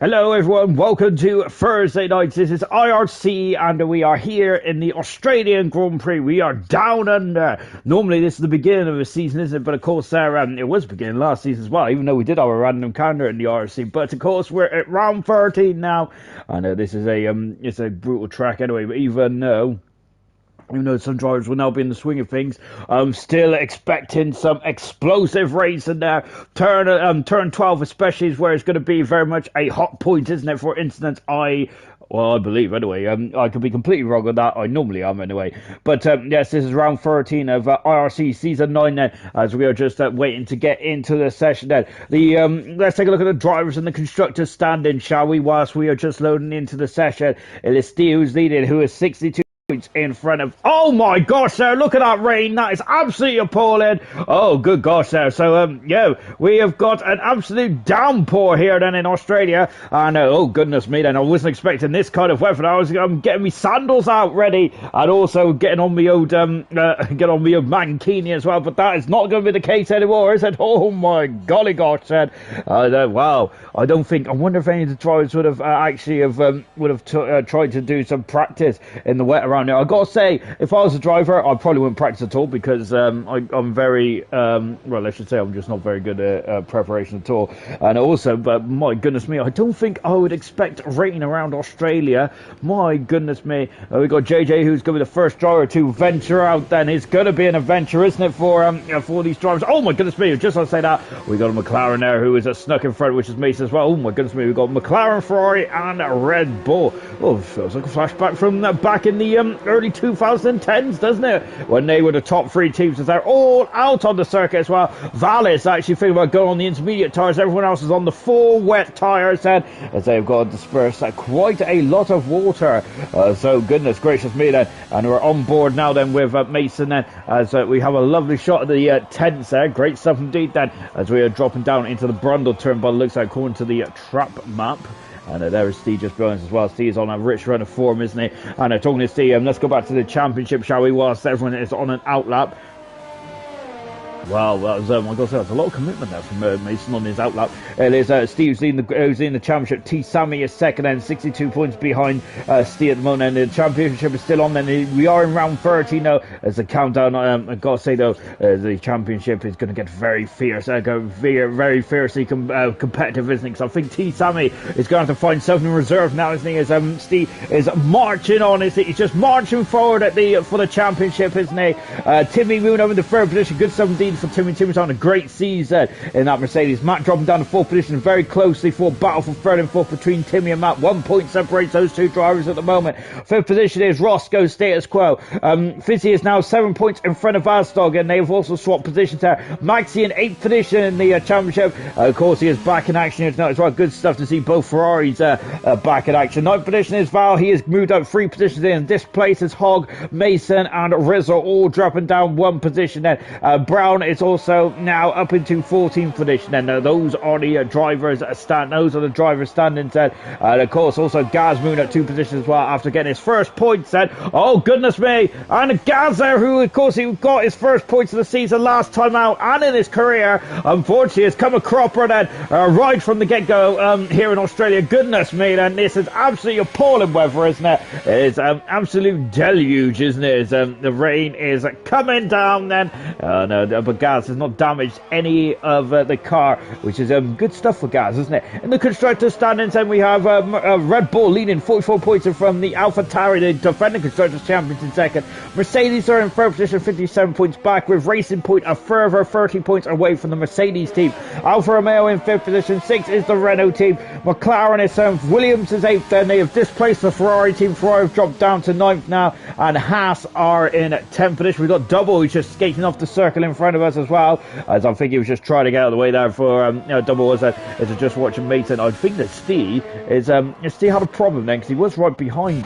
Hello everyone, welcome to Thursday nights. This is IRC and we are here in the Australian Grand Prix. We are down under. Normally this is the beginning of the season, isn't it? But of course it was beginning last season as well, even though we did have a random counter in the IRC. But of course we're at round 13 now. I know this is it's a brutal track anyway, but even though some drivers will now be in the swing of things, I'm still expecting some explosive racing there. Turn 12 especially is where it's going to be very much a hot point, isn't it? For instance, I believe anyway. I could be completely wrong on that. I normally am anyway. But yes, this is round 13 of IRC Season 9 then, as we are just waiting to get into the session then. Let's take a look at the drivers and the constructors standing, shall we, whilst we are just loading into the session. It is Steve who's leading, who is 62 in front of. Oh my gosh, sir, look at that rain. That is absolutely appalling. Oh good gosh, sir. So we have got an absolute downpour here then in Australia, and oh goodness me, then I wasn't expecting this kind of weather. I'm getting me sandals out ready, and also getting on me old mankini as well, but that is not going to be the case anymore, is it? Oh my golly gosh, sir. Wow, I wonder if any of the drivers would have tried to do some practice in the wet around. I've got to say, if I was a driver, I probably wouldn't practice at all, because I'm very, I should say I'm just not very good at preparation at all. And also, but my goodness me, I don't think I would expect rain around Australia. My goodness me. We've got JJ, who's going to be the first driver to venture out then. It's going to be an adventure, isn't it, for these drivers? Oh my goodness me, just as I say that, we got a McLaren there who is snuck in front, which is Mason as well. Oh my goodness me, we've got McLaren, Ferrari, and Red Bull. Oh, feels like a flashback from back in the early 2010s, doesn't it? When they were the top three teams, as they're all out on the circuit as well. Vallis actually thinking about going on the intermediate tyres. Everyone else is on the full wet tyres then, as they've got to disperse quite a lot of water. So goodness gracious me then. And we're on board now then with Mason then, as we have a lovely shot of the tents there. Great stuff indeed then, as we are dropping down into the Brundle turn by the looks like, according to the trap map. And there is Steve just behind us as well. Steve's on a rich run of form, isn't he? And talking to Steve, let's go back to the championship, shall we, whilst everyone is on an outlap. Wow, that was, I gotta say, that's a lot of commitment there from Mason on his outlap. It is Steve who's in the championship. T. Sammy is second and 62 points behind Steve at the moment. And the championship is still on. Then we are in round 30 now as the countdown. I gotta say though, the championship is going to get very fierce. Very fiercely competitive, isn't it? Because I think T. Sammy is going to have to find something in reserve now, isn't he? As Steve is marching on, he's just marching forward for the championship, isn't he? Timmy Moon over in the third position. Good stuff indeed for Timmy. Timmy's on a great season in that Mercedes. Matt dropping down to fourth position very closely for battle for third and fourth between Timmy and Matt. 1 point separates those two drivers at the moment. Fifth position is Roscoe, status quo. Fizzy is now 7 points in front of Asdog, and they've also swapped positions there. Maxi in 8th position in the championship. Of course, he is back in action here tonight as well. Good stuff to see both Ferraris back in action. 9th position is Val. He has moved up 3 positions in. This place is Hogg, Mason, and Rizzo all dropping down 1 position then. Brown is also now up into 14th position, and those are the drivers standing then. And of course also Gaz moving up 2 positions as well after getting his first points then. Oh goodness me, and Gaz there, who of course he got his first points of the season last time out and in his career, unfortunately has come a cropper then right from the get-go here in Australia. Goodness me, then this is absolutely appalling weather, isn't it? It's absolute deluge, isn't it? The rain is coming down then. No, but Gaz has not damaged any of the car, which is good stuff for Gaz, isn't it? In the constructors standings then, we have Red Bull leading 44 points from the AlphaTauri, the defending constructors champions, in second. Mercedes are in third position, 57 points back, with Racing Point a further 30 points away from the Mercedes team. Alfa Romeo in 5th position, 6th is the Renault team. McLaren is 7th, Williams is 8th, then they have displaced the Ferrari team. Ferrari have dropped down to 9th now, and Haas are in 10th position. We've got Double, who's just skating off the circle in front of us as well, as I think he was just trying to get out of the way there for Double was just watching Mason. I think that Steve had a problem then, because he was right behind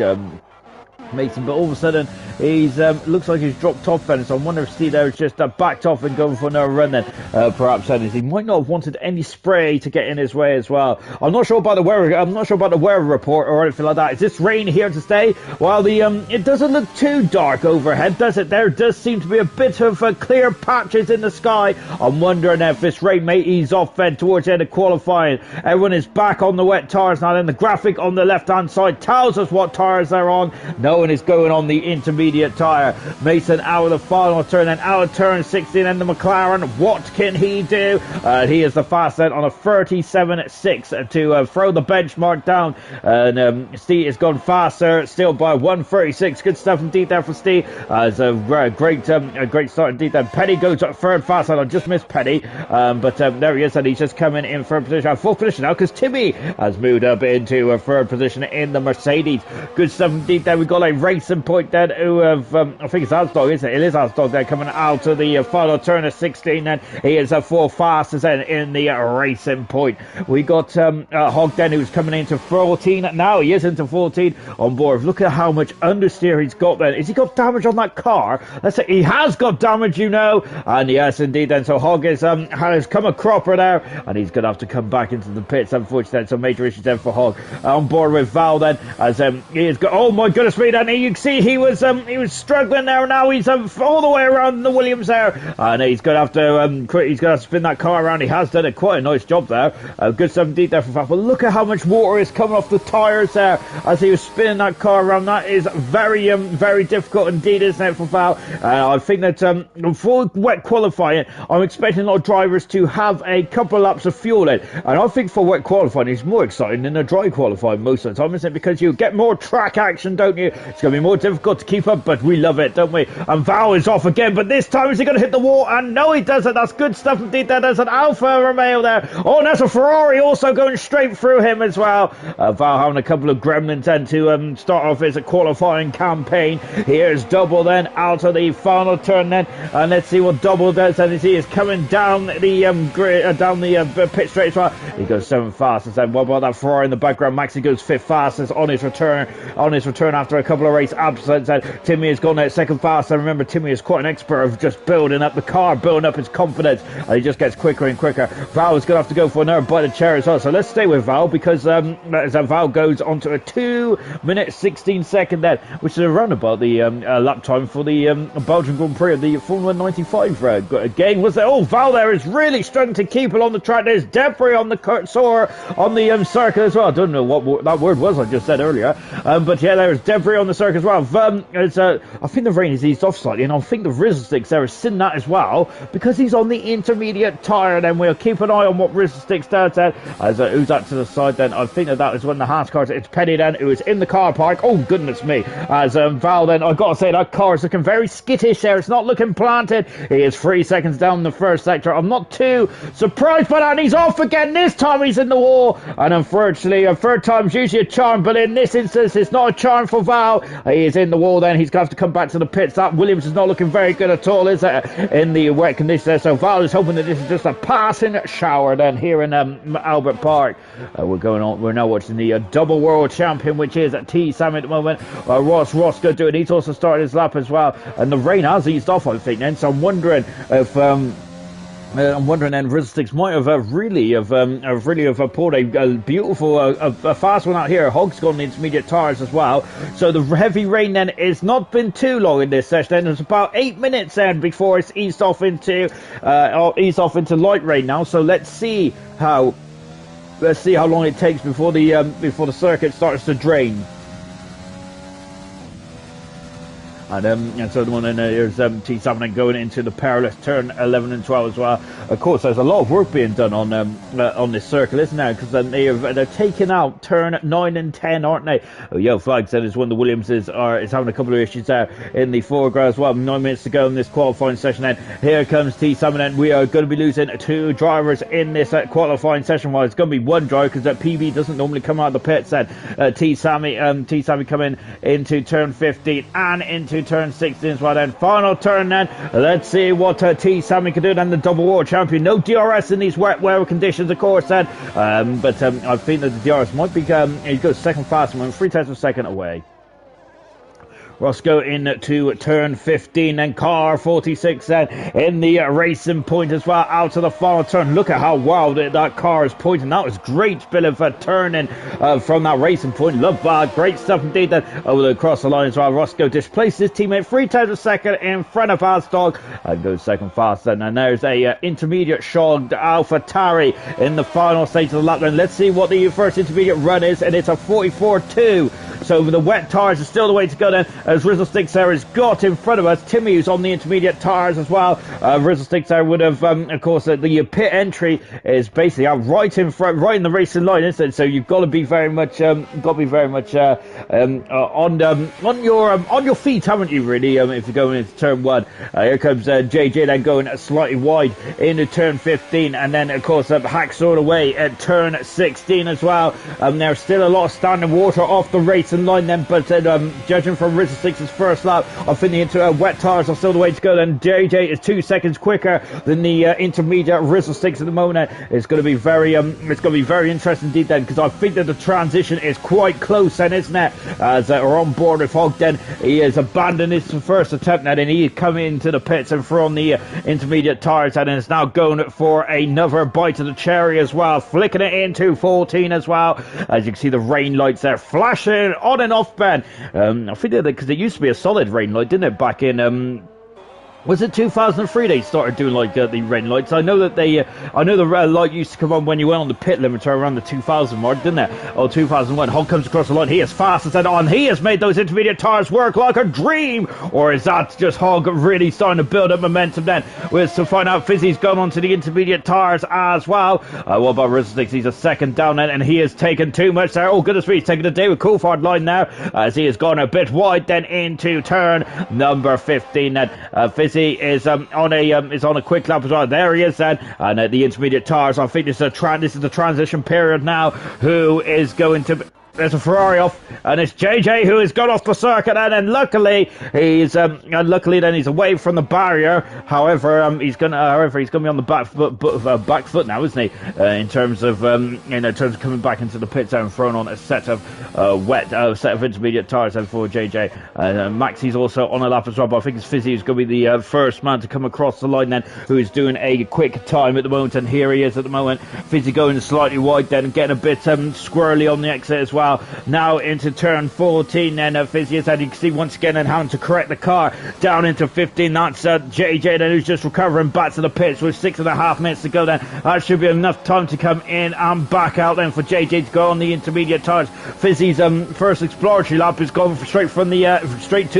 Mason, but all of a sudden he's looks like he's dropped off then, so I wonder if Steve there has just backed off and going for another run then, perhaps then, as he might not have wanted any spray to get in his way as well. I'm not sure about the weather report or anything like that. Is this rain here to stay? Well, it doesn't look too dark overhead, does it? There does seem to be a bit of clear patches in the sky. I'm wondering if this rain may ease off then towards the end of qualifying. Everyone is back on the wet tyres now, then the graphic on the left hand side tells us what tyres they're on. No one is going on the intermediate tyre. Mason out of the final turn, then out of turn 16, and the McLaren, what can he do? He is the fastest on a 37.6 to throw the benchmark down, and Steve has gone faster still by 1:36. Good stuff indeed there for Steve. It's a great start indeed. Then Petty goes third fast. I just missed Petty, but there he is, and he's just coming in third position, fourth position now, because Timmy has moved up into a third position in the Mercedes. Good stuff indeed there. We've got a racing point then who have, I think it's Asdog, isn't it? It is Asdog there coming out of the final turn of 16, and he is a fourth fastest then in the racing point. We got Hogg then, who's coming into 14. Now he is into 14 on board. Look at how much understeer he's got then. Has he got damage on that car? Let's say he has got damage, you know. And yes, indeed then. So Hogg is, has come a cropper there, and he's going to have to come back into the pits, unfortunately. So major issues then for Hogg. On board with Val then, as he has got, oh my goodness me, then you can see he was struggling there. Now he's all the way around the Williams there, and he's going to have to spin that car around. He has done quite a nice job there. Good stuff indeed there for Val. But look at how much water is coming off the tyres there as he was spinning that car around. That is very difficult indeed, isn't it, for Val? I think that for wet qualifying, I'm expecting a lot of drivers to have a couple of laps of fuel in, and I think for wet qualifying it's more exciting than a dry qualifying most of the time, isn't it? Because you get more track action, don't you? It's going to be more difficult to keep up, but we love it, don't we? And Val is off again, but this time is he going to hit the wall? And no, he doesn't. That's good stuff indeed. There's an Alfa Romeo there. Oh, and there's a Ferrari also going straight through him as well. Val having a couple of gremlins then to start off his qualifying campaign. Here's Double then out of the final turn then, and let's see what Double does. And he is coming down the pit straight as well. He goes 7th fastest. And what about that Ferrari in the background? Maxi goes 5th fastest on his return after a couple of race absence. And Timmy has gone out 2nd fastest. And remember, Timmy is quite an expert of just building up the car, building up his confidence, and he just gets quicker and quicker. Val is going to have to go for another bite of chair as well. So let's stay with Val, because as Val goes onto a 2-minute 16-second then, which is around about the lap time for the Belgian Grand Prix of the Formula 95 game. Was there? Oh, Val there is really struggling to keep it on the track. There's debris on the circuit as well. I don't know what that word was I just said earlier, but yeah, there's debris on the circuit as well. I think the rain has eased off slightly, and I think the Rizzlesticks there has seen that as well, because he's on the intermediate tyre. Then we'll keep an eye on what Rizzlesticks does then. As who's that to the side then? I think that is one of the Haas cars. It's Penny then, who is in the car park. Oh goodness me! As Val then, I've got to say that car is looking very skittish there. It's not looking planted. He is 3 seconds down the first sector. I'm not too surprised by that. And he's off again. This time he's in the wall, and unfortunately, a third time's usually a charm, but in this instance, it's not a charm for Val. He is in the wall. Then he's going to have to come back to the pits. That Williams is not looking very good at all, is it? In the wet conditions there. So Val is hoping that this is just a passing shower then here in Albert Park. We're now watching the double world champion, which is T. Sam at the moment. Ross going to do it. He's also started his lap as well, and the rain has eased off, I think. Then so I'm wondering if then Rizzlesticks might have really pulled a beautiful, a fast one out here. Hogg's gone the intermediate tyres as well. So the heavy rain then has not been too long in this session. Then it's about 8 minutes then before it's eased off into light rain now. So let's see how long it takes before the circuit starts to drain. And so the one in there's T7 going into the perilous turn 11 and 12 as well. Of course, there's a lot of work being done on this circle, isn't there? Because they're taking out turn 9 and 10, aren't they? Oh, yellow flag said is one of the Williamses is having a couple of issues there in the foreground as well. 9 minutes to go in this qualifying session. Then here comes T7, and we are going to be losing 2 drivers in this qualifying session. Well, it's going to be 1 driver because PB doesn't normally come out of the pits. Then T-Sammy coming into turn 15 and into turn 16 as well. Then final turn then. Let's see what T-Sammy can do. Then the double world champion. No DRS in these wet weather conditions, of course, then. But I think that the DRS might be, he goes second fast and 3 tenths of a second away. Roscoe into turn 15, and car 46 then in the racing point as well, out to the final turn. Look at how wild that car is pointing. That was great bit of turning from that racing point. Love that. Great stuff indeed then over across the line as well. Roscoe displaces his teammate 3 times a second in front of Asdog and goes second fast then. And there's a intermediate shot AlphaTauri in the final stage of the lap. Then let's see what the first intermediate run is, and it's a 44.2. So the wet tires are still the way to go then, as Rizzle Sticks there has got in front of us. Timmy, who's on the intermediate tires as well. Rizzle Sticks there would have, of course, the pit entry is basically out right in front, right in the racing line, isn't it? So you've got to be very much, on your feet, haven't you? Really, if you're going into turn 1. Here comes JJ then going slightly wide into turn 15, and then of course Hacksaw away at turn 16 as well. There's still a lot of standing water off the racing line then, but judging from Rizzle Sticks' first lap, I think the wet tires are still the way to go. Then JJ is 2 seconds quicker than the intermediate Rizzle Sticks at the moment. It's going to be very interesting indeed then, because I think that the transition is quite close then, isn't it? As we're on board with Hog then, he has abandoned his first attempt now, and he is coming into the pits and from the intermediate tires, and is now going for another bite of the cherry as well, flicking it into 14 as well. As you can see, the rain lights there flashing on and off, Ben. I think that because it used to be a solid rain light, didn't it, back in was it 2003 they started doing like the rain lights? I know that I know the red light used to come on when you went on the pit limiter around the 2000 mark, didn't it? Or 2001. Hog comes across the line. He is fast as that on. He has made those intermediate tires work like a dream. Or is that just Hog really starting to build up momentum then? We're to find out. Fizzy's gone onto the intermediate tires as well. What about Rizzle Sticks? He's a second down then, and he has taken too much there. Oh goodness me, he's taking a David Coulthard line now, as he has gone a bit wide then into turn number 15 then. Fizzy is on a quick lap as well. There he is then, and the intermediate tires. I think this is the transition period now. Who is going to? There's a Ferrari off, and it's JJ who has got off the circuit, and luckily he's away from the barrier. However, he's gonna be on the back foot now, isn't he? In terms of coming back into the pit zone, throwing on a set of set of intermediate tires then for JJ. Maxi's also on a lap as well, but I think it's Fizzy who's going to be the first man to come across the line then, who is doing a quick time at the moment, and here he is at the moment. Fizzy going slightly wide then, and getting a bit squirrely on the exit as well. Now into turn 14 then, Fizzy, as you can see once again, and having to correct the car down into 15. That's JJ then, who's just recovering back to the pits with 6.5 minutes to go then. That should be enough time to come in and back out then for JJ to go on the intermediate tires. Fizzy's first exploratory lap is going straight to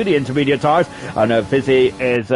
the intermediate tires, and Fizzy is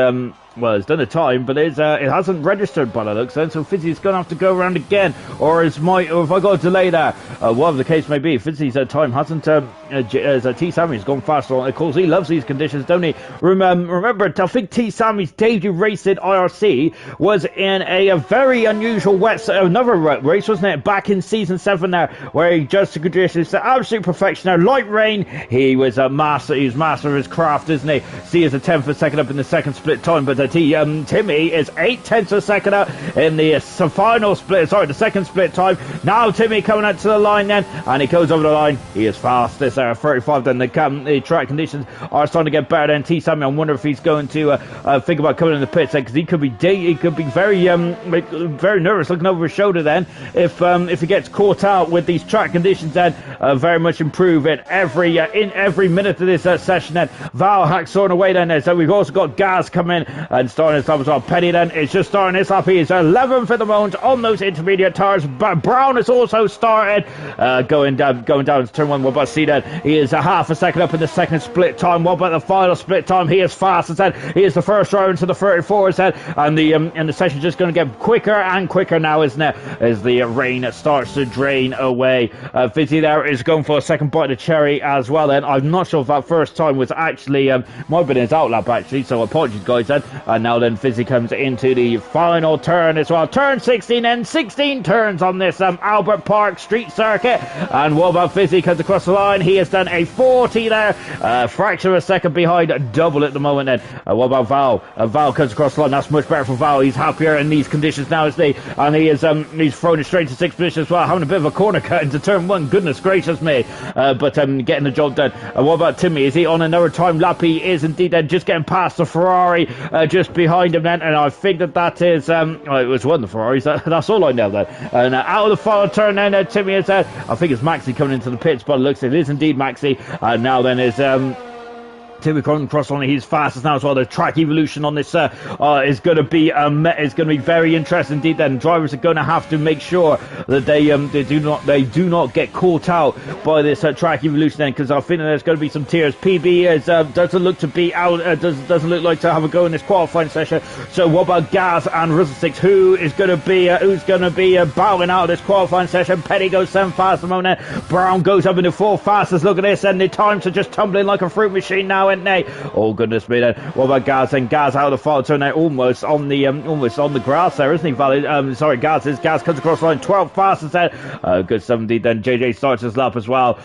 well, it's done a time, but it hasn't registered by the looks then, so Fizzy's going to have to go around again, or if I got a delay there, whatever the case may be. Fizzy's time hasn't, T. Sammy's gone faster on. Of course, he loves these conditions, don't he? Remember, I think T. Sammy's debut race at IRC was in a very unusual another race, wasn't it? Back in season 7 there, where he judged the conditions to absolute perfection there. Light rain, he was master of his craft, isn't he? See, he's a 10th of a second up in the second split time, but Timmy is 8/10 of a second out in the the second split time. Now Timmy coming out to the line then, and he goes over the line. He is fast. This 35 then. The track conditions are starting to get better then. T. Sammy, I wonder if he's going to think about coming in the pits, because he could be very very nervous looking over his shoulder then if he gets caught out with these track conditions then. Very much improve in every minute of this session then. Val Hacksaw away then. So we've also got Gaz coming and starting his lap as well. Penny then is just starting his lap. He is 11th at the moment on those intermediate tires. But Brown has also started going down to turn 1. What about C then? He is a half a second up in the second split time. What about the final split time? He is fast as that. He is the first driver into the 34 as that, and the session's just going to get quicker and quicker now, isn't it? As the rain starts to drain away. Fizzy there is going for a second bite of cherry as well. Then I'm not sure if that first time was actually might have been his outlap actually. So apologies guys then. And now then Fizzy comes into the final turn as well. Turn 16 and 16 turns on this Albert Park Street Circuit. And what about Fizzy comes across the line? He has done a 40 there. Fraction of a second behind double at the moment then. What about Val? Val comes across the line. That's much better for Val. He's happier in these conditions now, isn't he? And he is he's thrown it straight to 6th position as well, having a bit of a corner cut into turn 1. Goodness gracious me. But getting the job done. What about Timmy? Is he on another time lap? He is indeed just getting past the Ferrari just behind him then. And I think that is it was one of the Ferraris. That's all I know then. And out of the final turn then Timmy is I think it's Maxi coming into the pits, but it looks it is indeed Maxi. And now then is Timmy cross on. He's fastest now as well. The track evolution on this is going to be very interesting indeed. Then drivers are going to have to make sure that they do not get caught out by this track evolution then, because I think there's going to be some tears. PB doesn't look to be out. Doesn't look like to have a go in this qualifying session. So what about Gaz and Rizzlesticks? Who's going to be bowing out of this qualifying session? Petty goes 7 fast at the moment. Brown goes up into 4 fastest. Look at this, and the times are just tumbling like a fruit machine now. Oh goodness me then. What about Gaz? And Gaz out of the final turn now, almost on the grass there, isn't he, Valley? Gaz comes across the line 12 fastest there. Good 70 then. JJ starts his lap as well.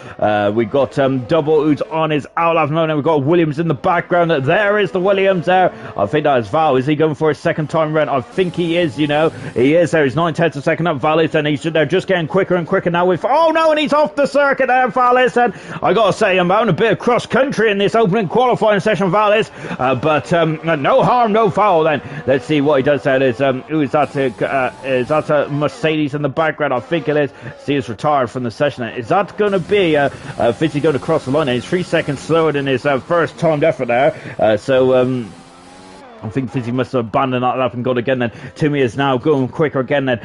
We got Double who's on his out lap moment. We've got Williams in the background. There is the Williams there. I think that is Val. Is he going for his second time run? I think he is, he is there. He's 9/10 a second up Vallis, and they're just getting quicker and quicker now with and he's off the circuit there, Vallis. And I gotta say, I'm having a bit of cross country in this opening qualifying session, Vallis, but no harm, no foul then. Let's see what he does there. Is is that a Mercedes in the background? I think it is. See, he's retired from the session. Is that going to be Fizzy going to cross the line? He's 3 seconds slower than his first timed effort there. I think Fizzy must have abandoned that lap and gone again then. Timmy is now going quicker again then.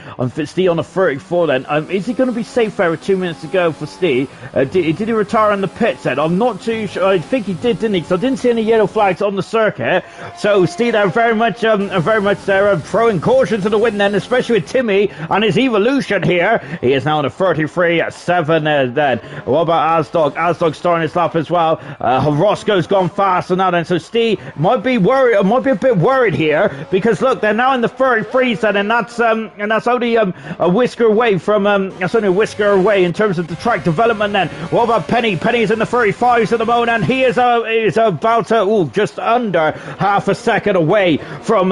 Steve on the 34 then. Is he going to be safe there with 2 minutes to go for Steve? Did he retire in the pits then? I'm not too sure. I think he did, didn't he? Because I didn't see any yellow flags on the circuit. So Steve are very much there throwing caution to the wind then, especially with Timmy and his evolution here. He is now on a 33.7 then. What about Asdog? Asdog starting his lap as well. Roscoe's gone faster now then. So Steve might be worried, might be a bit worried here, because look, they're now in the 33s then, and that's only a whisker away from in terms of the track development then. What about Penny? Penny's in the 35s at the moment, and he is about just under half a second away from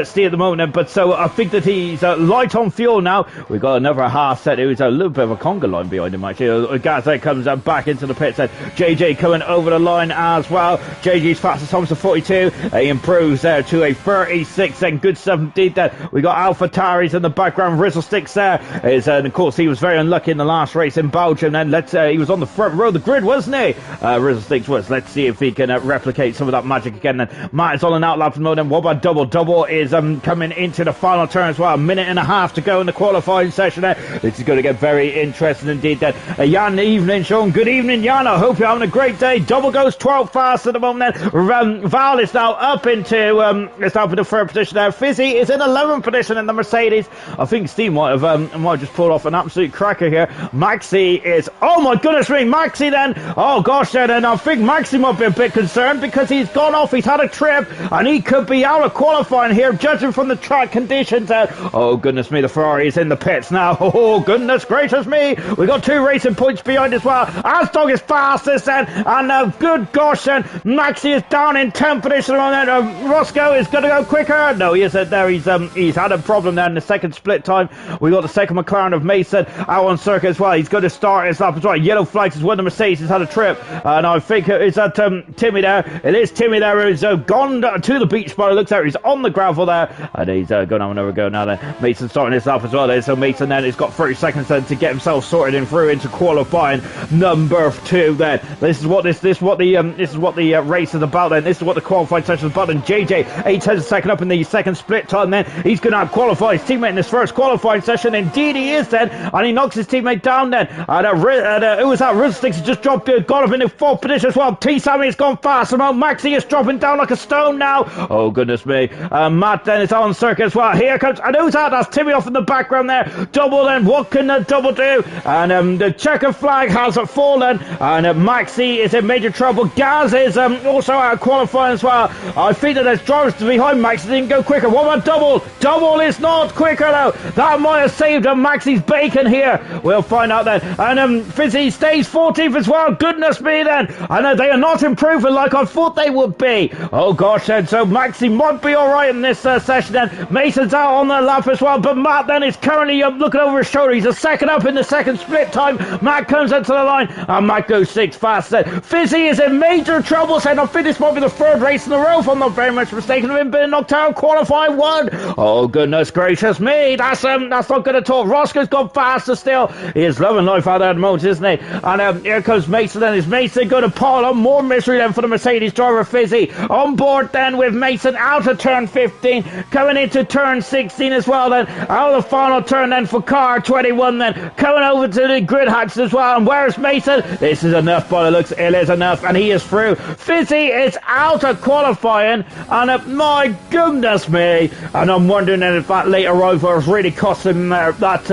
Steve at the moment. But so I think that he's light on fuel now. We've got another half set. It was a little bit of a conga line behind him actually. Gazette comes back into the pits. JJ coming over the line as well. JJ's fastest time's a 42. He improves there to a 36 and good 17 there. We got Alpha Taris in the background. Rizzlesticks there is, and of course he was very unlucky in the last race in Belgium. Then he was on the front row of the grid, wasn't he? Rizzlesticks was. Let's see if he can replicate some of that magic again. Then Matt is on an outlap mode. And what about Double? Double is coming into the final turn as well. A minute and a half to go in the qualifying session there. This is going to get very interesting indeed. Then Jan, evening, Sean. Good evening, Jan. I hope you're having a great day. Double goes 12 fast at the moment. Then Val is now up into the third position there. Fizzy is in 11th position in the Mercedes. I think Steve might have just pulled off an absolute cracker here. Maxi is, oh my goodness me, Maxi then, oh gosh then, and I think Maxi might be a bit concerned because he's gone off, he's had a trip, and he could be out of qualifying here, judging from the track conditions. Oh goodness me, the Ferrari is in the pits now. Oh goodness gracious me, we got 2 racing points behind as well. Asdog is fastest then, and good gosh then, Maxi is down in 10th position on that. Roscoe is going to go quicker. No, he isn't there. He's had a problem there in the second split time. We got the second McLaren of Mason out on circuit as well. He's going to start his lap as well. Yellow flags is one of the Mercedes has had a trip, and I think is that Timmy there. It is Timmy there who's gone to the beach spot. It looks like he's on the gravel there, and he's going to have another go now. Then Mason starting his lap as well. There, so Mason then has got 30 seconds then to get himself sorted and through into qualifying number 2. Then this is what the race is about. Then this is what the qualifying session is about. And JJ 8/10 second up in the second split time. Then he's going to qualify his teammate in his first qualifying session. Indeed he is then, and he knocks his teammate down then. And who was that? Rizzlesticks has just got up into 4th position as well. T Sammy has gone fast. Maxi is dropping down like a stone now. Oh goodness me. Matt then is on circuit as well. Here comes, and who's that? That's Timmy off in the background there. Double then, what can the Double do? And the checker flag has fallen, and Maxi is in major trouble. Gaz is also out of qualifying as well. I think that there's drivers behind Max didn't go quicker. What about Double? Double is not quicker though. That might have saved Maxie's bacon here. We'll find out then. And Fizzy stays 14th as well. Goodness me then. And they are not improving like I thought they would be. Oh gosh then. So Maxie might be alright in this session then. Mason's out on the lap as well. But Matt then is currently looking over his shoulder. He's a second up in the second split time. Matt comes into the line. And Matt goes 6 fast then. Fizzy is in major trouble. Said I think this might be the third race in a row if I'm not very much mistaken. Of him being knocked out qualifying 1. Oh goodness gracious me. That's not good at all. Roscoe's gone faster still. He is loving life out there at the moment, isn't he? And here comes Mason then. Is Mason going to pile on more misery then for the Mercedes driver Fizzy? On board then with Mason out of turn 15. Coming into turn 16 as well then. Out of the final turn then for car 21 then. Coming over to the grid hatch as well. And where's Mason? This is enough by the looks. It is enough. And he is through. Fizzy is out of qualifying. And my goodness me. And I'm wondering then if that late arrival has really cost him that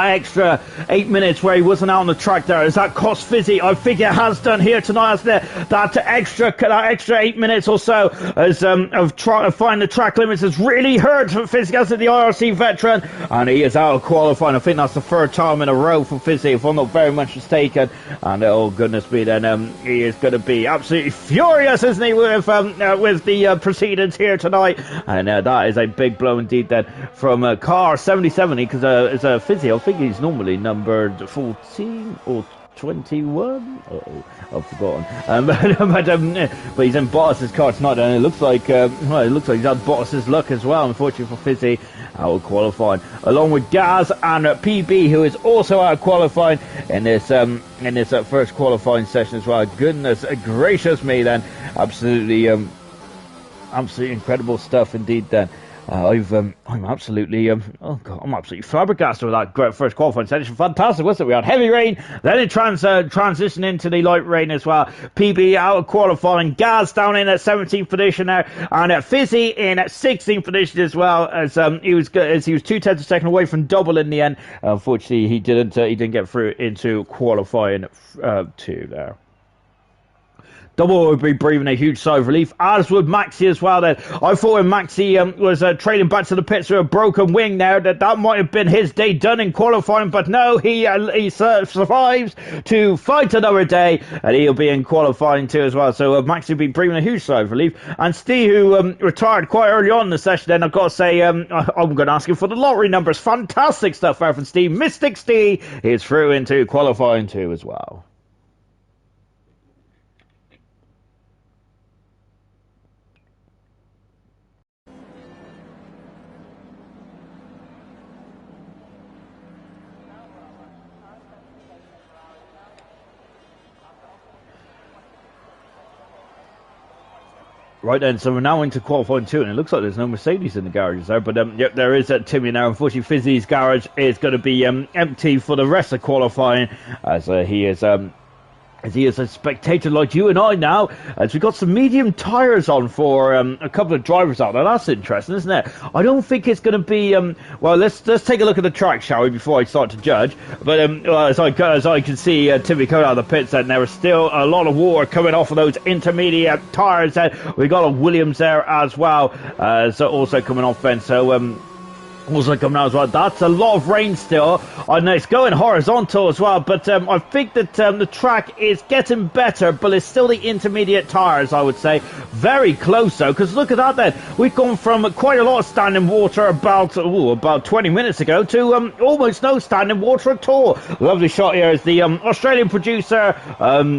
extra 8 minutes where he wasn't out on the track there. Has that cost Fizzy? I think it has done here tonight, hasn't it? That extra 8 minutes or so as of trying to find the track limits has really hurt Fizzy as the IRC veteran, and he is out of qualifying. I think that's the third time in a row for Fizzy, if I'm not very much mistaken. And oh goodness me, then he is going to be absolutely furious, isn't he, with the proceedings here tonight? And that is a big blow indeed then from car 77, because it's a Fizzy. I think he's normally numbered 14 or 21. I've forgotten. But he's in Bottas's car tonight, and it looks like he's had Bottas's luck as well. Unfortunately for Fizzy, out of qualifying, along with Gaz and PB, who is also out of qualifying in this first qualifying session as well. Goodness gracious me, then absolutely incredible stuff indeed. Then. I'm absolutely flabbergasted with that great first qualifying session. Fantastic, wasn't it? We had heavy rain, then it transitioned into the light rain as well. PB out of qualifying, Gaz down in at 17th position there, and Fizzy in at 16th position as well, as he was 2/10 of a second away from double in the end. Unfortunately, he didn't get through into qualifying 2 there. Double would be breathing a huge sigh of relief, as would Maxi as well. Then I thought when Maxi was trailing back to the pits with a broken wing there, that might have been his day done in qualifying, but no, he survives to fight another day, and he'll be in qualifying too as well. So Maxi will be breathing a huge sigh of relief. And Steve, who retired quite early on in the session, then I've got to say I'm going to ask him for the lottery numbers. Fantastic stuff there from Steve. Mystic Steve is through into qualifying too as well. Right then, so we're now into qualifying 2, and it looks like there's no Mercedes in the garages there, but yep, there is Timmy now. Unfortunately, Fizzy's garage is going to be empty for the rest of qualifying, as he is a spectator like you and I now, as we got some medium tyres on for a couple of drivers out there. That's interesting, isn't it? I don't think it's going to be well, let's take a look at the track, shall we, before I start to judge. But as I can see Timmy coming out of the pits, and there is still a lot of water coming off of those intermediate tyres. We got a Williams there as well, so also coming off then. So also coming out as well. That's a lot of rain still, and it's going horizontal as well, but I think that the track is getting better, but it's still the intermediate tyres, I would say. Very close though, because look at that then. We've gone from quite a lot of standing water about 20 minutes ago to almost no standing water at all. Lovely shot here is the Australian producer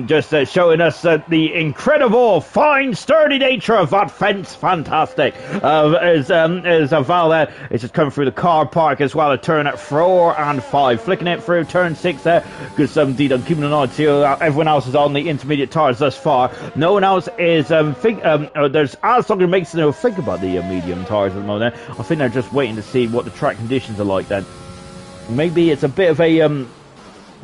just showing us the incredible, fine, sturdy nature of that fence. Fantastic. As Val there, it's just coming through the car park as well, a turn at 4 and 5, flicking it through turn 6 there, because indeed I'm keeping an eye to everyone else is on the intermediate tyres thus far. No one else is there's Alexander makes no think about the medium tyres at the moment. I think they're just waiting to see what the track conditions are like then. Maybe it's a bit of a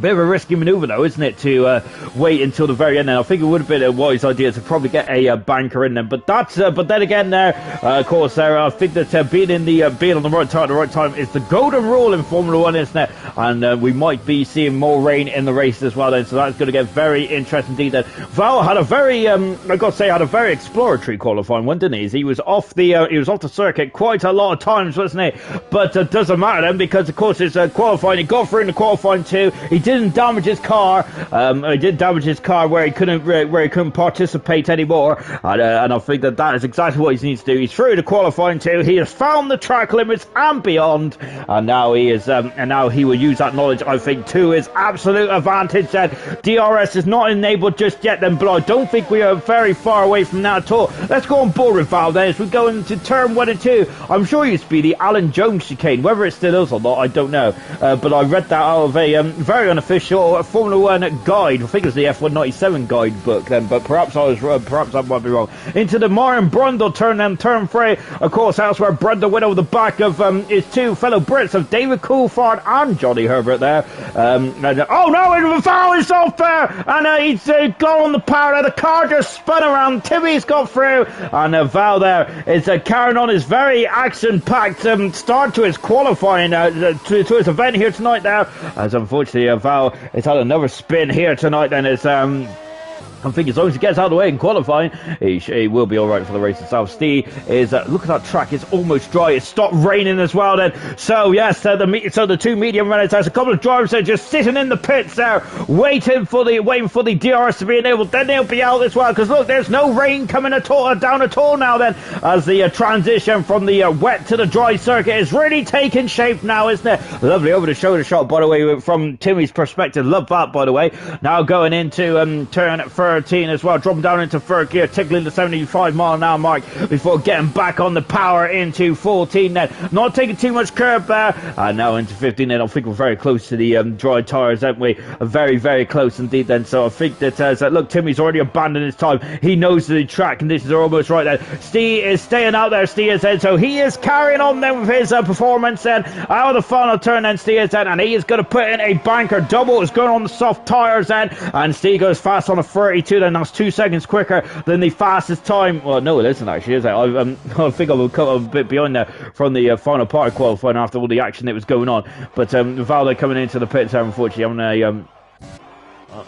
Bit of a risky manoeuvre, though, isn't it, to wait until the very end? And I think it would have been a wise idea to probably get a banker in there. But that's, but then again, of course, I think that being on the right time at the right time is the golden rule in Formula One, isn't it? And we might be seeing more rain in the race as well. Then, so that's going to get very interesting indeed. Then Val had a very, I got to say, had a very exploratory qualifying one, didn't he? He was off the circuit quite a lot of times, wasn't he? But it doesn't matter then, because of course it's qualifying. He got through in the qualifying too. He didn't damage his car. He did damage his car where he couldn't participate anymore. And I think that is exactly what he needs to do. He's through the qualifying too. He has found the track limits and beyond. And now he is. And now he will use that knowledge, I think, to his absolute advantage. Then DRS is not enabled just yet. Then, but I don't think we are very far away from that at all. Let's go on board with Val then as we go into turn 1 and 2. I'm sure it used to be the Alan Jones chicane. Whether it still is or not, I don't know. But I read that out of a very unofficial Formula 1 guide. I think it was the F197 guidebook then, but perhaps I might be wrong. Into the Martin Brundle turn 3. Of course, that's where Brundle went over the back of his two fellow Brits of David Coulthard and Johnny Herbert there. Oh no, Val is off there, and he's gone on the power there. The car just spun around. Timmy's got through, and Val there is carrying on his very action-packed start to his qualifying to his event here tonight there, as unfortunately Val has had another spin here tonight, and it's I think as long as he gets out of the way in qualifying, he will be all right for the race itself. Steve is, look at that track, it's almost dry. It's stopped raining as well then. So yes, the two medium runners, there's a couple of drivers that are just sitting in the pits there, waiting for the DRS to be enabled. Then they'll be out as well, because look, there's no rain coming down at all now then, as the transition from the wet to the dry circuit is really taking shape now, isn't it? Lovely over the shoulder shot, by the way, from Timmy's perspective. Love that, by the way. Now going into turn 13 as well, dropping down into third gear, tickling the 75-mile-an-hour mark before getting back on the power into 14 then. Not taking too much curb there, and now into 15 then. I think we're very close to the dry tyres, aren't we? Very, very close indeed then. So I think that, look, Timmy's already abandoned his time. He knows the track conditions are almost right then. Steve is staying out there, Steve is then, so he is carrying on then with his performance then. Out of the final turn then, Steve is then, and he is going to put in a banker double. It's going on the soft tyres then, and Steve goes fast on a 32 then. That's 2 seconds quicker than the fastest time. Well, no, it isn't actually, is it? I think I will cut a bit behind there from the final part of qualifying after all the action that was going on. But Valde coming into the pits there, unfortunately, having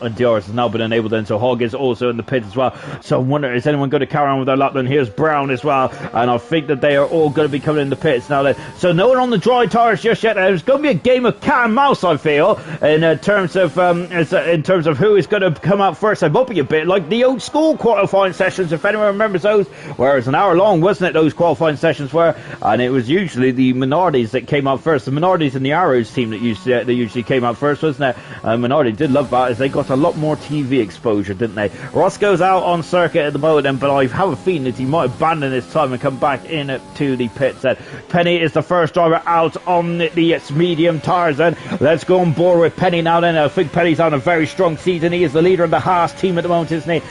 and DRS has now been enabled then, so Hogg is also in the pit as well. So I'm wondering, is anyone going to carry on with their lap then? Here's Brown as well, and I think that they are all going to be coming in the pits now then. So no one on the dry tyres just yet. There's going to be a game of cat and mouse, I feel, in terms of who is going to come out first. It might be a bit like the old school qualifying sessions, if anyone remembers those, where it's an hour long, wasn't it, those qualifying sessions were, and it was usually the Minardis that came out first. The Minardis and the Arrows team that usually came out first, wasn't it? Minardi did love that, as they got a lot more TV exposure, didn't they? Ross goes out on circuit at the moment, but I have a feeling that he might abandon his time and come back in to the pits. Penny is the first driver out on the medium tyres then. Let's go on board with Penny now then. I think Penny's on a very strong season. He is the leader of the Haas team at the moment, isn't he?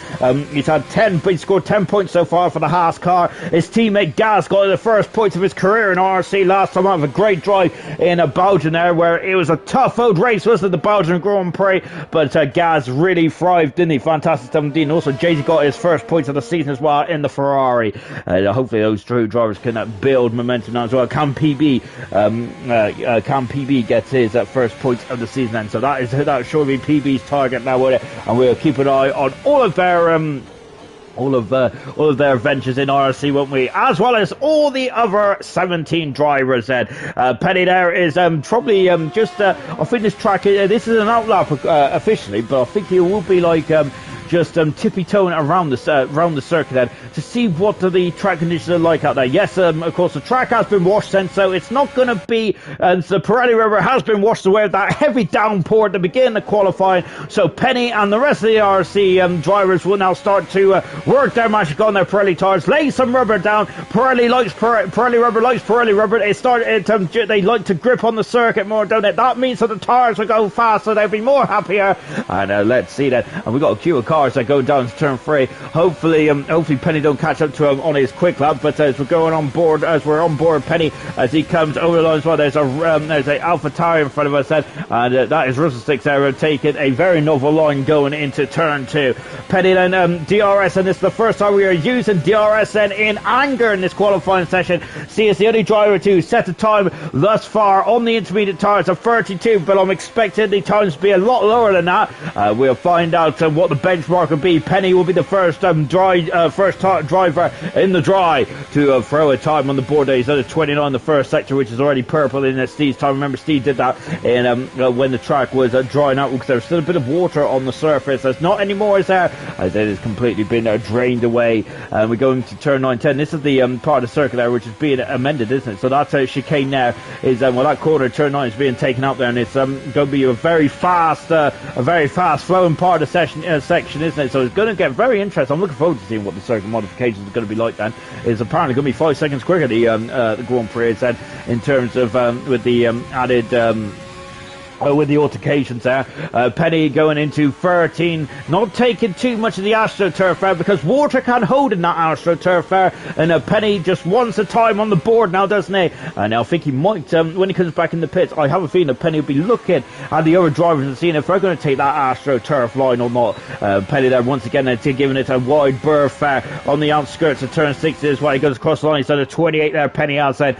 He's scored 10 points so far for the Haas car. His teammate Gaz got the first points of his career in IRC last time out of a great drive in Belgium there, where it was a tough old race, wasn't it, the Belgian Grand Prix, but Gaz really thrived, didn't he? Fantastic 17. Also, Jay-Z got his first points of the season as well in the Ferrari. Hopefully those two drivers can build momentum now as well. Cam PB gets his first points of the season then. So that should be PB's target now, won't it? And we'll keep an eye on all of their ventures in IRC, won't we? As well as all the other 17 drivers then. Penny there is probably I think this track, this is an outlap officially, but I think it will be like just tippy-toeing around the circuit then to see what the track conditions are like out there. Yes, of course, the track has been washed then, so it's not going to be, the Pirelli River has been washed away with that heavy downpour at the beginning of qualifying, so Penny and the rest of the RC drivers will now start to work their magic on their Pirelli tyres, lay some rubber down. Pirelli likes Pirelli rubber. They like to grip on the circuit more, don't they? That means that the tyres will go faster, they'll be more happier, and let's see that. And we've got a queue of cars cars that go down to turn 3. Hopefully Penny don't catch up to him on his quick lap, but as we're on board Penny as he comes over the line as well, there's a Alpha Tower in front of us, and that is Russell Sticks there taking a very novel line going into turn 2. Penny then DRS, and this is the first time we are using DRS then in anger in this qualifying session. See, it's the only driver to set the time thus far on the intermediate tires of 32, but I'm expecting the times to be a lot lower than that. We'll find out what the benchmark will be. Penny will be the first driver in the dry to throw a time on the board. He's at a 29 in the first sector, which is already purple in Steve's time. Remember, Steve did that in when the track was drying out, because there was still a bit of water on the surface. There's not anymore, is there? As it has completely been drained away. We're going to turn 9-10. This is the part of the circuit there which is being amended, isn't it? So that chicane there is that corner, turn 9, is being taken out there, and it's going to be a very fast flowing part of the section, isn't it? So it's going to get very interesting. I'm looking forward to seeing what the circuit modifications are going to be like then. It's apparently going to be 5 seconds quicker, the Grand Prix, it said, in terms of with the added with the altercations there. Penny going into 13, not taking too much of the AstroTurf there, because water can't hold in that AstroTurf there, and Penny just wants the time on the board now, doesn't he? And I think he might, when he comes back in the pits, I have a feeling that Penny will be looking at the other drivers and seeing if they're going to take that AstroTurf line or not. Penny there once again giving it a wide berth on the outskirts of turn 6 is why he goes across the line. He's at a 28 there, Penny has said,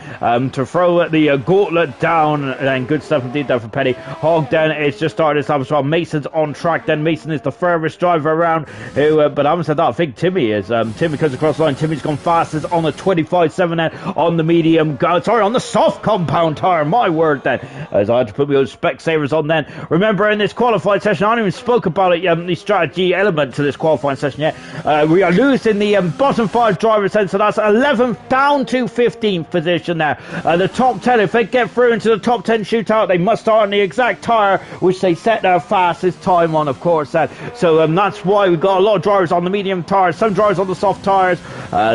to throw the gauntlet down, and good stuff indeed there for Penny. Hog then is just started his lap as well. Mason's on track then. Mason is the furthest driver around, who, but I haven't said that. I think Timmy is. Timmy comes across the line. Timmy's gone fastest on the 25.7 then, on the medium, on the soft compound tire. My word then, as I had to put my own Specsavers on then. Remember, in this qualifying session, I haven't even spoke about it, the strategy element to this qualifying session yet. We are losing the bottom 5 drivers then, so that's 11th down to 15th position there. The top 10, if they get through into the top 10 shootout, they must start on the exact tire which they set their fastest time on, of course. So that's why we've got a lot of drivers on the medium tires, some drivers on the soft tires.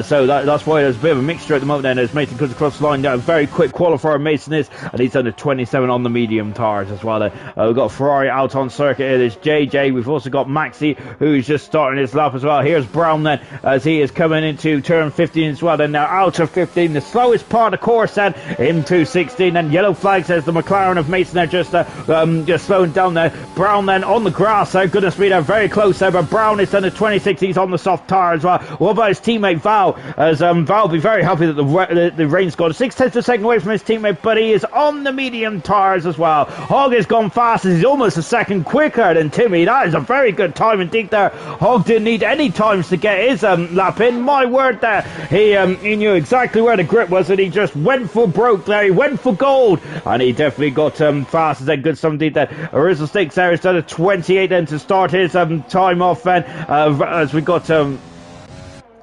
So that's why there's a bit of a mixture at the moment then, as Mason comes across the line. A very quick qualifier Mason is, and he's under 27 on the medium tires as well. We've got Ferrari out on circuit here. There's JJ. We've also got Maxi, who's just starting his lap as well. Here's Brown then, as he is coming into turn 15 as well. Then now out of 15, the slowest part of the course then, into 16. And yellow flag says the McLaren of Mason there just slowing down there. Brown then on the grass there. Goodness me, they're very close there, but Brown is under 26. He's on the soft tire as well. What about his teammate Val? As Val will be very happy that the rain's gone 6/10 of a second away from his teammate, but he is on the medium tires as well. Hogg has gone fast. He's almost a second quicker than Timmy. That is a very good time indeed there. Hogg didn't need any times to get his lap in. My word there. He knew exactly where the grip was, and he just went for broke there. He went for gold, and he definitely got fast as a good some indeed there. Russell Sticks there instead of 28 then to start his time off then, as we got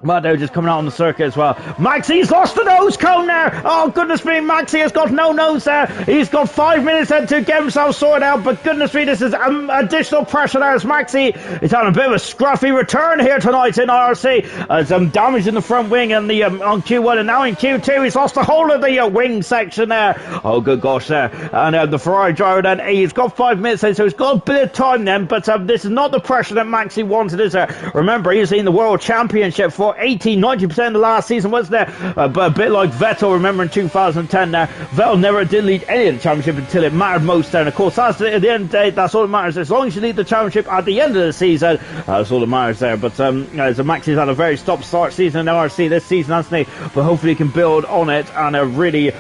Mado just coming out on the circuit as well. Maxi's lost the nose cone there. Oh, goodness me, Maxi has got no nose there. He's got 5 minutes then to get himself sorted out, but goodness me, this is additional pressure there as Maxi is having a bit of a scruffy return here tonight in IRC, as damage in the front wing and the on Q1, and now in Q2 he's lost the whole of the wing section there. Oh, good gosh there. And the Ferrari driver then, he's got 5 minutes then, so he's got a bit of time then, but this is not the pressure that Maxi wanted, is there? Remember, he's in the World Championship for 80-90% of the last season, wasn't there? But a bit like Vettel, remember, in 2010 there. Vettel never did lead any of the championship until it mattered most there. And of course, that's at the end of the day, that's all that matters. As long as you lead the championship at the end of the season, that's all that matters there. But so Maxi's had a very stop-start season in LRC this season, hasn't he? But hopefully he can build on it and really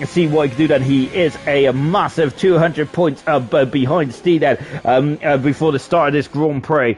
see what he can do. Then he is a massive 200 points behind Steed before the start of this Grand Prix.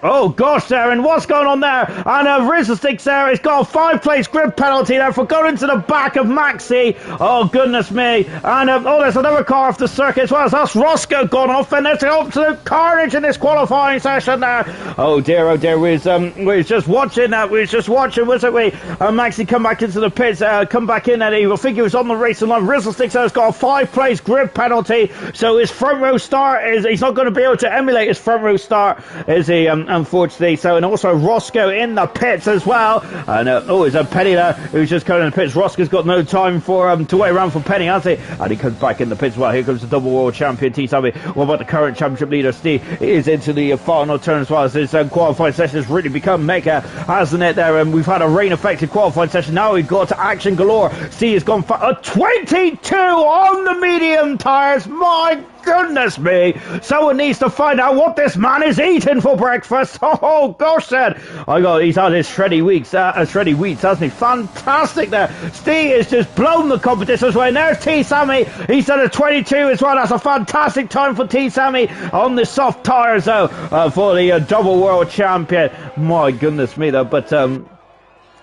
Oh gosh there, and what's going on there? And Russell Sticks there, he's got a 5-place grid penalty there for going to the back of Maxi. Oh goodness me. And there's another car off the circuit as well. So that's Roscoe gone off, and there's absolute carnage in this qualifying session there. Oh dear, we was just watching that. We was just watching, wasn't we? Maxi come back into the pits, come back in, and I think he was on the racing line. Russell Sticks has got a 5-place grid penalty, so his front row start he's not going to be able to emulate his front row start, is he? unfortunately. So, and also Roscoe in the pits as well. And it's a Penny there who's just coming in the pits. Roscoe's got no time for to wait around for Penny, has he? And he comes back in the pits as well. Here comes the double world champion T Sammy. What about the current championship leader Steve? He is into the final turn as well as this qualifying session has really become mega, hasn't it? There, and we've had a rain affected qualifying session. Now we've got action galore. Steve has gone for a 22 on the medium tires. My goodness me. Someone needs to find out what this man is eating for breakfast. Oh gosh, then. He's had his shreddy wheats, hasn't he? Fantastic there. Steve has just blown the competition as well. And there's T Sammy. He's done a 22 as well. That's a fantastic time for T Sammy on the soft tires though, for the double world champion. My goodness me though, but I'm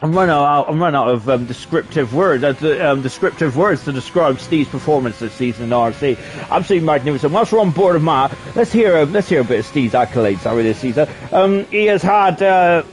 running out of descriptive words to describe Steve's performance this season in IRC. Absolutely magnificent. Once we're on board with Matt, let's hear a bit of Steve's accolades over this season. He has had a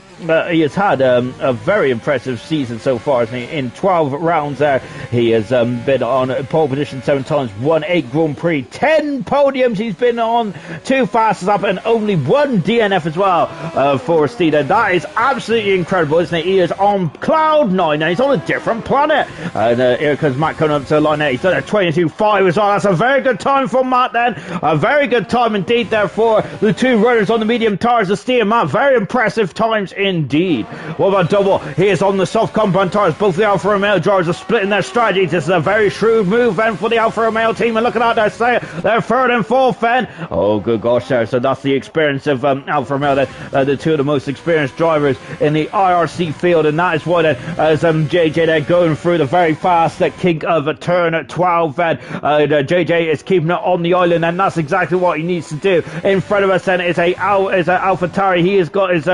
very impressive season so far. In 12 rounds there, he has been on pole position 7 times, won 8 Grand Prix, 10 podiums he's been on, 2 fastest up, and only 1 DNF as well for Steve. And that is absolutely incredible, isn't it? He is on cloud 9 and he's on a different planet. And here comes Matt coming up to the line there. He's done a 22.5 as well. That's a very good time for Matt then. A very good time indeed there for the 2 runners on the medium tires of Steve and Matt. Very impressive times indeed. What about double? He is on the soft compound tires. Both the Alfa Romeo drivers are splitting their strategies. This is a very shrewd move then for the Alfa Romeo team. And look at that, they're third and fourth then. Oh, good gosh there. So that's the experience of Alfa Romeo. The 2 of the most experienced drivers in the IRC field. And that is why then, as JJ there going through the very fast kink of a turn at 12 then. JJ is keeping it on the island, and that's exactly what he needs to do. In front of us then is a AlphaTauri. He has got his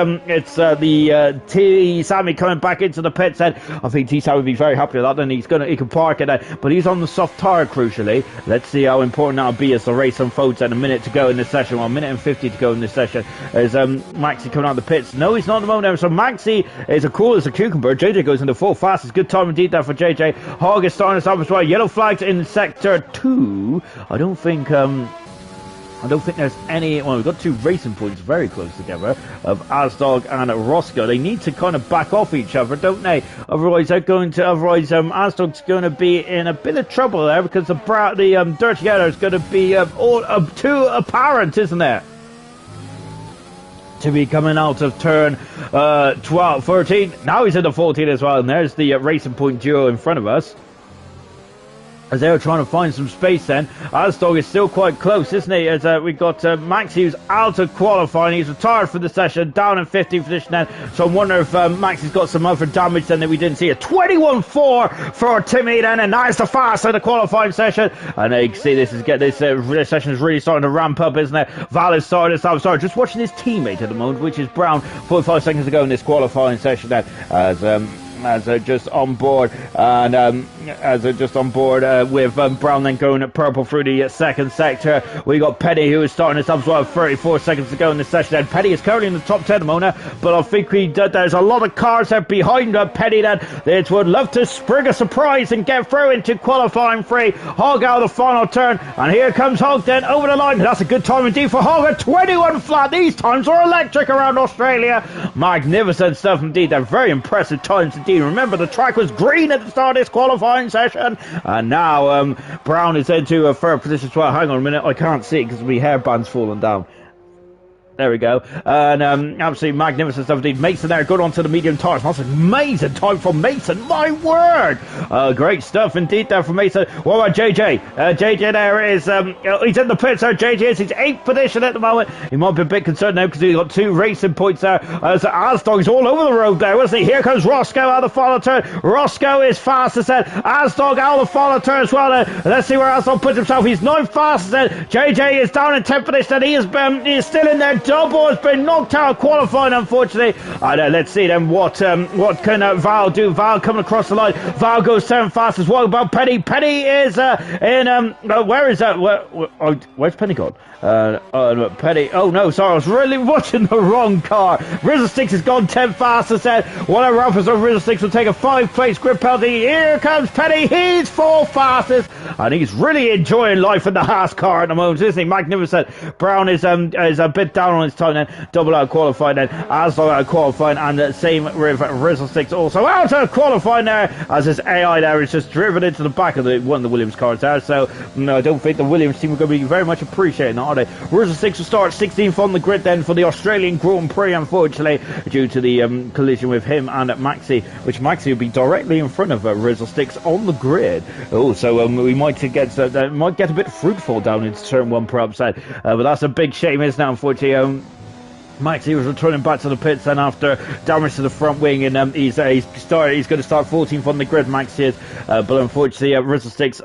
the T Sammy coming back into the pits. Then I think T Sammy would be very happy with that. Then he can park it. But he's on the soft tire crucially. Let's see how important that'll be as the race unfolds. And a minute to go in this session. 1 minute and 50 to go in this session. Is Maxi coming out of the pits? No, he's not at the moment. So Maxi is cool as a cucumber. JJ goes into full fastest. Good time indeed there for JJ. Hogg is starting us up as well. Yellow flags in sector 2. I don't think there's any. Well, we've got 2 racing points very close together of Asdog and Roscoe. They need to kind of back off each other, don't they? Otherwise, Asdog's going to be in a bit of trouble there because the dirty yellow is going to be too apparent, isn't it? To be coming out of turn 13. Now he's into 14 as well, and there's the racing point duo in front of us. As they were trying to find some space then. Asdog is still quite close, isn't he? As we've got Maxi who's out of qualifying. He's retired for the session, down in 15th position then. So I wonder if Maxi's got some other damage then that we didn't see. A 21.4 for Timmy then, and that's the fast of the qualifying session. And you can see this session is really starting to ramp up, isn't it? Val is starting to start. Just watching his teammate at the moment, which is Brown, 45 seconds to go in this qualifying session then. As just on board, and with Brown then going at purple through the second sector. We got Petty who is starting us up as well. 34 seconds to go in the session. And Petty is currently in the top 10 Mona, but I think there's a lot of cars there behind Petty that would love to spring a surprise and get through into qualifying 3. Hogg out of the final turn, and here comes Hogg then over the line. That's a good time indeed for Hogg. A 21 flat. These times are electric around Australia. Magnificent stuff indeed. They're very impressive times indeed. Remember, the track was green at the start of this qualifying session, and now Brown is into a third position as well. Hang on a minute, I can't see it because my hairband's fallen down. There we go. And absolutely magnificent stuff indeed. Mason there, good onto the medium tires. That's an amazing time from Mason. My word. Great stuff indeed there from Mason. What about JJ? JJ there is, he's in the pits there. JJ is his 8th position at the moment. He might be a bit concerned now because he's got 2 racing points there. So Asdog is all over the road there, wasn't he? Here comes Roscoe out of the final turn. Roscoe is fastest then. Asdog out of the final turn as well. Let's see where Asdog puts himself. He's 9th fastest then. JJ is down in 10th position. He is still in there. Double has been knocked out of qualifying, unfortunately. Let's see then what can Val do. Val coming across the line. Val goes 7th fastest. What about Penny? Penny is in where is that? Where's Penny gone? Penny. Oh no, sorry, I was really watching the wrong car. Rizzo Sticks has gone 10th fastest then. Whatever happens on Rizzo Sticks will take a 5-place grip penalty. Here comes Penny. He's 4th fastest. and he's really enjoying life in the Haas car at the moment, isn't he? Magnificent. Brown is a bit down on his time then, double out qualifying then, Asdog out qualifying, and the same with Rizzle Sticks also out of qualifying there, as his AI there is just driven into the back of one of the Williams cars there. So no, I don't think the Williams team are going to be very much appreciating that, are they? Rizzle Sticks will start 16th on the grid then for the Australian Grand Prix, unfortunately, due to the collision with him and Maxi, which Maxi will be directly in front of Rizzle Sticks on the grid. Oh, so we might get a bit fruitful down into turn one, perhaps, but that's a big shame, isn't it? Unfortunately, Maxi was returning back to the pits then after damage to the front wing, and he's going to start 14th on the grid. Maxi is, but unfortunately, Rizzle Sticks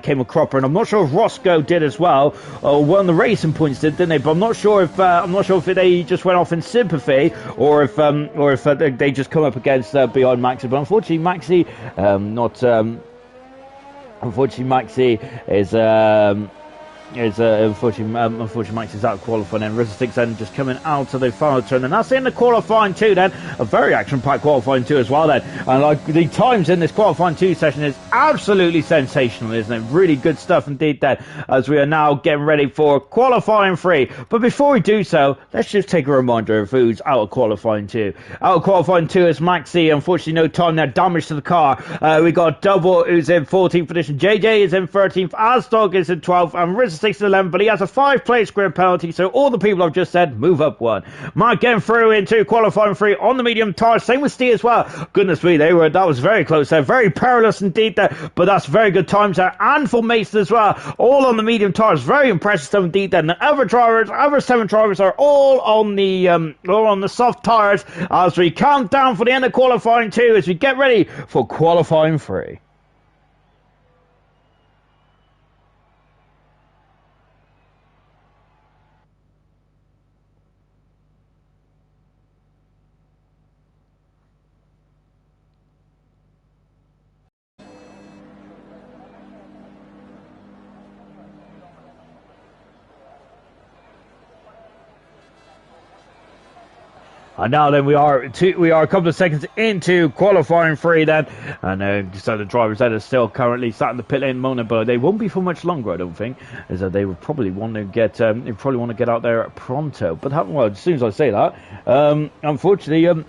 came a cropper, and I'm not sure if Roscoe did as well. One of the racing points didn't they? But I'm not sure if they just went off in sympathy, or if they just come up against behind Maxi. But unfortunately, Maxi unfortunately Max is out of qualifying, and Rizzle Sticks then just coming out of the final turn, and that's in the qualifying 2 then, a very action-packed qualifying 2 as well then, and like the times in this qualifying 2 session is absolutely sensational, isn't it? Really good stuff indeed then, as we are now getting ready for qualifying 3. But before we do so, let's just take a reminder of who's out of qualifying 2. Out of qualifying 2 is Maxi, unfortunately no time there, damage to the car. We got Double who's in 14th position, JJ is in 13th, Asdog is in 12th, and Rizzle 6 to 11, but he has a 5-place grid penalty, so all the people I've just said move up 1. Mark getting through into qualifying 3 on the medium tires, same with Steve as well. Goodness me, that was very close there, very perilous indeed there, but that's very good times there, and for Mason as well, all on the medium tires, very impressive stuff indeed there. And the other 7 drivers are all on the soft tires as we count down for the end of qualifying 2 as we get ready for qualifying 3. And now then we are a couple of seconds into qualifying 3 then, and so the drivers that are still currently sat in the pit lane at the moment, but they won't be for much longer, I don't think, as they would probably want to get out there pronto. But as soon as I say that, unfortunately,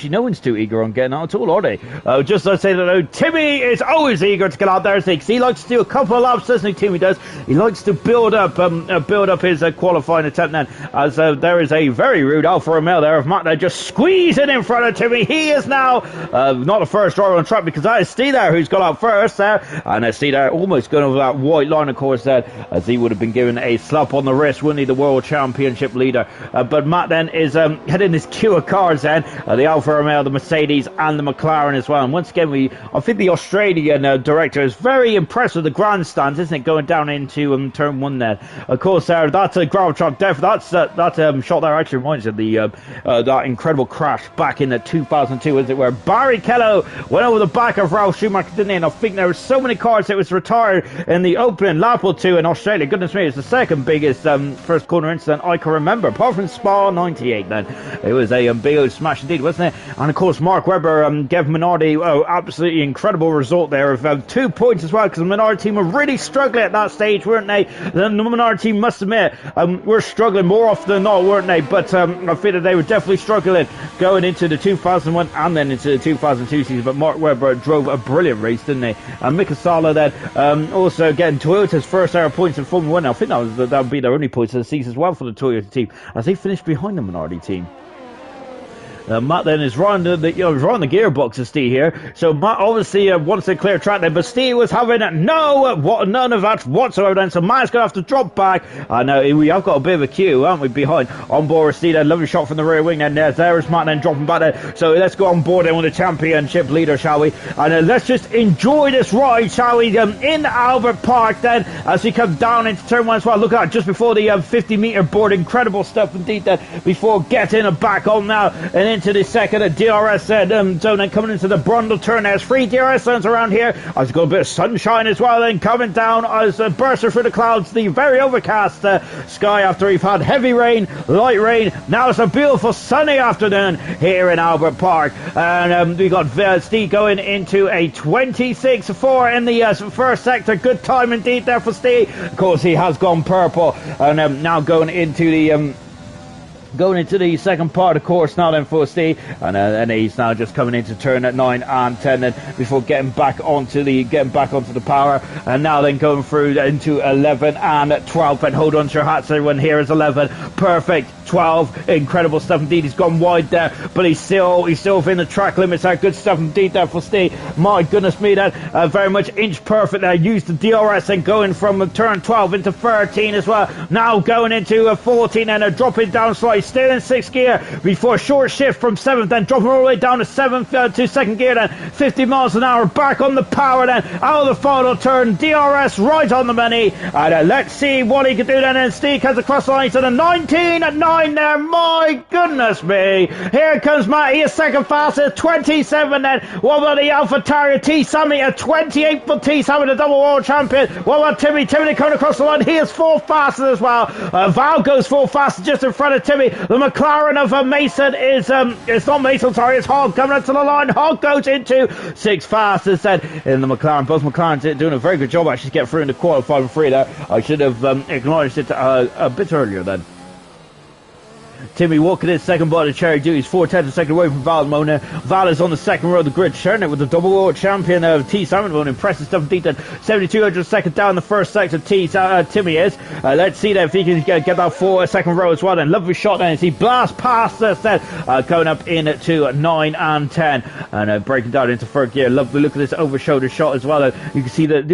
no one's too eager on getting out at all, are they? Just as I say that, though, Timmy is always eager to get out there, because he likes to do a couple of laps, doesn't he? Timmy does. He likes to build up his qualifying attempt then, as there is a very rude Alfa Romeo there of Matt there just squeezing in front of Timmy. He is now not the first driver on track, because that is Steve there who's got out first there, and Steve there almost going over that white line, of course, there, as he would have been given a slap on the wrist, wouldn't he, the World Championship leader. But Matt then is heading his queue of cars then, the Alfa Romeo, the Mercedes, and the McLaren as well. And once again, I think the Australian director is very impressed with the grandstands, isn't it, going down into turn 1 there. Of course, that's a gravel trap death. That shot there actually reminds me of that incredible crash back in 2002, as it were. Barrichello went over the back of Ralf Schumacher, didn't he? And I think there were so many cars that was retired in the opening lap or 2 in Australia. Goodness me, it's the second biggest first corner incident I can remember, apart from Spa 98 then. It was a big old smash indeed, wasn't it? And of course, Mark Webber gave Minardi absolutely incredible result there of 2 points as well, because the Minardi team were really struggling at that stage, weren't they? The Minardi team, must admit, were struggling more often than not, weren't they? But I feel that they were definitely struggling going into the 2001 and then into the 2002 season. But Mark Webber drove a brilliant race, didn't he? And Mika Sala then also getting Toyota's first ever points in Formula 1. I think that would be their only points of the season as well for the Toyota team, as they finished behind the Minardi team. Matt then is running the gearbox of Steve here. So Matt obviously wants to clear track there, but Steve was having none of that whatsoever then. So Matt's going to have to drop back. I know we have got a bit of a queue, haven't we, behind on board with Steve. Lovely shot from the rear wing then. There is Matt then dropping back there. So let's go on board then with the championship leader, shall we? And let's just enjoy this ride, shall we? In Albert Park then, as we come down into turn 1 as well. Look at that, just before the 50-meter board. Incredible stuff indeed then, before getting back on now. And into the second DRS zone and coming into the Brundle turn. There's 3 DRS zones around here. I've got a bit of sunshine as well, then coming down as bursting through the clouds, the very overcast sky after we've had heavy rain, light rain. Now it's a beautiful sunny afternoon here in Albert Park, and we got Steve going into a 26.4 in the first sector. Good time indeed there for Steve. Of course, he has gone purple, and now going into the second part of course now then for Steve, and he's now just coming into turn at 9 and 10 then before getting back onto the power, and now then going through into 11 and 12. And hold on to your hats everyone, here is 11, perfect, 12, incredible stuff indeed. He's gone wide there, but he's still within the track limits there. Good stuff indeed there for Steve. My goodness me, that very much inch perfect there. Used the DRS and going from turn 12 into 13 as well. Now going into 14 and dropping down slightly, still in 6th gear before a short shift from 7th, then dropping all the way down to 7th to 2nd gear, then 50 miles an hour back on the power, then out of the final turn, DRS right on the money, and let's see what he can do then. And Steve comes across the line to the 19 at 9 there. My goodness me, here comes Matt, he is second fastest, 27 then. What about the AlphaTauri T Sammy at 28 for T Sammy, the double world champion. What about Timmy coming across the line, he is 4th fastest as well. Val goes 4th fastest just in front of Timmy. The McLaren of Mason is it's not Mason, sorry, it's Hogg coming up to the line. Hogg goes into 6th fastest then in the McLaren. Both McLarens doing a very good job actually to get through in the qualifying 3 there. I should have acknowledged it a bit earlier then. Timmy walking in second by the cherry duties, 4/10 a second away from Val Mona. Val is on the second row of the grid, sharing it with the double world champion of T Simon. Impressive stuff indeed. 7,200 second down the first sector. Timmy is. Let's see then if he can get that second row as well. Then lovely shot then as he blasts past us then, going up into 9 and 10 and breaking down into 3rd gear. Lovely look at this over shoulder shot as well. You can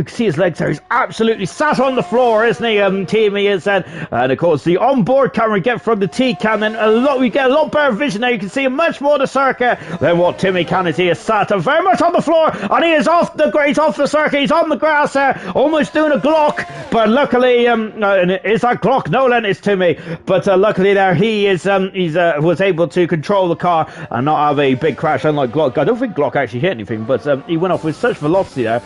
see his legs there. He's absolutely sat on the floor, isn't he? Timmy is then, and of course the onboard camera we get from the T cam. And we get a lot better vision now. You can see much more of the circuit than what Timmy can is. He is sat very much on the floor, and he is off the circuit. He's on the grass there, almost doing a Glock, but luckily is that Glock? No, then it's Timmy, but luckily there he is was able to control the car and not have a big crash, unlike Glock. I don't think Glock actually hit anything, but he went off with such velocity there,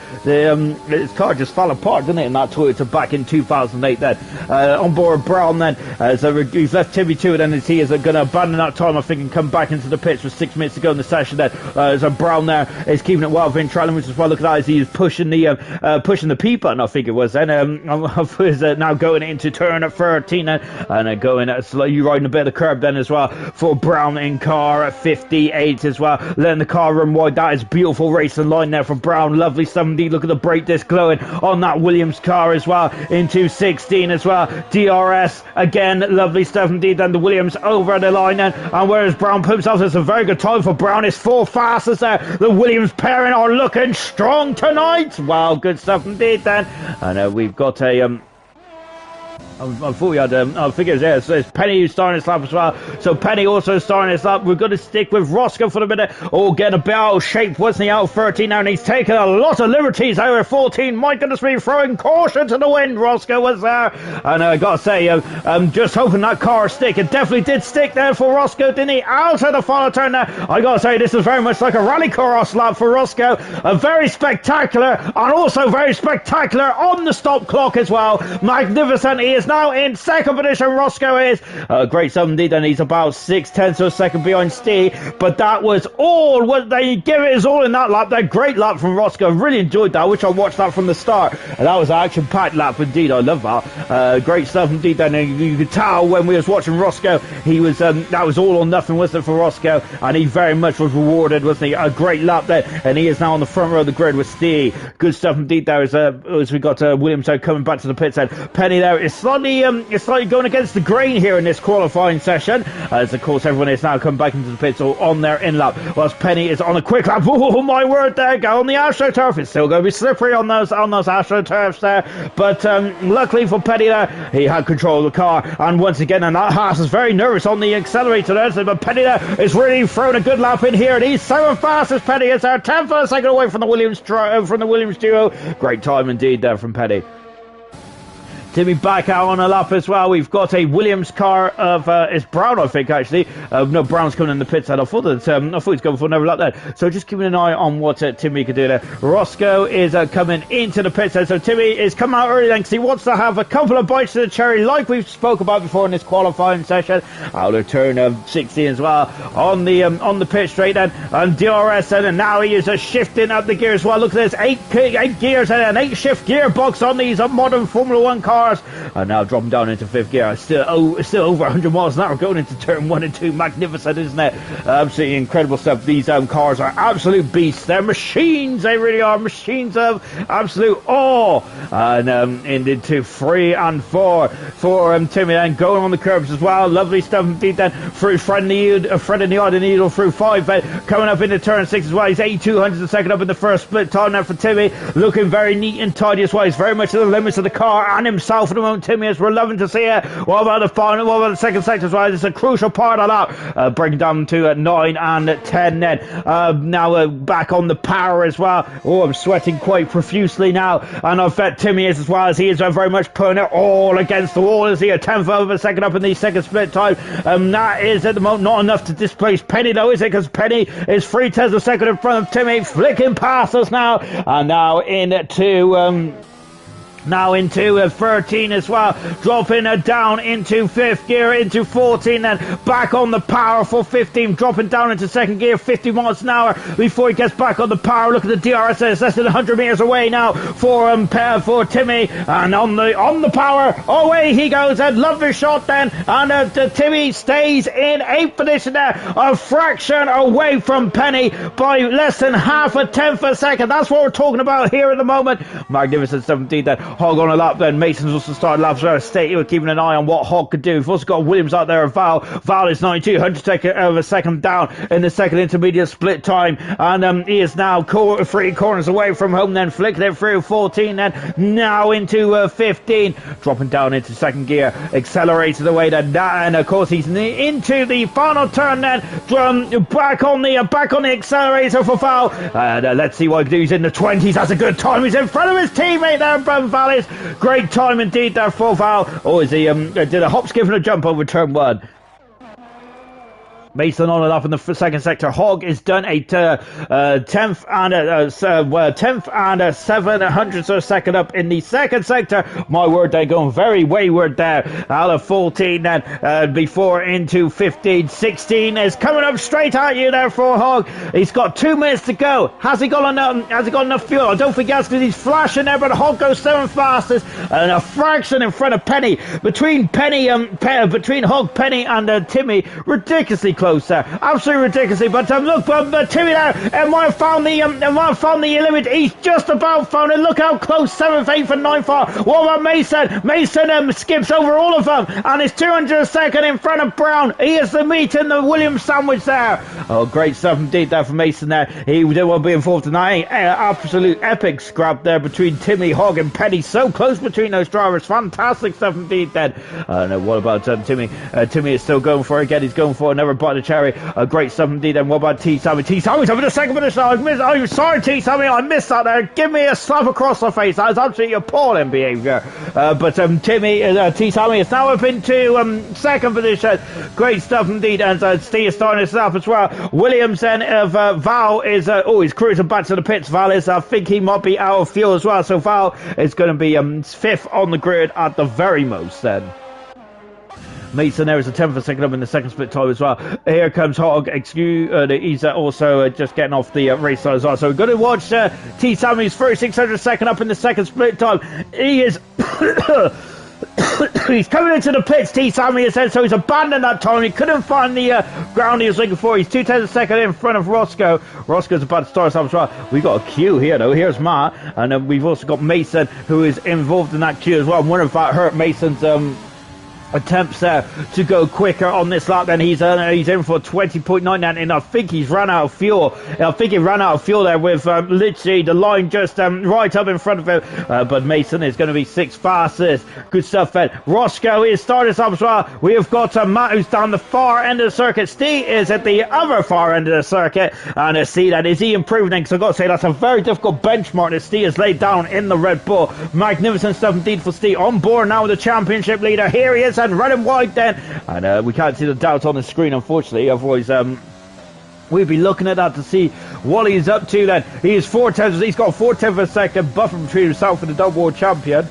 his car just fell apart, didn't it, in that Toyota back in 2008 then. On board Brown then, so he's left Timmy to it, and he is going to abandon that time, I think, and come back into the pits with 6 minutes to go in the session there. So Brown there is keeping it well within track limits as well. Look at that as he is pushing the P button, I think it was then. Now going into turn at 13 and going slowly riding a bit of the curb then as well for Brown in car at 58 as well. Letting the car run wide. That is beautiful racing line there for Brown. Lovely stuff indeed. Look at the brake disc glowing on that Williams car as well into 16 as well. DRS again, lovely stuff indeed. Then the Williams over the line then, and whereas Brown puts himself, it's a very good time for Brown. It's 4 fastest there. The Williams pairing are looking strong tonight. Wow, good stuff indeed then. And we've got a I thought we had, I think it was, yeah, so it's Penny who's starting his lap as well. So Penny also starting his lap. We're going to stick with Roscoe for the minute. Oh, getting a bit out of shape, wasn't he, out of 13 now, and he's taken a lot of liberties out of 14. My goodness me, throwing caution to the wind. Roscoe was there. And I got to say, I'm just hoping that car stick. It definitely did stick there for Roscoe, didn't he? Out of the final turn there. I got to say, this is very much like a rallycross lap for Roscoe. A very spectacular, and also very spectacular on the stop clock as well. Magnificent. He is now in second position. Roscoe is great stuff indeed, and he's about 6/10 of a second behind Steve, but that was all what they give it his all in that lap. That great lap from Roscoe. Really enjoyed that. I wish I watched that from the start, and that was an action packed lap indeed. I love that. Great stuff indeed. Then you could tell when we was watching Roscoe, he was that was all or nothing, wasn't it, for Roscoe, and he very much was rewarded, wasn't he? A great lap there, and he is now on the front row of the grid with Steve. Good stuff indeed there as we got Williams coming back to the pits. Penny there is slightly going against the grain here in this qualifying session, as of course everyone is now come back into the pits or on their in lap, whilst Penny is on a quick lap. Oh my word, there go on the AstroTurf. It's still going to be slippery on those AstroTurfs there, but luckily for Penny there, he had control of the car, and once again, and that Haas is very nervous on the accelerator there, but Penny there is really throwing a good lap in here, and he's so fast as Penny is there, 10 for a second away from the Williams duo. Great time indeed there from Penny. Timmy back out on a lap as well. We've got a Williams car of it's Brown, I think, actually. No, Brown's coming in the pits. I thought he was going for another lap there. So just keeping an eye on what Timmy could do there. Roscoe is coming into the pits there. So Timmy is coming out early then because he wants to have a couple of bites of the cherry, like we've spoke about before in this qualifying session. Out of turn 16 as well on the pit straight then, and DRS then, and now he is shifting up the gears. Well, look at this, eight gears and an 8-shift gearbox on these modern Formula 1 cars. And now dropping down into 5th gear. Still over 100 miles an hour going into turn 1 and 2. Magnificent, isn't it? Absolutely incredible stuff. These cars are absolute beasts. They're machines. They really are machines of absolute awe. And into 3 and 4 for Timmy then, going on the curbs as well. Lovely stuff indeed then. Through Fred in the eye, the needle through 5 coming up into turn 6 as well. He's 8200 a second up in the first split time now for Timmy. Looking very neat and tidy as well. He's very much to the limits of the car and himself at the moment, Timmy, as we're loving to see it. What about the final? What about the second sector as well? It's a crucial part of that. Breaking down to 9 and 10 then. Now back on the power as well. Oh, I'm sweating quite profusely now. And I bet Timmy is as well, as he is very much putting it all against the wall. Is he a 10th of a second up in the second split time? That is at the moment not enough to displace Penny though, is it? Because Penny is 3 tenths of a second in front of Timmy, flicking past us now. And now into 13 as well, dropping down into 5th gear, into 14, then back on the power for 15, dropping down into 2nd gear, 50 miles an hour before he gets back on the power. Look at the DRS, it's less than 100 meters away now for Timmy, and on the power, away he goes, a lovely shot then, and Timmy stays in 8th position there, a fraction away from Penny by less than half a tenth a second. That's what we're talking about here at the moment. Magnificent stuff indeed then. Hog on a lap then. Mason's also started laps there. State we're keeping an eye on what Hog could do. We've also got Williams out there. Val is 92 of a second down in the second intermediate split time, and he is now 3 corners away from home then, flicking it through 14 then, now into 15, dropping down into 2nd gear, accelerated away then, and of course he's into the final turn then, back on the accelerator for Val, and let's see what he can do. He's in the 20s. That's a good time. He's in front of his teammate there, Brevin Vallis. Great time indeed there for Val. Oh, is he did a hop, skip and a jump over turn 1. Mason on and off in the second sector. Hogg is done a 10th and a 700th of a second up in the second sector. My word, they're going very wayward there. Out of 14 then, before into 15. 16 is coming up straight at you there for Hogg. He's got 2 minutes to go. Has he got enough fuel? I don't think he has, because he's flashing there, but Hogg goes 7th fastest and a fraction in front of Penny. Between Hogg, Penny and Timmy, ridiculously close there, absolutely ridiculously. But look, Timmy there might have found the limit. He's just about found it. Look how close 7th, 8th, and 9th are. What about Mason? Mason skips over all of them and is 200 a second in front of Brown. He is the meat in the Williams sandwich there. Oh, great stuff indeed there for Mason there. He didn't want to be involved in that. Absolute epic scrap there between Timmy, Hogg, and Penny. So close between those drivers. Fantastic stuff indeed then. What about Timmy? Timmy is still going for it again. He's going for another bite of cherry. Great stuff indeed. And what about T. Sammy? T. Sammy's up in the second position. I'm sorry, T. Sammy. I missed that there. Give me a slap across the face. That is absolutely appalling behaviour. But T. Sammy is now up into second position. Great stuff indeed. And Steve is starting this up as well. Williams then Val is he's cruising back to the pits. Val is, I think he might be out of fuel as well. So Val is going to be 5th on the grid at the very most then. Mason there is a 10th of a second up in the second split time as well. Here comes Hogg. He's also just getting off the race side as well. So we're going to watch T. Sammy's first 600 second up in the second split time. He is... He's coming into the pits, T. Sammy has said, so he's abandoned that time. He couldn't find the ground he was looking for. He's 2 tenths a second in front of Roscoe. Roscoe's about to start us up as well. We've got a queue here though. Here's Matt, and we've also got Mason, who is involved in that queue as well. I'm wondering if that hurt Mason's attempts to go quicker on this lap. Then he's in for 20.9, and I think he's run out of fuel. I think he ran out of fuel there with literally the line just right up in front of him. But Mason is going to be 6th fastest. Good stuff, then. Roscoe is starting us up as well. We have got Matt, who's down the far end of the circuit. Steve is at the other far end of the circuit, and see that is he improving? Because I've got to say that's a very difficult benchmark that Steve has laid down in the Red Bull. Magnificent stuff indeed for Steve. On board now with the championship leader. Here he is, and running wide then, and we can't see the doubts on the screen, unfortunately. Otherwise we'd be looking at that to see what he's up to. Then he's 4/10, he's got 4/10 of a second buffer between himself and the double world champion.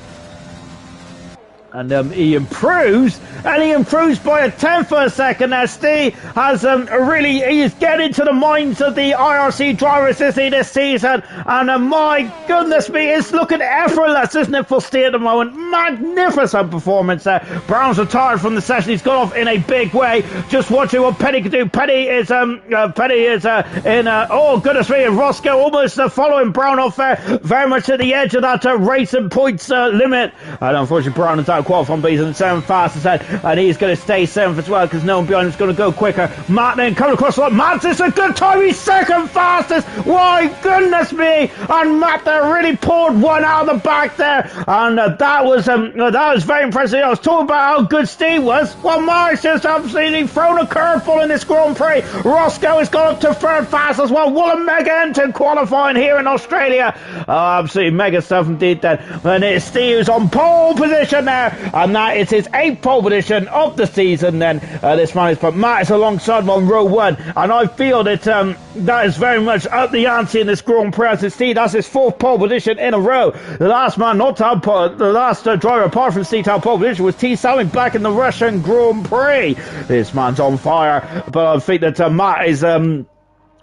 And he improves by a 10th of a second. Now Steve has he is getting to the minds of the IRC drivers this season, and my goodness me, it's looking effortless, isn't it, for Steve at the moment? Magnificent performance there. Brown's retired from the session. He's gone off in a big way. Just watching what Petty can do. Petty is oh goodness me, and Roscoe almost following Brown off there, very much at the edge of that racing points limit. And unfortunately Brown is out qualifying, but he's in the 7th fastest head, and he's going to stay 7th as well because no one behind him is going to go quicker. Matt then coming across the line. Matt, it's a good time. He's 2nd fastest. My goodness me! And Matt there really pulled one out of the back there, and that was very impressive. I was talking about how good Steve was. Well, Mark's just absolutely thrown a curveball in this Grand Prix. Roscoe has gone up to 3rd fast as well. What a mega engine qualifying here in Australia. Oh, absolutely mega stuff indeed then. And it's Steve's on pole position there, and that is his 8th pole position of the season then. This man is, but Matt is alongside him on row 1, and I feel that that is very much up the ante in this Grand Prix. As Steve, that's his 4th pole position in a row. The last man not to have the last driver apart from Steve to have pole position was T. Salmon back in the Russian Grand Prix. This man's on fire, but I think that Matt is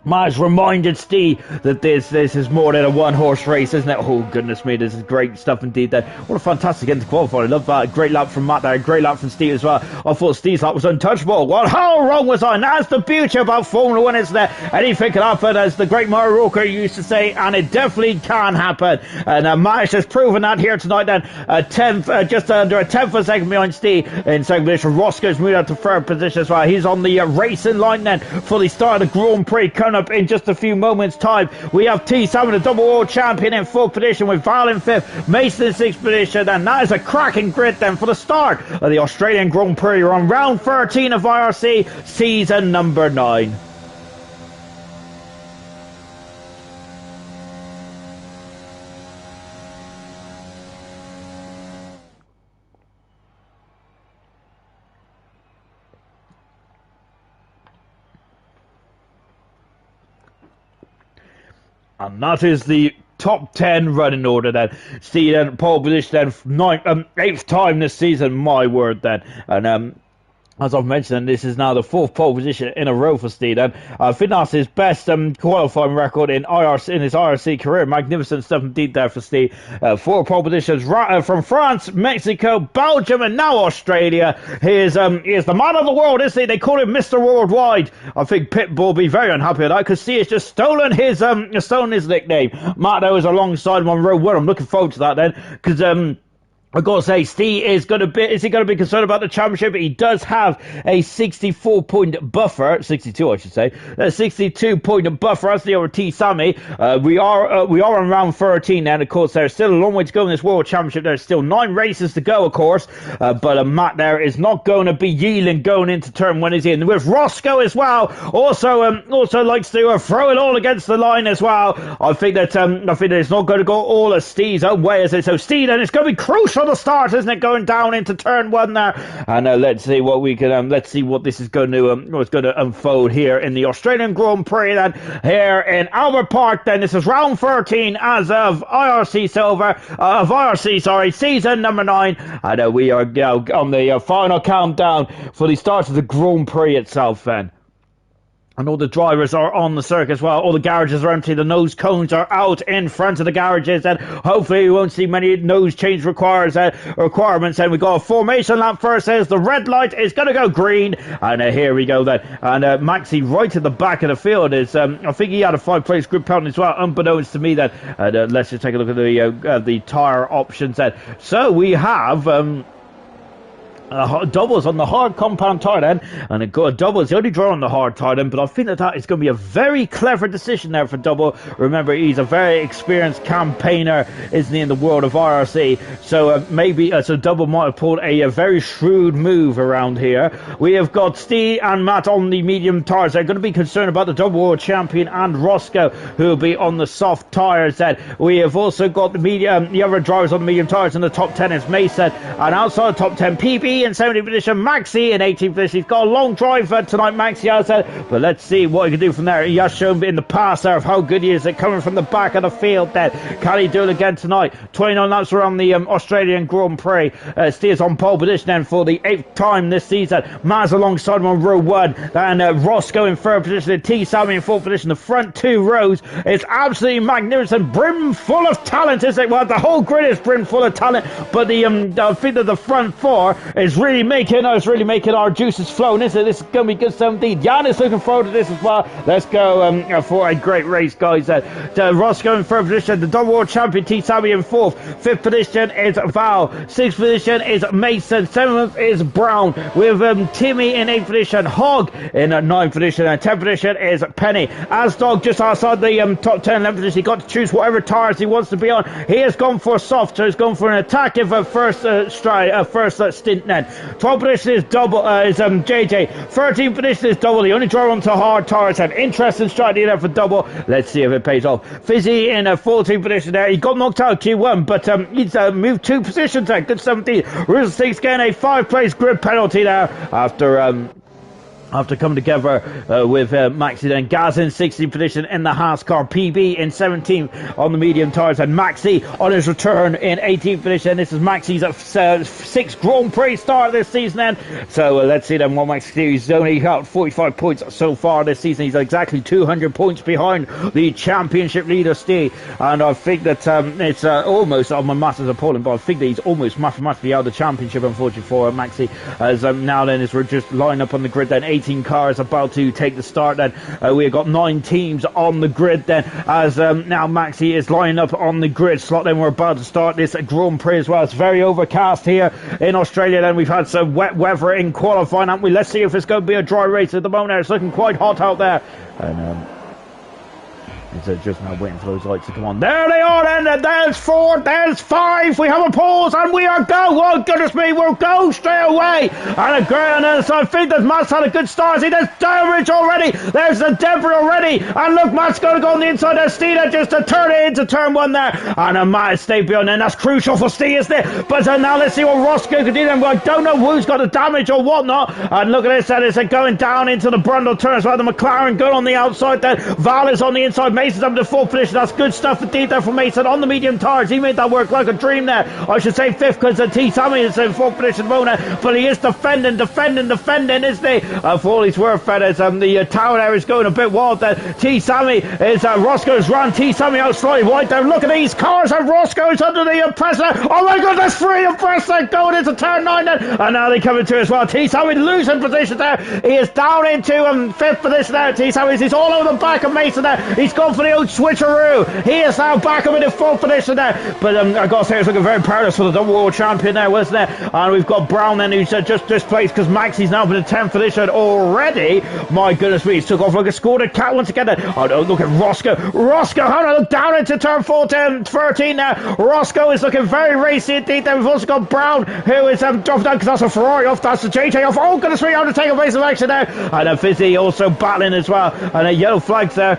Matt has reminded Steve that this is more than a one-horse race, isn't it? Oh, goodness me, this is great stuff indeed then. What a fantastic end to qualify. I love that. Great lap from Matt there. Great lap from Steve as well. I thought Steve's lap was untouchable. Well, how wrong was I? And that's the beauty about Formula 1, isn't it? Anything can happen, as the great Murray Roker used to say, and it definitely can happen. And Matt has just proven that here tonight then. 10th, just under a 10th of a second behind Steve in 2nd position. Roscoe's moved out to 3rd position as well. He's on the racing line then for the start of the Grand Prix coming up in just a few moments time. We have T. Salmon, the double world champion, in 4th position, with Val in 5th, Mason in 6th position, and that is a cracking grid then for the start of the Australian Grand Prix. We're on round 13 of IRC season number 9. And that is the top 10 running order then. Steve then, pole position then, 8th time this season, my word then. And as I've mentioned, this is now the 4th pole position in a row for Steve. And I think that's his best qualifying record in his IRC career. Magnificent stuff indeed there for Steve. 4 pole positions from France, Mexico, Belgium, and now Australia. He is the man of the world, isn't he? They call him Mr. Worldwide. I think Pitbull will be very unhappy with that, because Steve has just stolen his nickname. Matt there was alongside him on row 1. I'm looking forward to that then, because I've got to say, Steve is going to be concerned about the championship. He does have a 64-point buffer, 62 I should say, a 62-point buffer as the over T. Sammy. We are on round 13 now, and of course there's still a long way to go in this World Championship. There's still 9 races to go, of course, but Matt there is not going to be yielding going into turn 1, is he? And with Roscoe as well, also likes to throw it all against the line as well. I think that it's not going to go all of Steve's own way, is it? So Steve, then it's going to be crucial the start, isn't it, going down into turn 1 there? And let's see what we can let's see what this is going to unfold here in the Australian Grand Prix then, here in Albert Park then. This is round 13 as of IRC season number 9, and we are on the final countdown for the start of the Grand Prix itself then. And all the drivers are on the circuit as well. All the garages are empty. The nose cones are out in front of the garages. And hopefully we won't see many nose change requirements. And we got a formation lap first. Says the red light is going to go green. And here we go then. And Maxi right at the back of the field is, I think he had a 5-place grid penalty as well, unbeknownst to me then. And let's just take a look at the tyre options then. So we have doubles on the hard compound tire then, and it got doubles. The only draw on the hard tire then, but I think that is going to be a very clever decision there for Double. Remember, he's a very experienced campaigner, isn't he, in the world of IRC? So maybe so Double might have pulled a very shrewd move around here. We have got Steve and Matt on the medium tires. They're going to be concerned about the Double World Champion and Roscoe, who will be on the soft tires. Then we have also got the other drivers on the medium tires in the top 10 is Mason, and outside the top 10 PB in 17th position, Maxi in 18th position. He's got a long drive tonight, Maxi has said, but let's see what he can do from there. He has shown in the past there of how good he is at coming from the back of the field then. Can he do it again tonight? 29 laps around the Australian Grand Prix. Steers on pole position then for the 8th time this season. Maz alongside him on row 1, and Roscoe in 3rd position, T. Sammy in 4th position. The front 2 rows is absolutely magnificent, brim full of talent, isn't it? Well, the whole grid is brim full of talent, but the I think that the front 4 is really making our juices flowing, isn't it? This is going to be good stuff indeed. Jan is looking forward to this as well. Let's go for a great race, guys. Roscoe in 3rd position, the Double World Champion T. Sammy in 4th. 5th position is Val. 6th position is Mason. 7th is Brown. We have Timmy in 8th position. Hogg in 9th position. And 10th position is Penny. Asdog just outside the top 10, 11th position. He got to choose whatever tires he wants to be on. He has gone for soft, so he's gone for an attacking first stint then. 12th position is JJ. 13th position is Double. He only drove onto hard tires. An interesting strategy there for Double. Let's see if it pays off. Fizzy in 14th position there. He got knocked out Q1, but he's moved 2 positions there. Good 17. Rule 6 getting a 5-place grid penalty there after coming together with Maxi. Then Gaz in 16th position in the Haas car, PB in 17th on the medium tires, and Maxi on his return in 18th position. This is Maxi's 6th Grand Prix start this season then. So let's see then what Maxi do. He's only got 45 points so far this season. He's exactly 200 points behind the championship leader Steve, and I think that it's almost, my maths is appalling, but I think that he's almost mathematically out of the championship, unfortunately for Maxi, as now then as we're just lining up on the grid then. 18 cars about to take the start then. We've got 9 teams on the grid then, as now Maxi is lining up on the grid slot. Then we're about to start this Grand Prix as well. It's very overcast here in Australia then. We've had some wet weather in qualifying, haven't we? Let's see if it's going to be a dry race at the moment. It's looking quite hot out there, and it's just now waiting for those lights to come on. There they are then. There's 4, there's 5. We have a pause and we are go. Oh goodness me, we'll go straight away. And so I think that Matt's had a good start. See, there's damage already. There's the debris already. And look, Matt's going to go on the inside. There's Stina just to turn it into turn 1 there. And Matt has stayed beyond, and that's crucial for Steve, isn't it? But now let's see what Roscoe can do then. I don't know who's got the damage or whatnot. And look at this, that is going down into the Brundle turn as well. The McLaren gun on the outside then. Val is on the inside. Mason's up to 4th position. That's good stuff indeed there from Mason on the medium tires. He made that work like a dream there. I should say 5th because T. Sammy is in 4th position Mona, but he is defending, isn't he? For all he's worth, fellas. The tower there is going a bit wild there. T. Sammy is Roscoe's run. T. Sammy out slightly wide there. Look at these cars, and Roscoe's under the pressure. Oh my god, that's 3 of pressure going into turn 9 then. And now they come into as well. T. Sammy losing position there. He is down into 5th position there. T. Sammy is all over the back of Mason there. He's gone for the old switcheroo. He is now back up in the 4th position there. But I got to say, it's looking very perilous for the Double World Champion there, wasn't it? And we've got Brown then, who's just displaced because Maxi's now in the 10th position already. My goodness me, he's took off like a scored cat once again. Oh no, look at Roscoe. How do I look down into turn 14, 13 now? Roscoe is looking very racy indeed. Then we've also got Brown, who is dropped down because that's a Ferrari off, that's the JJ off. Oh goodness me, how to take a base of action there. And Fizzy also battling as well. And a yellow flags there.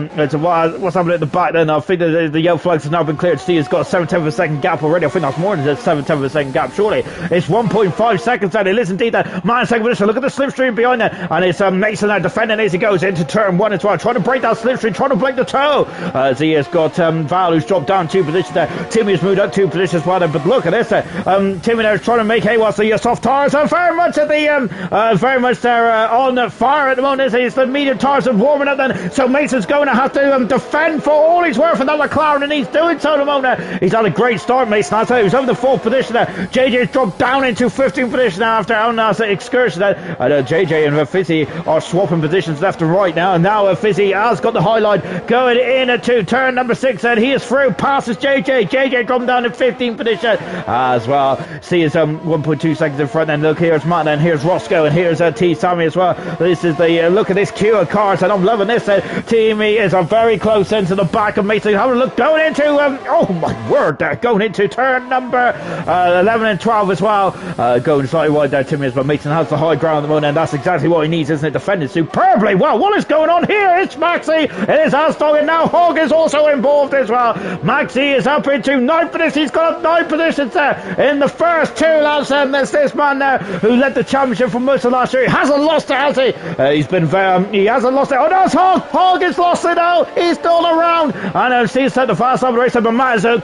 What's happening at the back then? I think the yellow flags have now been cleared. Steve has got a 7/10 of a second gap already. I think that's more than a 7/10 of a second gap, surely. It's 1.5 seconds there. It is indeed that man in second position. Look at the slipstream behind there. And it's Mason now defending as he goes into turn 1 as well. Trying to break that slipstream, trying to break the toe. As he has got Val, who's dropped down 2 positions there. Timmy's moved up 2 positions as well there. But look at this. Timmy there is trying to make hay whilst the soft tires are very much at the very much there on fire at the moment. It's the medium tires are warming up then. So Mason's going to have to defend for all he's worth in that McLaren, and he's doing so at the moment. He's had a great start, Mason. I tell you, he's over the 4th position there. JJ's dropped down into 15th position now after Alnas's excursion there. And JJ and Fizzy are swapping positions left and right now, and now Fizzy has got the high line going into turn number 6, and he is through, passes JJ. JJ dropping down in 15th position as well. See, is 1.2 seconds in front, and look, here's Matt, and here's Roscoe, and here's T. Sammy as well. This is the look at this queue of cars, and I'm loving this. Teamy is very close into the back of Mason. Have a look going into oh my word, going into turn number 11 and 12 as well. Going slightly wide there, Timmy, but Mason has the high ground at the moment, and that's exactly what he needs, isn't it? Defending superbly well. What is going on here? It's Maxi. It is Asdog, and now Hogg is also involved as well. Maxi is up into 9th position. He's got up 9 positions there in the first 2 laps, and there's this man there who led the championship for most of last year. He hasn't lost it, has he? He's been he hasn't lost it. Oh no, it's Hogg. Hogg has lost it now. He's still around, and he's set the fast lap of the race, but Matt has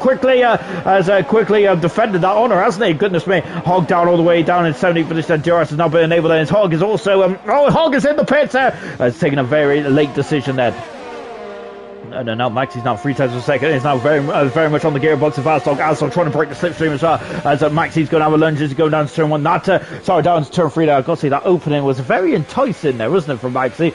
quickly defended that honour, hasn't he? Goodness me. Hogg down all the way down in 70th position. Duras has not been enabled, and Hogg is also Hogg is in the pits there. It's taking a very late decision then. No, Maxi's now 3 times per second. He's now very much on the gearbox of Asdog trying to break the slipstream as well. As Maxi's going to have a lunge as he goes down to turn 1. Down to turn 3 there. I've got to say, that opening was very enticing there, wasn't it, from Maxi?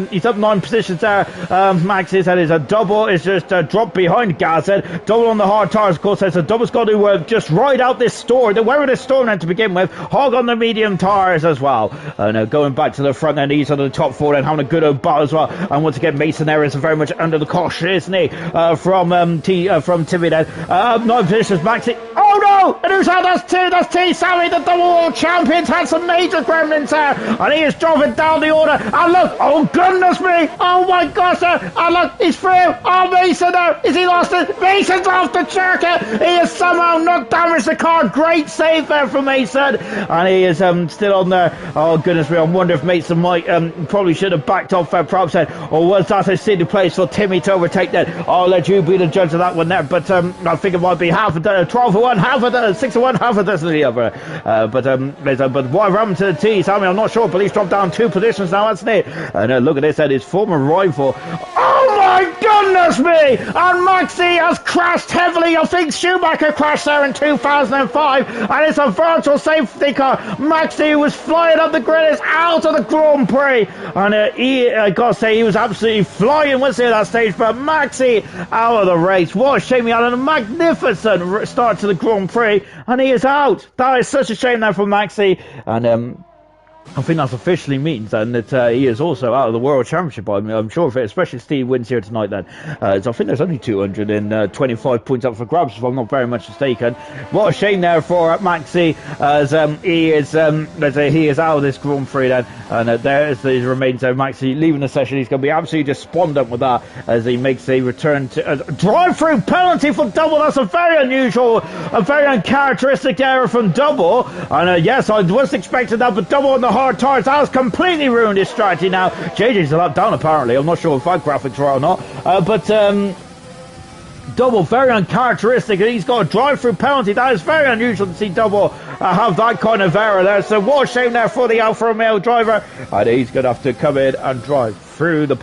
He's up 9 positions there. Maxi's head is a double. It's just dropped behind Gazhead. Double on the hard tires, of course. It's a double's got to just ride out this storm. Where this storm then to begin with. Hog on the medium tires as well. Going back to the front end, he's on the top 4 and having a good old battle as well. And once again, Mason there is very much under the caution, isn't he? From Timmy then. 9 positions, Maxi. Oh no! And who's that? That's T. Sammy, the double world champions, had some major gremlins there, and he is driving down the order. And look, oh goodness me! Oh my gosh! And look, he's through. Oh, Mason there. Is he lost it? Mason's off the circuit. He has somehow not damaged the car. Great save there from Mason, and he is still on there. Oh goodness me! I wonder if Mason might probably should have backed off Prop said, or was that a silly place for Timmy to overtake that? I'll let you be the judge of that one there, but I think it might be half a dozen, 12 for one, half a dozen, 6 for one, half a dozen of the other. But what happened to the T? Sammy, I'm not sure, but he's dropped down 2 positions now, hasn't he? And look at this, his former rival. Oh my goodness me! And Maxi has crashed heavily. I think Schumacher crashed there in 2005, and it's a virtual safety car. Maxi was flying up the grid, is out of the Grand Prix, and I gotta say, he was absolutely flying, wasn't he, at that stage? But Maxi out of the race. What a shame. He had a magnificent start to the Grand Prix, and he is out. That is such a shame now for Maxi, and I think that officially means then that he is also out of the World Championship. I'm sure of it, especially if Steve wins here tonight then. So I think there's only 225 points up for grabs, if I'm not very much mistaken. What a shame there for Maxi, as he is out of this Grand Prix then. And there he remains Maxi leaving the session. He's going to be absolutely despondent with that as he makes a return to a drive-through penalty for Double. That's a very unusual, a very uncharacteristic error from Double. And yes, I was expecting that, but Double on the hard tires, that has completely ruined his strategy now. JJ's a lap down apparently. I'm not sure if that graphic's right or not, but Double, very uncharacteristic, and he's got a drive-through penalty. That is very unusual to see Double have that kind of error there. So what a shame there for the Alfa Romeo driver, and he's going to have to come in and drive through the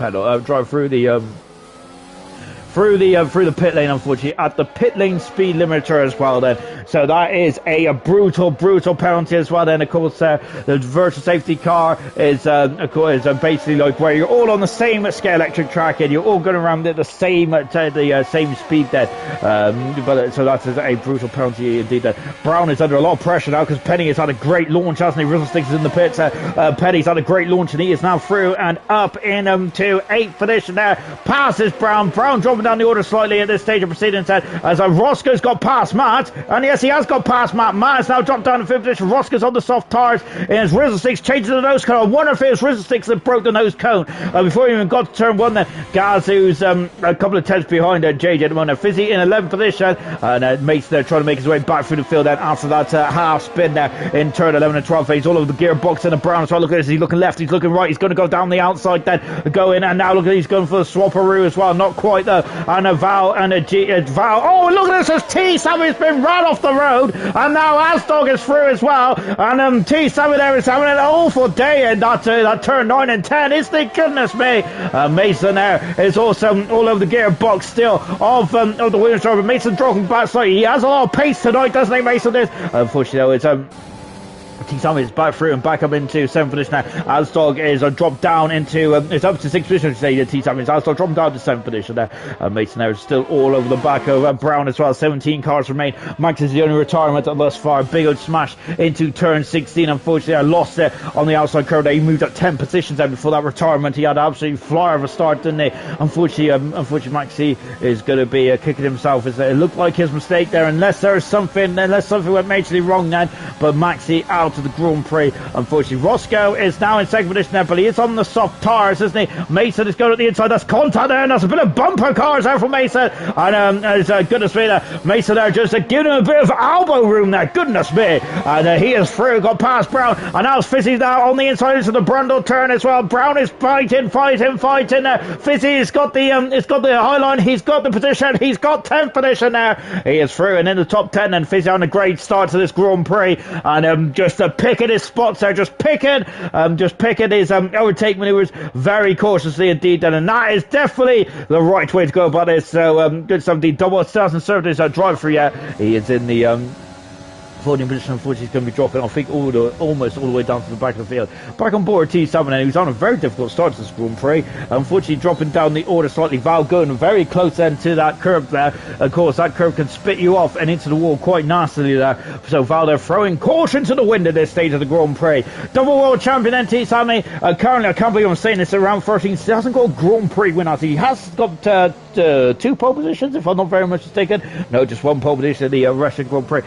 through the pit lane, unfortunately, at the pit lane speed limiter as well then. So that is a brutal penalty as well then. Of course, the virtual safety car is basically like where you're all on the same scale electric track and you're all going around at the same speed then. So that is a brutal penalty indeed then. Brown is under a lot of pressure now because Penny has had a great launch, hasn't he? Rizzlesticks is in the pits. Penny's had a great launch and he is now through and up in to 8th position there. Passes Brown. Brown dropping down the order slightly at this stage of proceedings as Roscoe's got past Matt, and yes, he has got past Matt. Matt has now dropped down to 5th position. Roscoe's on the soft tires, and his Rizzlesticks changing the nose cone. I wonder if it was Rizzlesticks that broke the nose cone before he even got to turn 1 then. Gaz, who's a couple of tenths behind JJ at the moment. Fizzy in 11th position, and Mason there trying to make his way back through the field then after that half spin there in turn 11 and 12. He's all over the gearbox and the Brown as well. Look at this, he's looking left, he's looking right, he's going to go down the outside then, go in, and now look at, he's going for the swapperoo as well. Not quite the and a Val and a Val. Oh, look at this, as T Sammy's been run off the road, and now Asdog is through as well, and T Sammy there is having an awful day in that turn 9 and 10, isn't it? Goodness me. Mason there is also all over the gearbox still of the Williams driver. Mason dropping back slightly. He has a lot of pace tonight, doesn't he, Mason? Unfortunately, though, it's T-Sammy is back through and back up into 7th position now. Asdog is dropped down into, it's up to 6th position, to say, T-Sammy is Asdog dropping down to 7th position there. Mason there is still all over the back of Brown as well. 17 cars remain. Max is the only retirement thus far. Big old smash into turn 16. Unfortunately, I lost there on the outside curve there. He moved up 10 positions there before that retirement. He had an absolute flyer of a start, didn't he? Unfortunately, Maxi is going to be kicking himself. It looked like his mistake there, unless something went majorly wrong then. But Maxi out of the Grand Prix. Unfortunately, Roscoe is now in 2nd position there, but he is on the soft tires, isn't he? Mason is going at the inside. That's contact there, and that's a bit of bumper cars there from Mason. And goodness me, Mason there just giving him a bit of elbow room there. Goodness me. And he is through, got past Brown, and now Fizzy's now on the inside into the Brundle turn as well. Brown is fighting. Fizzy's got the high line. He's got the position. He's got 10th position there. He is through and in the top 10, and Fizzy on a great start to this Grand Prix, and just picking his spots there, just picking his overtake maneuvers very cautiously indeed, and that is definitely the right way to go about this. So good stuff. The double still hasn't served his drive through yet. He is in the 14th position. Unfortunately, he's going to be dropping, I think, almost all the way down to the back of the field. Back on board, T7, and he was on a very difficult start to this Grand Prix. Unfortunately, dropping down the order slightly. Val going very close then to that curve there. Of course, that curve can spit you off and into the wall quite nastily there. So Val there throwing caution to the wind at this stage of the Grand Prix. Double world champion then, T7. Currently, I can't believe I'm saying this, around 13. He hasn't got a Grand Prix winner. He has got 2 pole positions, if I'm not very much mistaken. No, just 1 pole position, the Russian Grand Prix.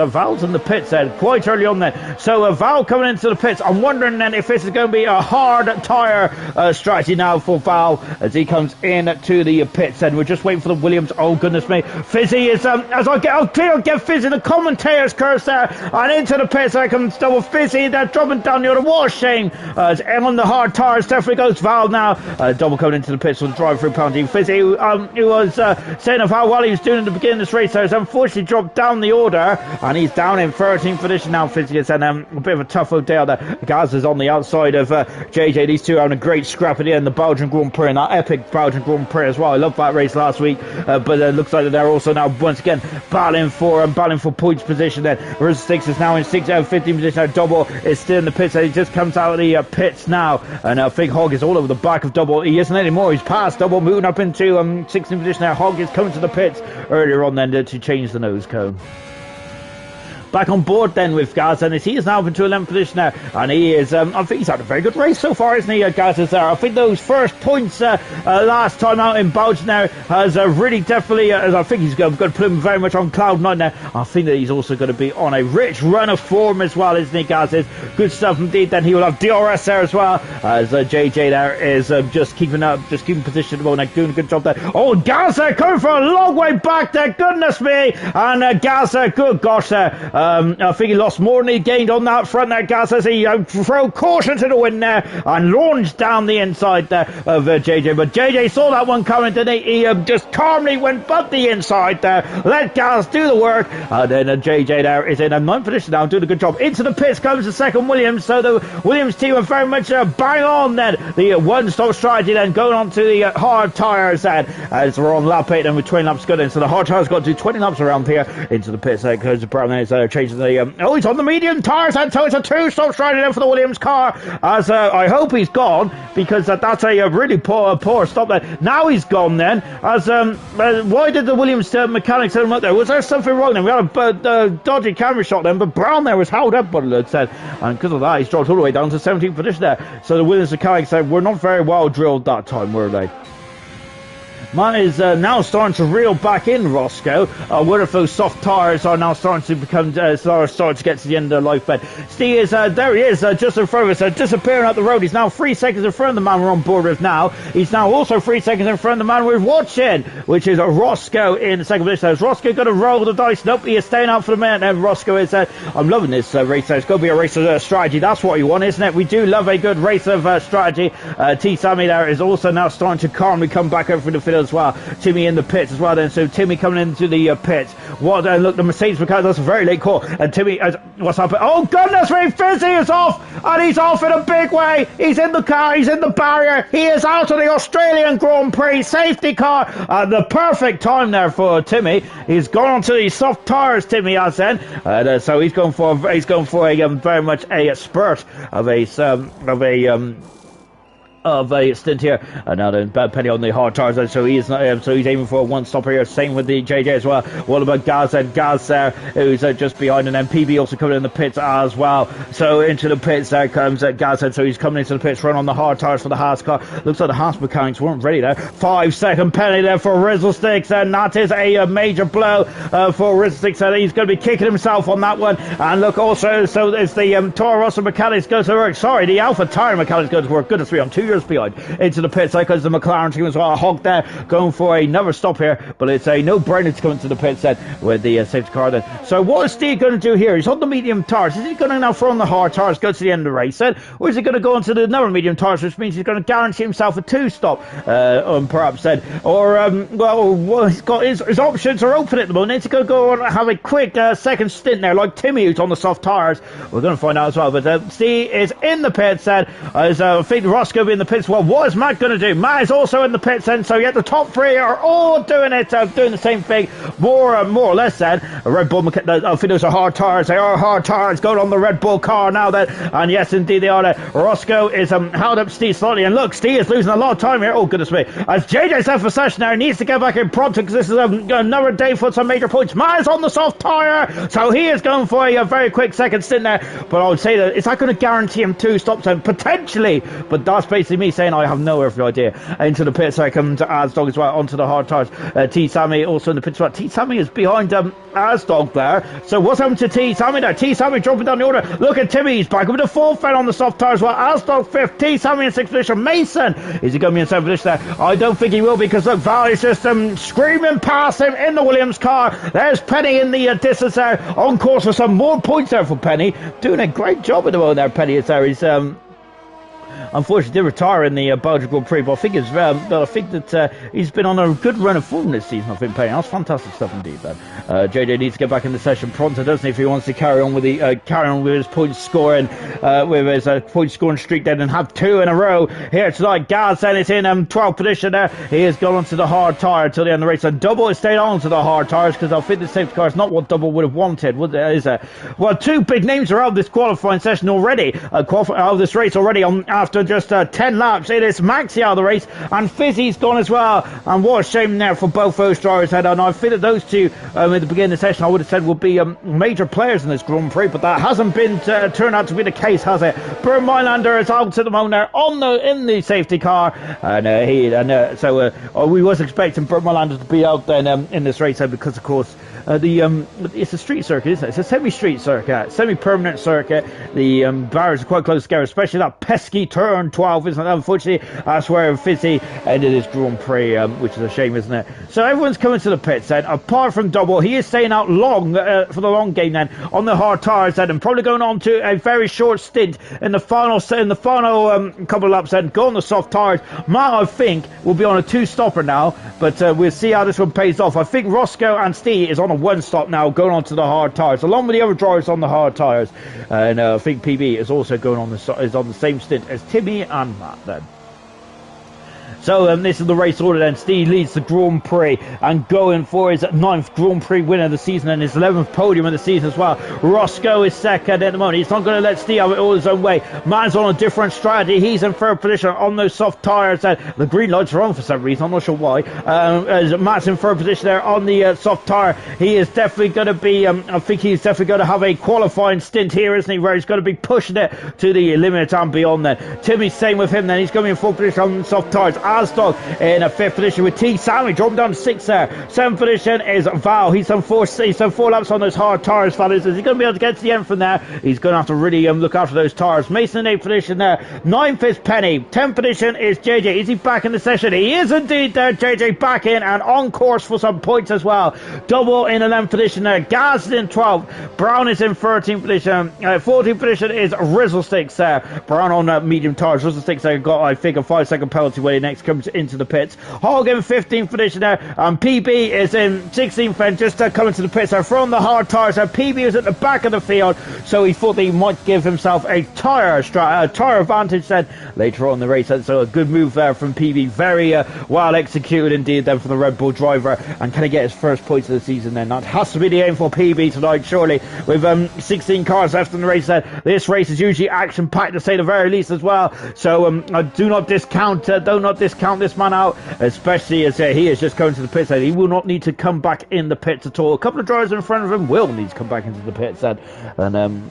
Val's in the pits then, quite early on then. So Val coming into the pits. I'm wondering then if this is going to be a hard tyre strategy now for Val as he comes in to the pits. And we're just waiting for the Williams. Oh, goodness me. Fizzy is, I'll get Fizzy, the commentator's curse there, and into the pits. There comes double Fizzy. They're dropping down the other. What a shame. On the hard tyres, definitely goes Val now. Double coming into the pits with the drive-through penalty. Fizzy, who was saying of how well he was doing at the beginning of this race, has unfortunately dropped down the order, and he's down in 13th position now. Fizzy is, and a bit of a tough old day there. Gaz is on the outside of JJ. These two having a great scrap at the end, the Belgian Grand Prix, and that epic Belgian Grand Prix as well. I loved that race last week, but it looks like they're also now once again battling for points position. Then Rizzo 6 is now in 6th out of 15th position. Now Double is still in the pits, he just comes out of the pits now, and Big Hog is all over the back of Double. He isn't anymore, he's past Double, moving up into 16th position now. Hog is coming to the pits earlier on then to change the nose cone. Back on board then with Gaz, and he is now up into 11th position now, and he is, I think he's had a very good race so far, isn't he, Gaz is there. I think those first points last time out in Belgium now has really definitely, I think he's going to put him very much on cloud 9 now. I think that he's also going to be on a rich run of form as well, isn't he, Gaz is. Good stuff indeed. Then he will have DRS there as well, as JJ there is just keeping position at the moment, doing a good job there. Oh, Gaz there coming for a long way back there, goodness me, and Gaz there, good gosh there. I think he lost more than he gained on that front there, Gaz, as he threw caution to the wind there and launched down the inside there of JJ. But JJ saw that one coming, didn't he? He just calmly went but the inside there, let Gaz do the work, and then JJ there is in a 9th position now, doing a good job. Into the pits comes the second Williams, so the Williams team are very much bang on then. The one-stop strategy then going on to the hard tyres then, as we're on lap 8 and with 20 laps good in. So the hard tyres got to do 20 laps around here into the pits there, because Brown is changing the he's on the medium tyres, and so it's a 2-stop strategy then for the Williams car, as I hope he's gone, because that's a really poor stop there. Now he's gone then, as why did the Williams mechanics set him up there? Was there something wrong then? We had a dodgy camera shot then, but Brown there was held up, but it said, and because of that he's dropped all the way down to 17th position there. So the Williams mechanics said, we're not very well drilled that time, were they? Man is now starting to reel back in Roscoe. Wonder if those soft tyres are now starting to become starting to get to the end of their life. But Steve is there. He is just in front of us, disappearing out the road. He's now 3 seconds in front of the man we're on board with now. He's now also 3 seconds in front of the man we're watching, which is Roscoe in the second position. Is Roscoe going to roll the dice? Nope, he is staying out for the minute. And Roscoe is. I'm loving this race. It's going to be a race of strategy. That's what you want, isn't it? We do love a good race of strategy. T. Sammy there is also now starting to calmly come back over the outfit as well. Timmy in the pits as well then. So Timmy coming into the pits. What look, the Mercedes mechanic, that's a very late call. And Timmy, what's happening? Oh goodness me, Fizzy is off, and he's off in a big way. He's in the car, he's in the barrier. He is out of the Australian Grand Prix safety car. The perfect time there for Timmy. He's gone onto the soft tires, Timmy has then. So he's going for a very much a spurt of a stint here, and now then Penny on the hard tires, so he's aiming for a one stop here. Same with the JJ as well. What about Gaz and Gaz there, who's just behind, and then PB also coming in the pits as well. So into the pits there comes Gaz, so he's coming into the pits, run on the hard tires for the Haas car. Looks like the Haas mechanics weren't ready there. 5-second penalty there for Rizzlesticks, and that is a major blow for Rizzlesticks, and he's going to be kicking himself on that one. And look, also, so it's the Toro Rosso mechanics go to work. Sorry, the Alpha Tire mechanics go to work. Goodness me, I'm 2 years behind into the pits because the McLaren team as well. Hog there going for another stop here, but it's a no-brainer to come into the pits then with the safety car then. So what is Steve going to do here? He's on the medium tires. Is he going to now throw on the hard tires, go to the end of the race then, or is he going to go into the another medium tires, which means he's going to guarantee himself a two-stop perhaps then, or well, he's got his options are open at the moment. He's going to go on and have a quick second stint there like Timmy, who's on the soft tires. We're going to find out as well, but Steve is in the pits then, as I think Roscoe will be in the pits. Well, what is Matt going to do? Matt is also in the pits then, so yet the top three are all doing it, doing the same thing, more or less then. Red Bull, I think those are hard tires. They are hard tires going on the Red Bull car now then, and yes, indeed they are there. Roscoe is held up Steve slightly, and look, Steve is losing a lot of time here. Oh, goodness me. As JJ's left for session there, needs to get back in pronto because this is another day for some major points. Matt is on the soft tire, so he is going for a very quick second stint there, but I would say that, is that going to guarantee him two stops? And potentially, but that's basically me saying I have no earthly idea. Into the pits I come to Asdog as well, onto the hard tires. T Sammy also in the pits as well. T Sammy is behind Asdog there, so what's happened to T Sammy there? T Sammy jumping down the order. Look at Timmy, he's back with the full fed on the soft tires as well. Asdog 5th, T Sammy in 6th position. Mason, is he going to be in 7th position there? I don't think he will, because look, Val is just screaming past him in the Williams car. There's Penny in the distance there, on course for some more points there for Penny, doing a great job at the moment there. Penny is there. He's unfortunately did retire in the Belgian Grand Prix, but I think that he's been on a good run of form this season. I think Penny, that's fantastic stuff indeed. Then JJ needs to get back in the session pronto, doesn't he, if he wants to carry on with his point scoring streak then, and have two in a row here tonight. Gaz then is in 12th position there. He has gone onto the hard tire till the end of the race, and Double has stayed on to the hard tires because I think the safety car is not what Double would have wanted, is it? Well, two big names are out of this qualifying session already, out of this race already after just 10 laps. It is Maxi out of the race, and Fizzy's gone as well, and what a shame there for both those drivers. And I feel that those two at the beginning of the session I would have said would be major players in this Grand Prix, but that hasn't been turned out to be the case, has it? Bert Mylander is out at the moment there in the safety car, and so we was expecting Bert Mylander to be out then in this race because of course it's a street circuit, isn't it? It's a semi-street circuit, semi-permanent circuit. The barriers are quite close together, especially that pesky turn 12, isn't it? Unfortunately, that's where Fizzy ended his Grand Prix, which is a shame, isn't it? So everyone's coming to the pits then, apart from Double. He is staying out long for the long game then, on the hard tires then, and probably going on to a very short stint in the final couple of laps then, go on the soft tires. Matt, I think, will be on a two-stopper now, but we'll see how this one pays off. I think Roscoe and Steve is on a one stop now, going on to the hard tires, along with the other drivers on the hard tires, and I think PB is also going on the same stint as Timmy and Matt then. So this is the race order then. Steve leads the Grand Prix and going for his 9th Grand Prix win of the season and his 11th podium of the season as well. Roscoe is second at the moment. He's not going to let Steve have it all his own way. Matt's on a different strategy. He's in third position on those soft tyres. The green lights are on for some reason. I'm not sure why. As Matt's in third position there on the soft tyre. He is definitely going to be, I think he's definitely going to have a qualifying stint here, isn't he, where he's going to be pushing it to the limit and beyond then. Timmy's same with him then. He's going to be in fourth position on soft tyres. Asdog in a 5th position with T Sammy dropping down to 6th there. 7th position is Val. He's done four laps on those hard tyres, fellas. Is he going to be able to get to the end from there? He's going to have to really look after those tyres. Mason in 8th position there. 9th is Penny. 10th position is JJ. Is he back in the session? He is indeed there. JJ back in and on course for some points as well. Double in 11th position there. Gaz is in 12th. Brown is in 13th position. 14th position is Rizzlesticks there. Brown on medium tyres. Rizzlesticks there got, I think, a 5-second penalty when he next comes into the pits. Hog in 15th position there, and PB is in 16th and just coming to the pits. They're from the hard tyres. PB is at the back of the field, so he thought that he might give himself a tyre advantage then later on in the race. So a good move there from PB, very well executed indeed then for the Red Bull driver, and can he get his first points of the season then? That has to be the aim for PB tonight, surely, with 16 cars left in the race. This race is usually action packed to say the very least as well, so do not discount this man out, especially as he is just going to the pits. He will not need to come back in the pits at all. A couple of drivers in front of him will need to come back into the pits and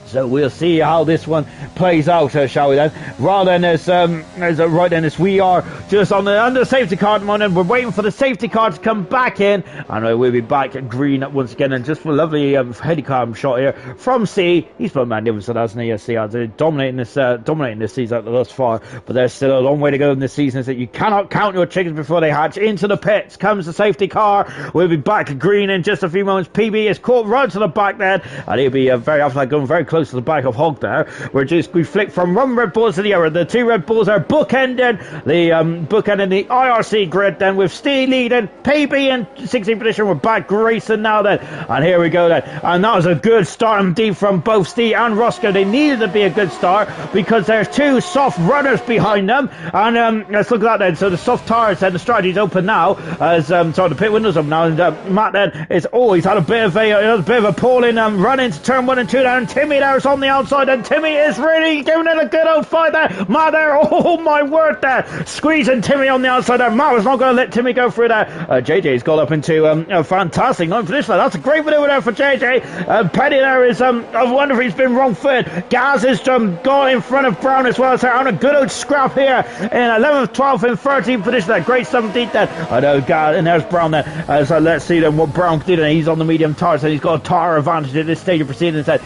so we'll see how this one plays out, shall we then? Rather than as we are just on the under safety car at the moment, we're waiting for the safety car to come back in, and we'll be back at green once again. And just for a lovely helicopter shot here from C. He's been magnificent, hasn't he? C. Dominating this season thus far, but there's still a long way to go in this season. Is that you cannot count your chickens before they hatch. Into the pits comes the safety car. We'll be back at green in just a few moments. PB is caught right to the back then, and he'll be very often going very close to the back of Hog there. We flick from one Red Bulls to the other. The two Red Bulls are bookending the IRC grid then, with Steve leading, PB in 16th position. We're back racing now then, and here we go then, and that was a good start indeed from both Steve and Roscoe. They needed to be a good start because there's two soft runners behind them, and let's look at that then. So the soft tires then, the strategy's open now as the pit windows up now, and Matt then is he's had a bit of a appalling run into turn 1 and 2 down. Timmy there is on the outside, and Timmy is really giving it a good old fight there. Matt there, oh my word there, squeezing Timmy on the outside there. Matt was not going to let Timmy go through there. JJ's got up into a fantastic 9th position. That's a great maneuver there for JJ. Penny there is, I wonder if he's been wrong footed. Gaz has gone in front of Brown as well, so on a good old scrap here in 11th, 12th and 13th position there. Great 17th there. I know Gaz, and there's Brown there. So let's see then what Brown did, and he's on the medium tires, and he's got a tire advantage at this stage of proceedings there.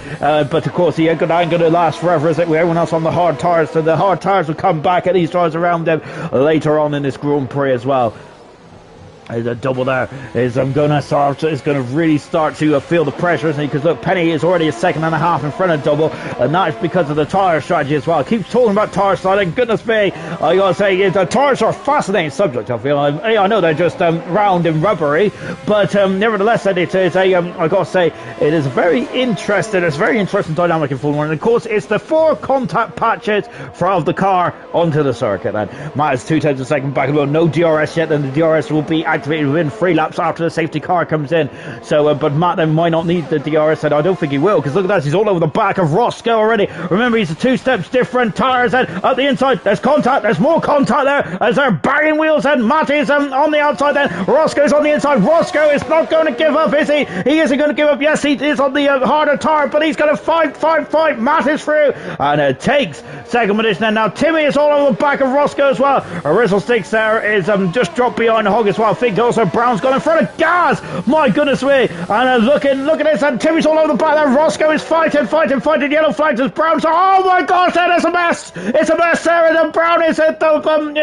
But of course he ain't going to last forever, is it? With everyone else on the hard tires, so the hard tires will come back at these tires around them later on in this Grand Prix as well. A double there is going to really start to feel the pressure, isn't he? Because look, Penny is already a second and a half in front of double, and that is because of the tyre strategy as well. I keep talking about tyre styling. Goodness me, I gotta say, the tyres are a fascinating subject. I feel I know they're just round and rubbery, but nevertheless, it is I gotta say, it is very interesting. It's a very interesting dynamic in Formula 1. And of course, it's the 4 contact patches of the car onto the circuit. And Matt is 2/10 of a second back. Well, no DRS yet, and the DRS will be activated within 3 laps after the safety car comes in. So, but Matt then might not need the DRS, and I don't think he will, because look at that, he's all over the back of Roscoe already. Remember, he's 2 steps different. Tires and up the inside, there's contact, there's more contact there as they're banging wheels, and Matt is on the outside then. Roscoe's on the inside. Roscoe is not going to give up, is he? He isn't going to give up. Yes, he is on the harder tire, but he's going to fight. Matt is through, and it takes second position, and now Timmy is all over the back of Roscoe as well. Arizzle Sticks there is just dropped behind the Hog as well. I think also Brown's gone in front of Gaz. My goodness me. And look at this, and Timmy's all over the back there. Roscoe is fighting. Yellow flags as Brown. So, oh my gosh, that is a mess. It's a mess there, and Brown is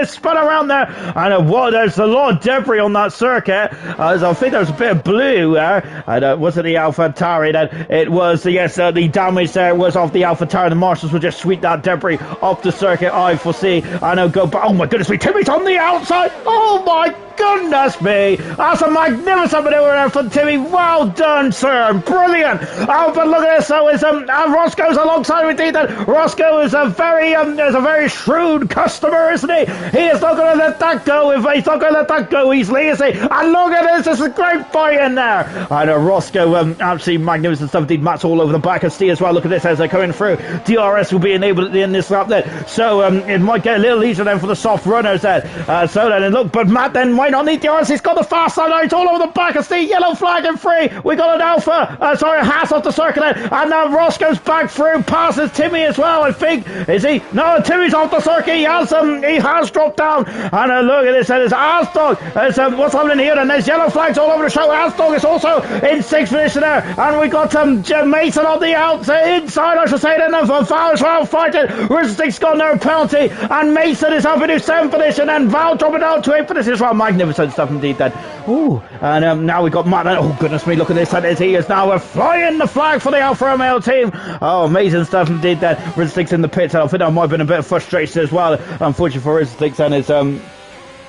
spun around there. And there's a lot of debris on that circuit. As I think there's a bit of blue there. And wasn't the AlphaTauri then? It was, yes, the damage there was off the AlphaTauri. The marshals will just sweep that debris off the circuit. I foresee. And I'll go back. Oh my goodness me. Timmy's on the outside. Oh my goodness me. That's a magnificent maneuver there from Timmy. Well done, sir. Brilliant. Oh, but look at this. So is Roscoe's alongside with Ethan. Roscoe is a very shrewd customer, isn't he? He is not going to let that go. He's not going to let that go easily, is he? And look at this. There's a great fight in there. And Roscoe, absolutely magnificent stuff. Indeed, Matt's all over the back of Steve as well. Look at this as they're coming through. DRS will be enabled at the end of this lap then. So it might get a little easier then for the soft runners then. And look, but Matt then might not need DRS. He's got the fast side. It's all over the back of Steve. Yellow flag and free. We got an Haas off the circuit then. And now Roscoe's back through, passes Timmy as well, I think. Is he? No, Timmy's off the circuit. He has dropped down. And look at this. There's Asdog. What's happening here? And there's yellow flags all over the show. Asdog is also in 6th position there. And we got Mason on the outside, inside, I should say. Then Val as well fighting. Rizzstick's got no penalty. And Mason is up into 7th position. And Val dropping down to 8th position as well. Magnificent stuff. indeed then. Ooh, and now we got Matt. Oh goodness me, look at this. And he is now flying the flag for the Alfa Romeo team. Oh, amazing stuff indeed then. Rizsticks in the pits. I think that might have been a bit of frustration as well. Unfortunately for Rizsticks and his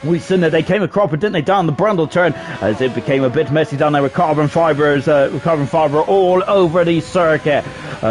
we seen that they came a cropper, didn't they, down the Brundle turn, as it became a bit messy down there with carbon fibre all over the circuit.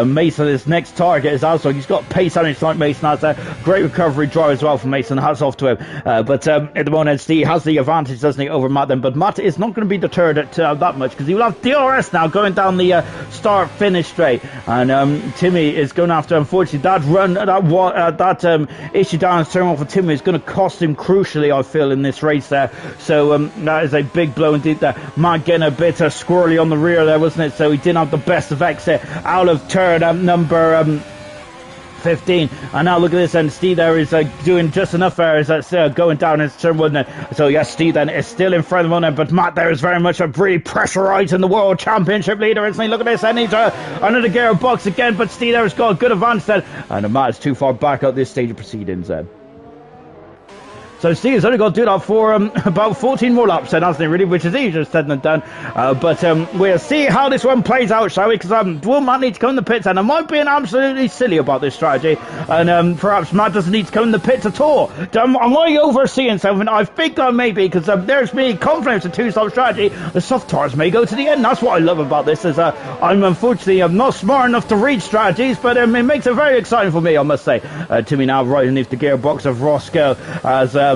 Mason, his next target is also, he's got pace on his like Mason has a great recovery drive as well from Mason, hats off to him. But at the moment, Steve has the advantage, doesn't he, over Matt then, but Matt is not going to be deterred that much, because he will have DRS now going down the start-finish straight, and Timmy is going after, unfortunately, that run, that issue down his turn off for Timmy is going to cost him crucially, I feel, in this race there. So that is a big blow indeed there. Matt getting a bit squirrely on the rear there, wasn't it? So he didn't have the best of exit out of turn number 15, and now look at this, and Steve there is doing just enough there as that's going down his turn one. So yes, Steve then is still in front of him, but Matt there is very much a really pressurising the world championship leader, isn't he? Look at this, and he's under the gearbox again, but Steve there has got a good advance then, and Matt is too far back at this stage of proceedings then. So Steve's only got to do that for about 14 more laps then, hasn't he, really, which is easier said than done. But we'll see how this one plays out, shall we? Because will Matt need to come in the pits, and I might be absolutely silly about this strategy, and perhaps Matt doesn't need to come in the pits at all. Am I overseeing something? I think I may be, because there's me confidence in two-stop strategy. The soft tires may go to the end. That's what I love about this, is I'm unfortunately not smart enough to read strategies, but it makes it very exciting for me, I must say. Timmy now right underneath the gearbox of Roscoe, as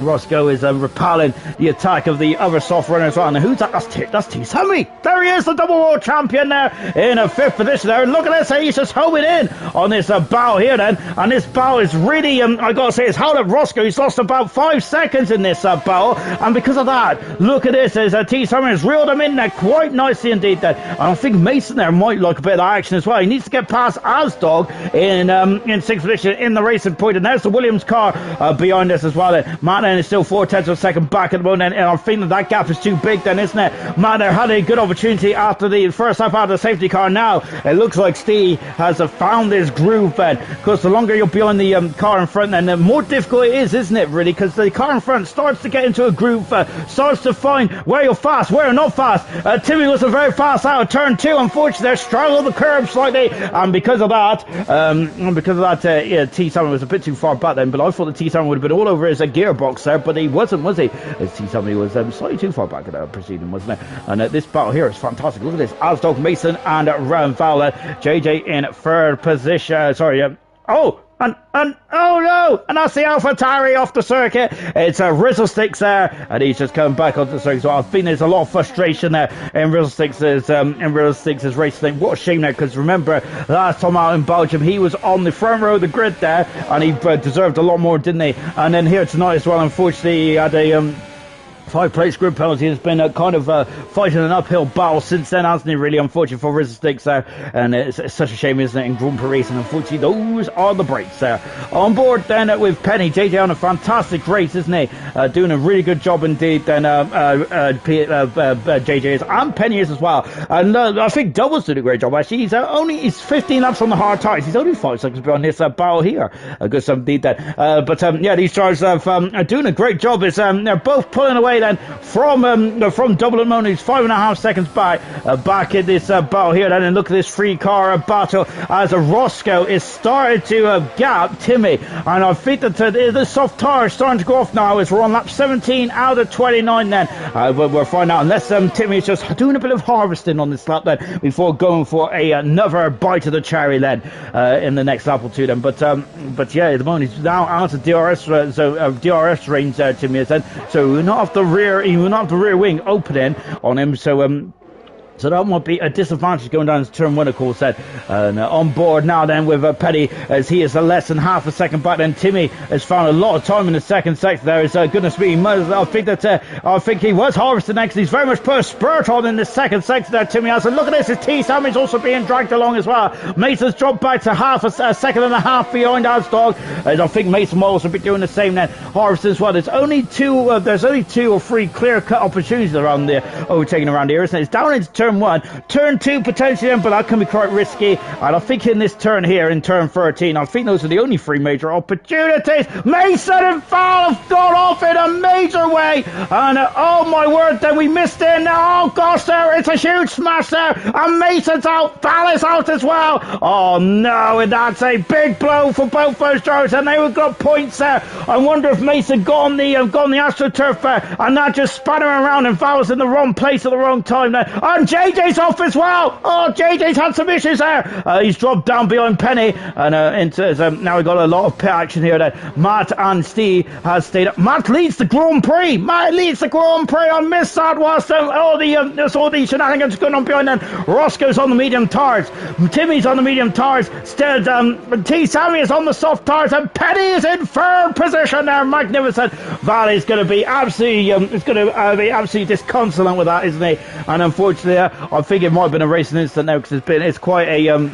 Roscoe is repelling the attack of the other soft runner as well. And who's that? That's T. Sammy. There he is, the double world champion there in a fifth position there. And look at this, he's just homing in on this bow here then. And this bow is really, I gotta say, it's held up Roscoe. He's lost about 5 seconds in this bow. And because of that, look at this, as T. Sammy has reeled him in there quite nicely indeed then. And I think Mason there might like a bit of action as well. He needs to get past Asdog in sixth position in the racing point. And there's the Williams car behind us as well. Matt is still 4/10 of a second back at the moment, and I think that gap is too big then, isn't it? Matt had a good opportunity after the first lap out of the safety car. Now it looks like Steve has found his groove then, because the longer you're behind the car in front, then the more difficult it is, isn't it, really? Because the car in front starts to get into a groove, starts to find where you're fast, where you're not fast. Timmy wasn't very fast out of turn 2, unfortunately. They struggled the curb slightly, and because of that, T7 was a bit too far back then, but I thought the T7 would have been all over his gearbox there, but he wasn't, was he? As T7 was slightly too far back at the proceeding, wasn't it? And this battle here is fantastic. Look at this, Asdog, Mason and Ron Fowler. JJ in third position. And oh no! And that's the AlphaTauri off the circuit. It's a Rizsticks there, and he's just coming back onto the circuit. So I think there's a lot of frustration there in Rizsticks' race thing. What a shame there, because remember last time out in Belgium, he was on the front row of the grid there, and he deserved a lot more, didn't he? And then here tonight as well, unfortunately, he had a 5-place group penalty. Has been kind of fighting an uphill battle since then, hasn't he, really? Unfortunately for Rizsticks there, and it's such a shame, isn't it, in Grand Prix racing. Unfortunately, those are the breaks there. On board then with Penny, JJ on a fantastic race, isn't he? Doing a really good job indeed then, JJ is, and Penny is as well. And I think Double's doing a great job, actually. He's 15 laps on the hard tyres. He's only 5 seconds behind this battle here. Good stuff indeed then. But these drivers are doing a great job. They're both pulling away then from Double at Moon, who's 5.5 seconds back in this battle here then. And look at this 3-car battle as Roscoe is started to gap Timmy, and I think that the soft tire is starting to go off now as we're on lap 17 out of 29 then. We'll find out, unless Timmy is just doing a bit of harvesting on this lap then before going for another bite of the cherry then in the next lap or two then. But yeah, at the moment he's now out of DRS DRS range Timmy is then, so we're not off the rear wing opening on him, so that might be a disadvantage going down to turn 1, of course, then. And on board now then with Petty, as he is less than half a second back. Then Timmy has found a lot of time in the second sector there. Goodness me, I think he was harvesting next. He's very much put a spurt on in the second sector there, Timmy has. And look at this, his T-Sam is also being dragged along as well. Mason's dropped back to a second and a half behind Asdog. And I think Mason will also be doing the same then, harvesting as well. There's only 2 or 3 clear-cut opportunities around there, overtaking around here, isn't it? It's down into turn 1. Turn 2 potentially then, but that can be quite risky. And I think in this turn here, in turn 13, I think those are the only 3 major opportunities. Mason and Foul have gone off in a major way. And oh my word, then we missed it now. Oh gosh, there, it's a huge smash there. And Mason's out, Foul is out as well. Oh no, and that's a big blow for both those drivers. And they would got points there. I wonder if Mason got on the AstroTurf there. And that just spun him around, and Foul's in the wrong place at the wrong time there. And JJ's off as well. Oh, JJ's had some issues there. He's dropped down behind Penny, and now we've got a lot of pit action here. Then Matt and Steve has stayed up. Matt leads the Grand Prix. Matt leads the Grand Prix. I missed that whilst all the shenanigans going on behind. Then Roscoe's on the medium tires. Timmy's on the medium tires. Still, T. Sammy is on the soft tires, and Penny is in third position there. Magnificent. Valley's going to be absolutely, it's going to be absolutely disconsolate with that, isn't he? And unfortunately, I think it might have been a racing incident now, because it's quite a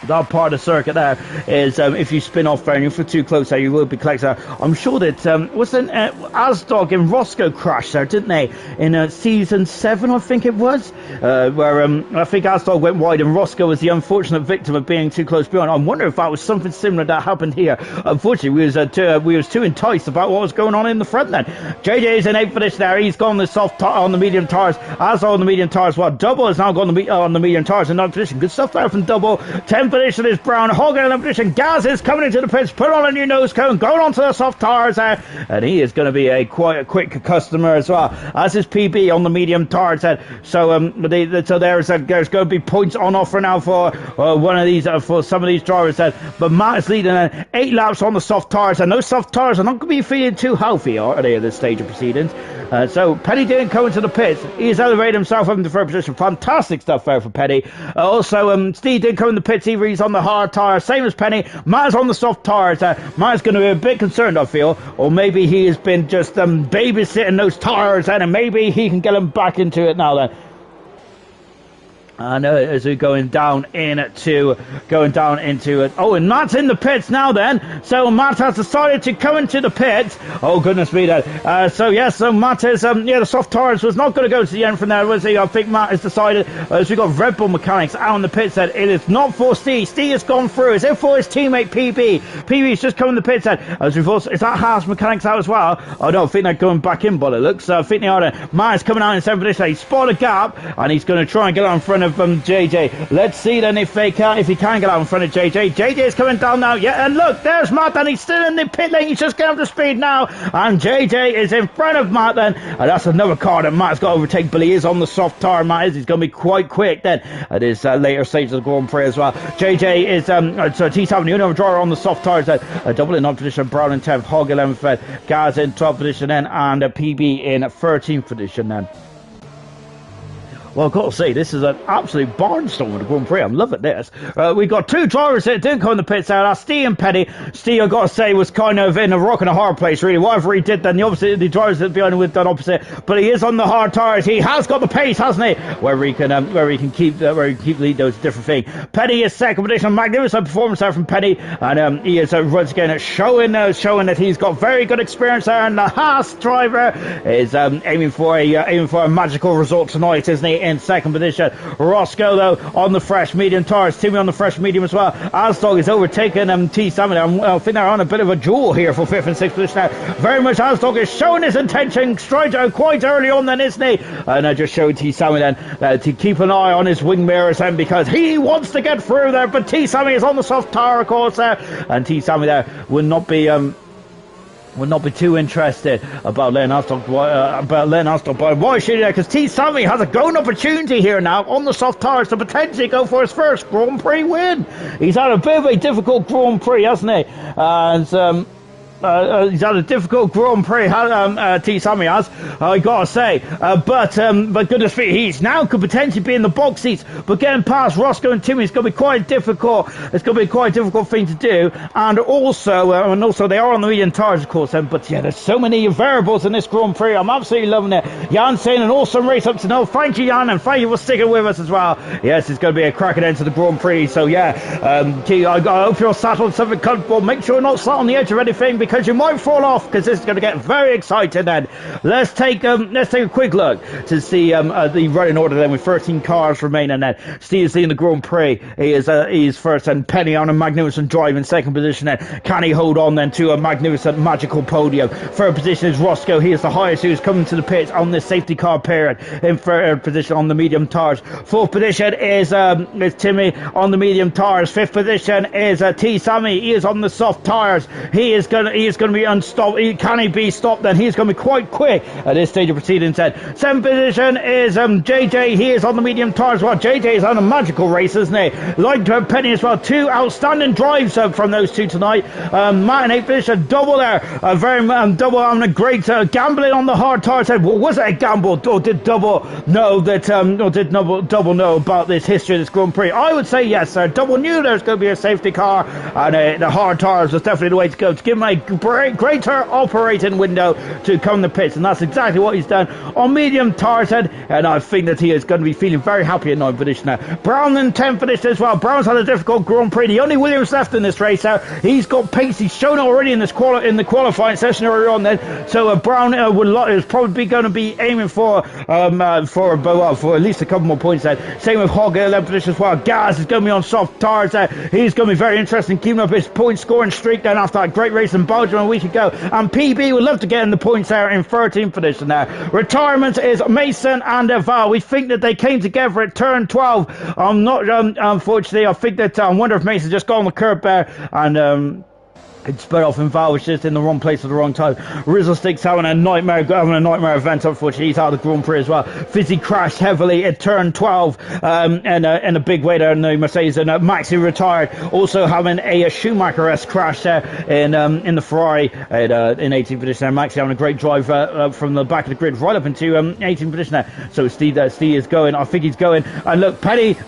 that part of the circuit there is if you spin off there and you're too close there, you will be collected. I'm sure that wasn't Asdog and Roscoe crashed there, didn't they, in season 7, I think it was, where I think Asdog went wide and Roscoe was the unfortunate victim of being too close behind. I wonder if that was something similar that happened here. Unfortunately, we was too enticed about what was going on in the front then. JJ is in 8th position there. He's gone on the medium tires. Asdog on the medium tires. Well, Double has now gone on the medium tires in 9th position. Good stuff there from Double. 10th position is Brown. Hogan in 11th position. Gaz is coming into the pits, put on a new nose cone, going onto the soft tires there, and he is going to be quite a quick customer as well, as is PB on the medium tires there. So there's going to be points on offer now for one of these for some of these drivers there. But Matt is leading 8 laps on the soft tires, and those soft tires are not going to be feeling too healthy, are they, at this stage of proceedings? So Penny didn't come into the pits. He's elevated himself up into third position. Fantastic stuff there for Penny. Also, Steve didn't come in the pits either. He's on the hard tyre, same as Penny. Matt's on the soft tyres. Matt's going to be a bit concerned, I feel. Or maybe he has been just babysitting those tyres, and maybe he can get them back into it now then. And as we're going down into it. Oh, and Matt's in the pits now then. So Matt has decided to come into the pits. Oh, goodness me then. So Matt is, the soft tires was not going to go to the end from there, was he? I think Matt has decided, as we got Red Bull mechanics out in the pits, that it is not for Steve. Steve has gone through. Is it for his teammate PB? PB's just coming in the pits then. As we've also, is that Haas mechanics out as well? I don't think they're going back in, but it looks, I think they are there. Matt is coming out in 7th position. He's spotted a gap, and he's going to try and get out in front of JJ. Let's see then if he can get out in front of JJ. JJ is coming down now. Yeah, and look, there's Matt, and he's still in the pit lane. He's just getting up to speed now, and JJ is in front of Matt then. And that's another car that Matt's got to overtake, but he is on the soft tire. Matt is. He's going to be quite quick then at his later stage of the Grand Prix as well. JJ is so T7, the only driver on the soft tires. Double in 9th position, Brown in 10th, Hogg 11th, Gaz in 12th position then, and PB in 13th position then. Well, I've got to say, this is an absolute barnstorm of the Grand Prix. I'm loving this. We've got 2 drivers that didn't come in the pits out. That's Steve and Penny. Steve, I've got to say, was kind of in a rock and a hard place, really. Whatever he did, then the drivers that behind him would have done opposite. But he is on the hard tyres. He has got the pace, hasn't he? Where he can keep lead, those different things. Penny is 2nd position. Magnificent performance there from Penny. And he is once again showing that he's got very good experience there. And the Haas driver is aiming for a magical result tonight, isn't he? In 2nd position. Roscoe though on the fresh medium tires. Timmy on the fresh medium as well. Asdog is overtaken T Salmon. I think they're on a bit of a duel here for 5th and 6th position now. Very much Asdog is showing his intention straight out quite early on then, isn't he? And just showing T Salmon then to keep an eye on his wing mirrors then, because he wants to get through there, but T Salmon is on the soft tire of course there, and T Salmon there will not be too interested about letting Asdog by. Why should he? Because T. Sammy has a golden opportunity here now on the soft tires to potentially go for his first Grand Prix win. He's had a bit of a difficult Grand Prix, hasn't he? And he's had a difficult Grand Prix, T. Sammy has, I gotta say. But goodness me, he's now could potentially be in the box seats, but getting past Roscoe and Timmy is going to be quite difficult. It's going to be quite a difficult thing to do. And also they are on the medium tires, of course. But yeah, there's so many variables in this Grand Prix. I'm absolutely loving it. Jan saying an awesome race up to now. Thank you, Jan, and thank you for sticking with us as well. Yes, it's going to be a cracking end to the Grand Prix. So yeah, I hope you're sat on something comfortable. Make sure you're not sat on the edge of anything, because because you might fall off, because this is going to get very exciting then. Let's take a quick look to see the running order then, with 13 cars remaining then. Steve's leading the Grand Prix. He is first, and Penny on a magnificent drive in second position then. Can he hold on then to a magnificent magical podium? Third position is Roscoe. He is the highest who's coming to the pits on this safety car period, in third position on the medium tires. Fourth position is Timmy on the medium tires. Fifth position is T Sammy. He is on the soft tires. He is going to be unstopped. Can he be stopped then? He's going to be quite quick at this stage of proceedings then. Seventh position is JJ. He is on the medium tires. Well, JJ is on a magical race, isn't he? Like Penny as well. Two outstanding drives from those two tonight. Matt in eighth position, double there. Very double having a great gambling on the hard tires. Well, was it a gamble, or did double know that? Or did double know about this history of this Grand Prix? I would say yes, sir. Double knew there was going to be a safety car, and the hard tires was definitely the way to go, to give him a greater operating window to come to the pits, and that's exactly what he's done on medium tires, and I think that he is going to be feeling very happy at 9th position now. Brown in 10th position as well. Brown's had a difficult Grand Prix. The only Williams left in this race now. He's got pace. He's shown already in this in the qualifying session earlier on then. So Brown is probably going to be aiming for at least a couple more points there. Same with Hogg in 11th position as well. Gaz is going to be on soft tires there. He's going to be very interesting, keeping up his point scoring streak then after that great race in Belgium a week ago. And PB would love to get in the points there in 13th position there. Retirement is Mason and Val. We think that they came together at turn 12. Unfortunately, I think that I wonder if Mason just got on the curb there and it sped off, and Val was just in the wrong place at the wrong time. Rizzle Sticks having a nightmare event. Unfortunately, he's out of the Grand Prix as well. Fizzy crashed heavily at turn 12 in a big way there in the Mercedes, and Maxi retired, also having a Schumacher-esque crash there in the Ferrari in 18th position there. Maxi having a great drive from the back of the grid right up into 18th position there. So Steve is going. I think he's going. And look, Penny's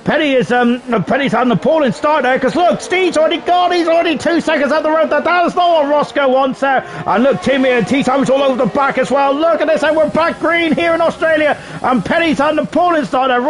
having a appalling start there, because look, Steve's already gone. He's already 2 seconds up the road. That's not what Roscoe wants there. And look, Timmy and T-Sam's all over the back as well. Look at this, and we're back green here in Australia. And Penny's had an appalling start there.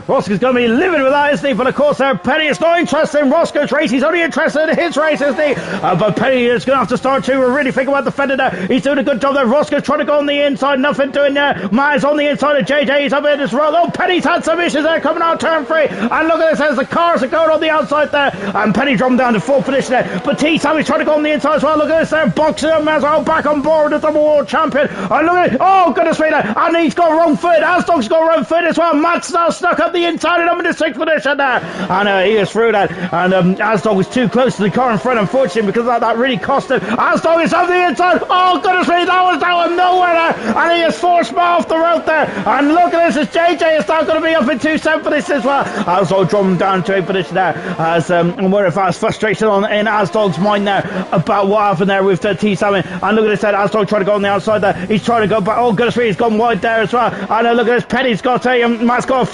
Roscoe's going to be livid with that, isn't he? But of course, Penny is not interested in Roscoe's race. He's only interested in his race, isn't he? But Penny is going to have to start to really think about defending there. He's doing a good job there. Roscoe's trying to go on the inside. Nothing doing there. Matt's on the inside of JJ. He's up in this road. Oh, Penny's had some issues there coming out turn 3. And look at this, as the cars are going on the outside there. And Penny dropping down to 4th position there. But T-Sam is trying to go on the inside as well. Look at this there. Boxing him as well. Back on board, the double world champion. And look at it. Oh, goodness me there. And he's got wrong foot. Asdog's got wrong foot as well. Matt's now stuck up the inside, and I'm in the 6th position there, and he is through that, and Asdog was too close to the car in front, unfortunately, because that really cost him. Asdog is on the inside. Oh goodness me, that was nowhere there, and he is forced off the road there. And look at this, as JJ is now going to be up into 7th position as well. Asdog dropping down to 8th position there, as I wonder if that's frustration in Asdog's mind there about what happened there with T-Sam. And look at this there, Asdog trying to go on the outside there. He's trying to go back. Oh goodness me, he's gone wide there as well. And look at this, Penny's got Matt's got a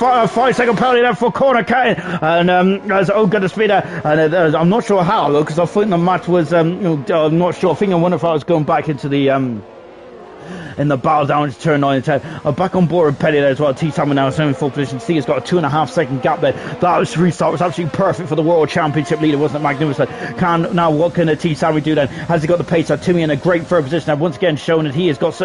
5-second penalty there for corner cutting, and oh goodness me there, and I'm not sure how, because I think the match was I'm not sure. I wonder if I was going back into the in the battle down to turn 9 and 10. Back on board with Penny there as well. T-Sam now is in 4th position. C has got a 2.5 second gap there. That restart was absolutely perfect for the World Championship leader, wasn't it? Magnificent. What can T-Sam do then? Has he got the pace? Timmy in a great third position now, once again showing that he's just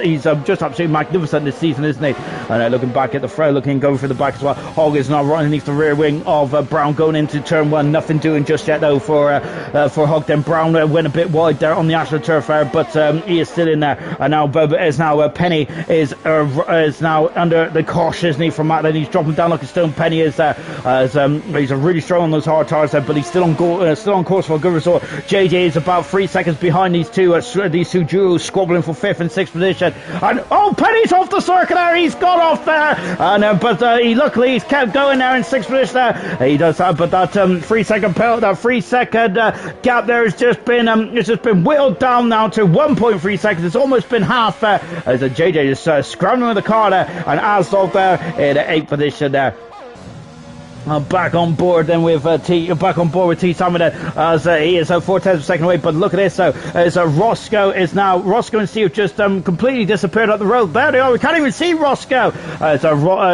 absolutely magnificent this season, isn't he? And looking back at the fray, going for the back as well. Hogg is now right underneath the rear wing of Brown going into turn 1. Nothing doing just yet though for Hogg. Then Brown went a bit wide there on the AstroTurf there, but he is still in there. And now Penny is now under the caution, isn't he, from Matt? Then he's dropping down like a stone. Penny is there, he's really strong on those hard tires there, but he's still on course for a good result. JJ is about 3 seconds behind these two duos, squabbling for 5th and 6th position. And Penny's off the circuit there. He's got off there, and but luckily he's kept going there in 6th position there. He does that, but that 3 second penalty, that 3 second gap there has just been whittled down now to 1.3 seconds. It's almost been half as JJ is scrambling with the car there, and Asdog there in 8th position there. Back on board then with back on board with T Simon as he is 4/10 of a second away. But look at this, so as Roscoe and Steve just completely disappeared up the road. There they are. We can't even see Roscoe.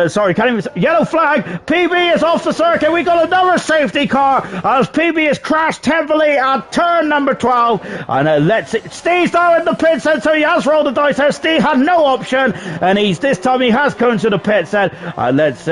Sorry, can't even see. Yellow flag. PB is off the circuit. We got another safety car as PB has crashed heavily at turn number 12. And let's see. Steve's now in the pits, and so he has rolled the dice there. Steve had no option, and this time he has come to the pits. And is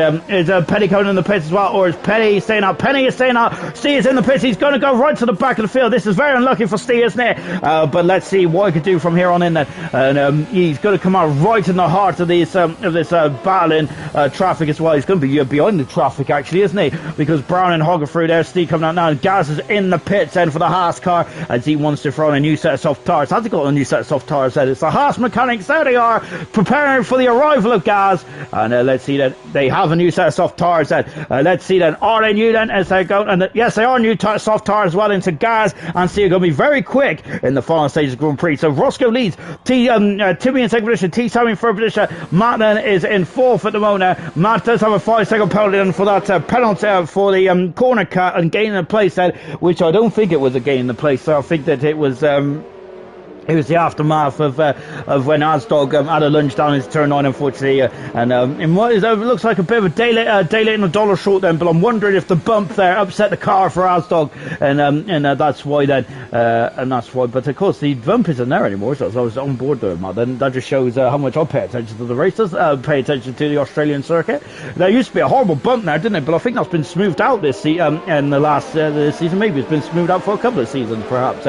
Penny coming in the pits as well? Or is Penny staying out? Penny is staying out. Steve is in the pits. He's going to go right to the back of the field. This is very unlucky for Steve, isn't it? But let's see what he can do from here on in then. And he's going to come out right in the heart of this battling traffic as well. He's going to be behind the traffic, actually, isn't he? Because Brown and Hogger through there. Steve coming out now. And Gaz is in the pits then for the Haas car as he wants to throw on a new set of soft tires. Has he got a new set of soft tires then? It's the Haas mechanics. There they are, preparing for the arrival of Gaz. And let's see that they have a new set of soft tires then. Let's see then. Are they new then as they go? And yes, they are new soft tires as well into Gaz. And Steve are going to be very quick in the final stage of the Grand Prix. So Roscoe leads. Timmy in second position. T Sammy in third position. Matt then is in fourth at the moment. Matt does have a 5-second penalty for that penalty for the corner cut and gaining the place then, which I don't think it was a gain in the place. So I think that it was the aftermath of when Asdog had a lunge down his turn 9, unfortunately, and it looks like a bit of a day late and a dollar short then. But I'm wondering if the bump there upset the car for Asdog, and that's why then, and that's why. But of course, the bump isn't there anymore, so I was on board there, Matt. Then that just shows how much I pay attention to the races, pay attention to the Australian circuit. There used to be a horrible bump there, didn't it? But I think that's been smoothed out this in the last season. Maybe it's been smoothed out for a couple of seasons, perhaps.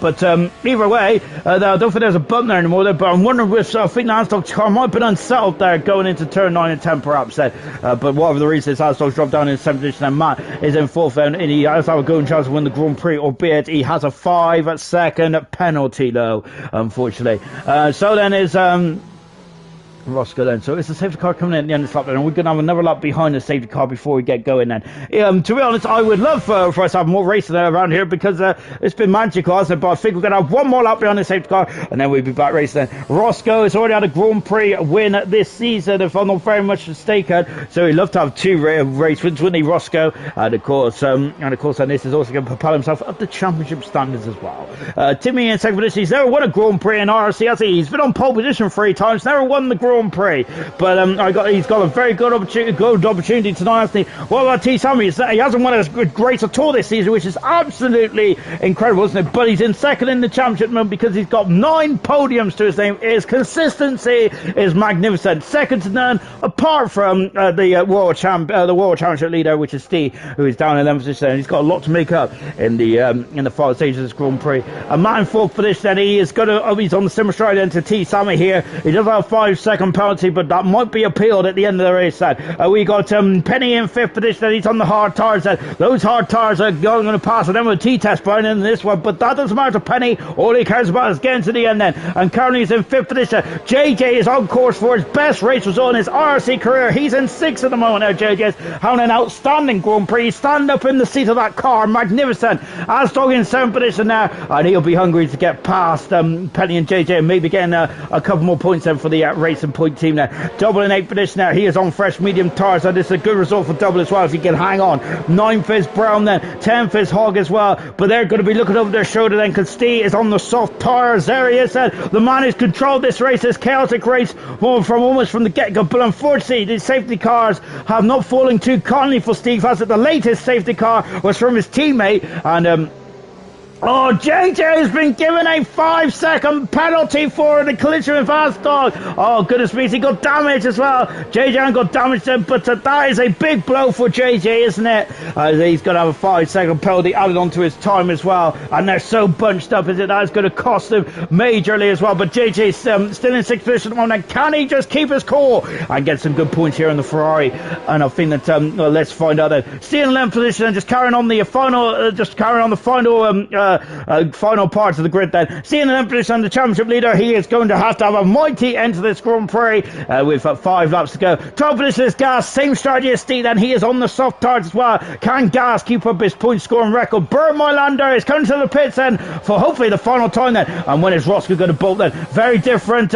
But either way, I don't think there's a bump there anymore. But I'm wondering if I think the Asdog's car might have been unsettled there going into turn 9 and 10, perhaps. But whatever the reason is, Asdog's dropped down in 7th position, and Matt is in 4th, and he has a golden chance to win the Grand Prix, albeit he has a 5-second penalty, though, unfortunately. So then is Roscoe then. So it's the safety car coming in at the end of the lap then, and we're going to have another lap behind the safety car before we get going then. To be honest, I would love for us to have more racing around here because it's been magical, hasn't it? But I think we're going to have one more lap behind the safety car and then we'll be back racing then. Roscoe has already had a Grand Prix win this season, if I'm not very much mistaken, so he'd love to have 2 race wins, wouldn't he, Roscoe? And of course, and this is also going to propel himself up the championship standards as well. Timmy in second position. He's never won a Grand Prix in IRC, has he? He's been on pole position 3 times, never won the Grand Prix, but he's got a very good opportunity tonight, hasn't he? What about T Sammy? He hasn't won a great at all this season, which is absolutely incredible, isn't it? But he's in second in the championship moment because he's got 9 podiums to his name. His consistency is magnificent, second to none, apart from the World Championship leader, which is Steve, who is down in 11th position. He's got a lot to make up in the final stages of this Grand Prix. A Matt in 4th position, and he's on the similar stride then to T Sammy here. He does have a 5-second penalty, but that might be appealed at the end of the race. We got Penny in 5th position, and he's on the hard tires. Those hard tires are going to pass an MOT test by in this one, but that doesn't matter to Penny. All he cares about is getting to the end then. And currently he's in 5th position. JJ is on course for his best race result in his RC career. He's in 6th at the moment now. JJ's having an outstanding Grand Prix. Stand up in the seat of that car, magnificent. Asdog in 7th position now, and he'll be hungry to get past Penny and JJ, and maybe getting a couple more points then for the racing point team there. Double in 8th position now. He is on fresh medium tires, so this is a good result for Double as well if he can hang on. 9th is Brown then. 10th is Hogg as well, but they're going to be looking over their shoulder then because Steve is on the soft tires. There he is then. The man who's controlled this race, this chaotic race from the get-go, but unfortunately the safety cars have not fallen too kindly for Steve, as the latest safety car was from his teammate, and JJ has been given a 5-second penalty for the collision with Asdog. Oh, goodness me, he got damaged as well. JJ got damaged then, but that is a big blow for JJ, isn't it? He's going to have a 5-second penalty added onto his time as well, and they're so bunched up, is it? That's going to cost him majorly as well, but JJ's still in 6th position at the moment. Can he just keep his cool and get some good points here on the Ferrari? And I think that, let's find out then. Still in 11th position and just carrying on the final final parts of the grid then. Seeing an position, the championship leader, he is going to have a mighty end to this Grand Prix with 5 laps to go. 12th position is Gas, same strategy as Steve, and he is on the soft tarts as well. Can Gas keep up his point scoring record? Bert Mylander is coming to the pits then for hopefully the final time then. And when is Roscoe going to bolt then? Very different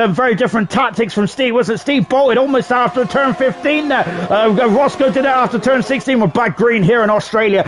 tactics from Steve. Wasn't Steve bolted almost after turn 15 there? Roscoe did it after turn 16. We're back green here in Australia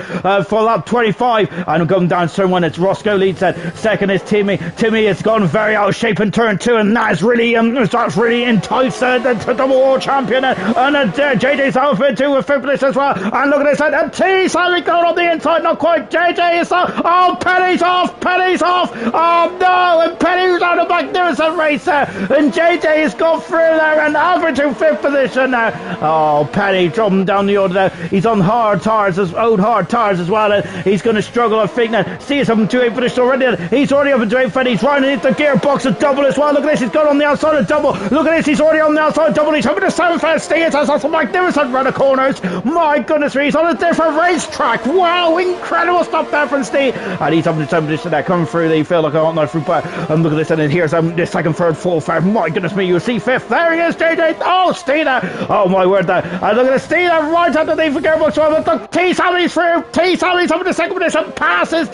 for lap 25. And going down turn 1, it's Roscoe leads that. Second is Timmy. Timmy has gone very out of shape in turn 2, and that's really enticed the double world champion. And JJ's out for 2 with 5th position as well. And look at this, and T Sammy going on the inside, not quite. JJ is off. Oh, Penny's off. Oh no, and Penny was on a magnificent race there, and JJ has gone through there and averaging 5th position there. Oh, Penny dropping down the order there. He's on hard tires as well, and he's going to struggle, I think. Now, see, he's up into 8th position already. He's already up into 8th, and he's running into the gearbox of double as well. Look at this, he's gone on the outside of double. Look at this, he's already on the outside of double. He's up into 7th first. That's a magnificent run of corners. My goodness, he's on a different racetrack. Wow, incredible stuff there from Steve. And he's up into 7th position there, coming through. They feel like I don't know through, but look at this, and then here's the second, third, fourth, fifth. My goodness me, you see 5th. There he is, JJ. Oh, Steve there. Oh my word there. And look at this, Steve there, right underneath the gearbox. Look, T Sammy's through. T Sammy's up in the second position. Passes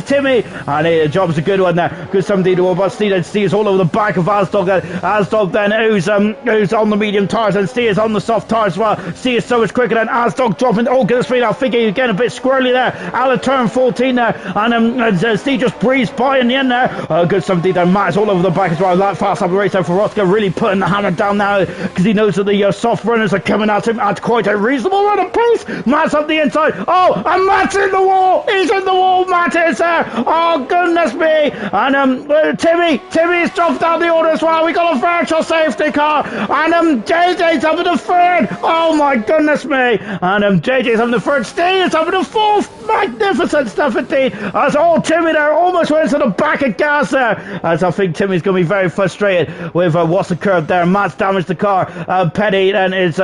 Timmy. And the job's a good one there. Good something to about Steve. And Steve is all over the back of Asdog. Asdog then, who's on the medium tires, and Steve is on the soft tires as well. Steve is so much quicker than Asdog dropping. Oh, goodness me, I think he's getting a bit squirrely there. Out of turn 14 there. And Steve just breezed by in the end there. Good something there. Matt is all over the back as well. That fast up the race there for Roscoe, really putting the hammer down now because he knows that the soft runners are coming at him at quite a reasonable run of pace. Matt's up the inside. Oh, and Matt's in the wall. He's in the wall. Matt is there. Oh, goodness me. And Timmy's dropped down the order as well. We got a virtual safety car. And JJ's up in the 3rd. Oh, my goodness me. And JJ's up in the 3rd. Steve is up in the 4th. Magnificent stuff indeed. As all Timmy there almost went to the back of Gas there. As I think Timmy's going to be very frustrated with what's occurred there. Matt's damaged the car. Petty then is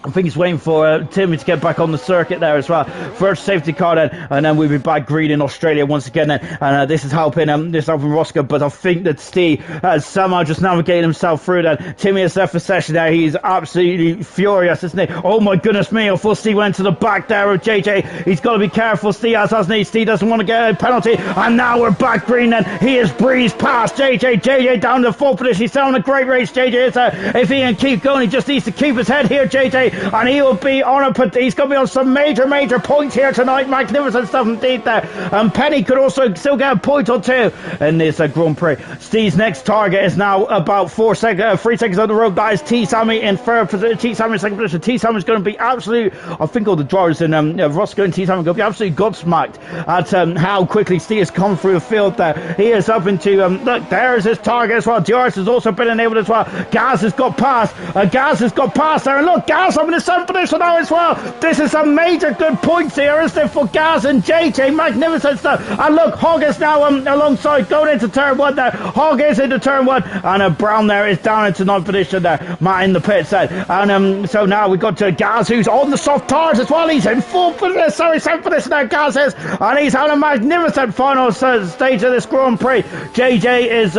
I think he's waiting for Timmy to get back on the circuit there as well. First safety car then, and then we'll be back green in Australia once again then. And this is helping Roscoe, but I think that Steve has somehow just navigated himself through that. Timmy has left the session there. He's absolutely furious, isn't he? Oh my goodness me, I thought Steve went to the back there of JJ. He's got to be careful, Steve has, hasn't he? Steve doesn't want to get a penalty, and now we're back green then. He has breezed past JJ down to 4th position. He's still on a great race, JJ is. If he can keep going, he just needs to keep his head here, JJ. And he will be on he's going to be on some major points here tonight. Magnificent stuff indeed there. And Penny could also still get a point or 2 in this Grand Prix. Steve's next target is now about 3 seconds on the road. That is T Sammy in 3rd position. T Sammy in 2nd position. T Sammy's going to be absolute. I think all the drivers in Roscoe and T Sammy are going to be absolutely gobsmacked at how quickly Steve has come through the field there. He is up into look, there's his target as well. Diorce has also been enabled as well. Gaz has got past. There, and look, Gaz up in the 7th position now as well. This is some major good points here, isn't it, for Gaz and JJ? Magnificent stuff. And look, Hogg is now alongside going into turn 1 there. Hogg is into turn 1, and Brown there is down into 9th position there. Matt in the pit side. And so now we've got to Gaz, who's on the soft tires as well. He's in 7th position there, Gaz is, and he's had a magnificent final stage of this Grand Prix. JJ is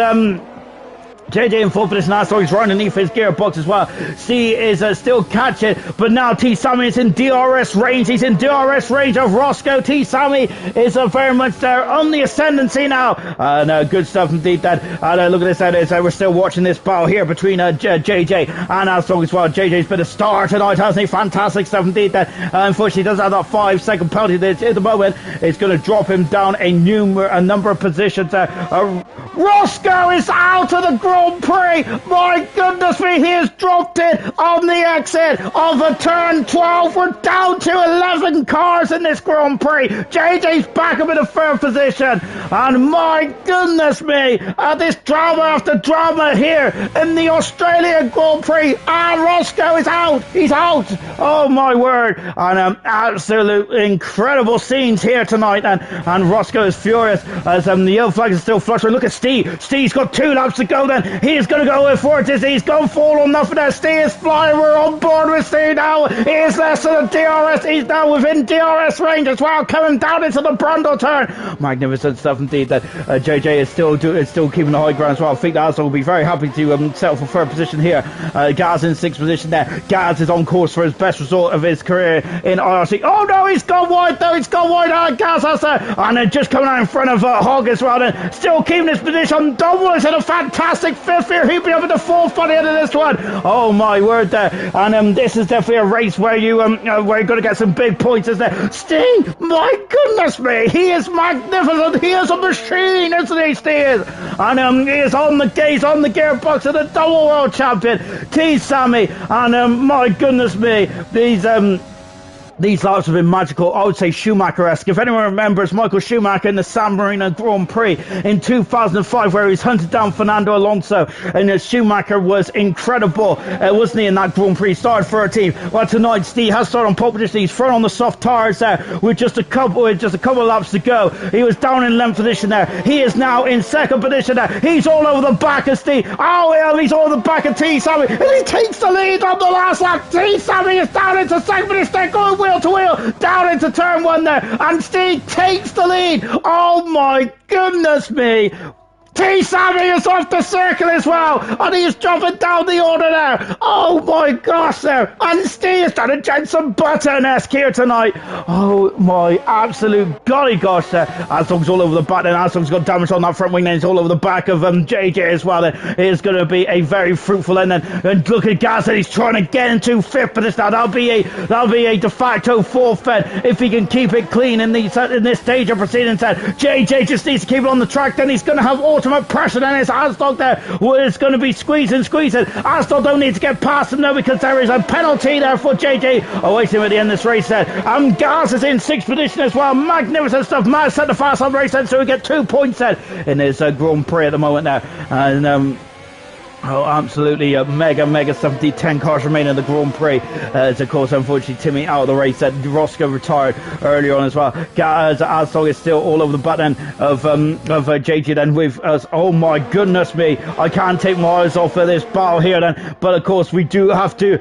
JJ in 4th position now, so he's right underneath his gearbox as well. C is still catching, but now T Sammy is in DRS range. He's in DRS range of Roscoe. T Sammy is very much there on the ascendancy now. And good stuff indeed. That look at this. We're still watching this battle here between JJ and Asdog as well. JJ's been a star tonight, hasn't he? Fantastic stuff indeed. That unfortunately does have that 5-second penalty. That at the moment it's going to drop him down a number of positions. Roscoe is out of the Grand Prix. My goodness me, he has dropped it on the exit of a turn 12. We're down to 11 cars in this Grand Prix. JJ's back up in the 3rd position, and my goodness me, this drama after drama here in the Australian Grand Prix, and Roscoe is out. He's out. Oh my word. And absolute incredible scenes here tonight, and Roscoe is furious as the yellow flag is still fluttering. Look at Steve. Steve's got 2 laps to go then. He's going to go with Fortis. He's going full on nothing there. Steve is flying. We're on board with Steve now. He is less than DRS. He's now within DRS range as well, coming down into the Brundle turn. Magnificent stuff indeed. That JJ is still keeping the high ground as well. I think that Asdog will be very happy to settle for third position here. Gaz in sixth position there. Gaz is on course for his best result of his career in IRC. Oh no, he's gone wide though. He's gone wide. Gaz has and then just coming out in front of Hogg as well. Then still keeping his position. Double is in a fantastic fifth here. He'll be up in the fourth by the end of this one. Oh my word there. And this is definitely a race where you're going to get some big points, isn't it? Steve, my goodness me, he is magnificent. He is a machine, isn't he, Steve? And he is on the gearbox of the double world champion, T. Sammy. And my goodness me, these laps have been magical. I would say Schumacher-esque. If anyone remembers Michael Schumacher in the San Marino Grand Prix in 2005, where he's hunted down Fernando Alonso, and Schumacher was incredible, wasn't he, in that Grand Prix? He started 13th. Well, tonight Steve has started on pole position. He's thrown on the soft tires there with just a couple of laps to go. He was down in 11th position there. He is now in second position there. He's all over the back of Steve. Oh, yeah, he's all over the back of T. Sammy, and he takes the lead on the last lap. T. Sammy is down into second position. They're going wheel to wheel down into turn one there, and Steve takes the lead. Oh my goodness me. T. Sammy is off the circle as well, and he is dropping down the order there. Oh my gosh there. And Steve has done a Jenson Button-esque here tonight. Oh my absolute golly gosh there. Asdog's all over the back, and Asdog's got damage on that front wing, then he's all over the back of JJ as well. It is going to be a very fruitful end. And look at Gaz, he's trying to get into fifth position now. That'll be a de facto fourth then, if he can keep it clean in this stage of proceedings. JJ just needs to keep it on the track, then he's going to have ultimate pressure. Then it's Asdog there. Well, it's going to be squeezing. Asdog don't need to get past him now, because there is a penalty there for JJ awaiting him at the end of this race there. Gaz is in sixth position as well. Magnificent stuff. Maz set the fast on race then, so we get 2 points then in his Grand Prix at the moment there. And oh, absolutely mega stuff. Indeed, 10 cars remain in the Grand Prix. As of course, unfortunately, Timmy out of the race. Roscoe retired earlier on as well. Asdog is still all over the button of JJ then with us. Oh my goodness me, I can't take my eyes off of this battle here then. But of course, we do have to.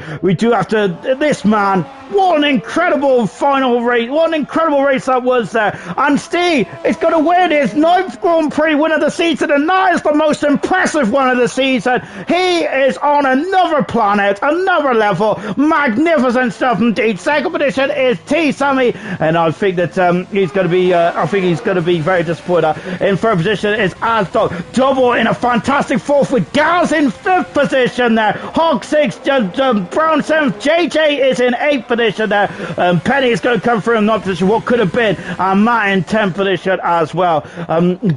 This man, what an incredible final race! What an incredible race that was there. And Steve is going to win his 9th Grand Prix win of the season, and that is the most impressive one of the season. He is on another planet, another level. Magnificent stuff indeed. Second position is T. Sammy, and I think that he's going to be very disappointed. In third position is Asdog. Double in a fantastic fourth with Gaz in fifth position there. Hogg 6th, Brown 7th. JJ is in 8th position there. Penny is going to come through in 9th position. What could have been? Matt in 10th position as well.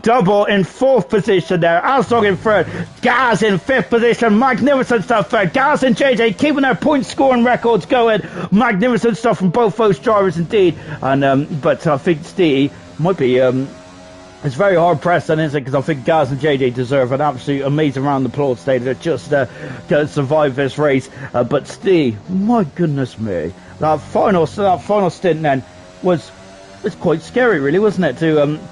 Double in 4th position there. Asdog in 3rd. Gaz in 5th position. Magnificent stuff there. Gaz and JJ keeping their point scoring records going. Magnificent stuff from both those drivers indeed. And but I think Steve might be it's very hard pressed then, isn't it? Because I think Gaz and JJ deserve an absolute amazing round of applause today to just survive this race. But Steve, my goodness me, that final stint then was quite scary, really, wasn't it?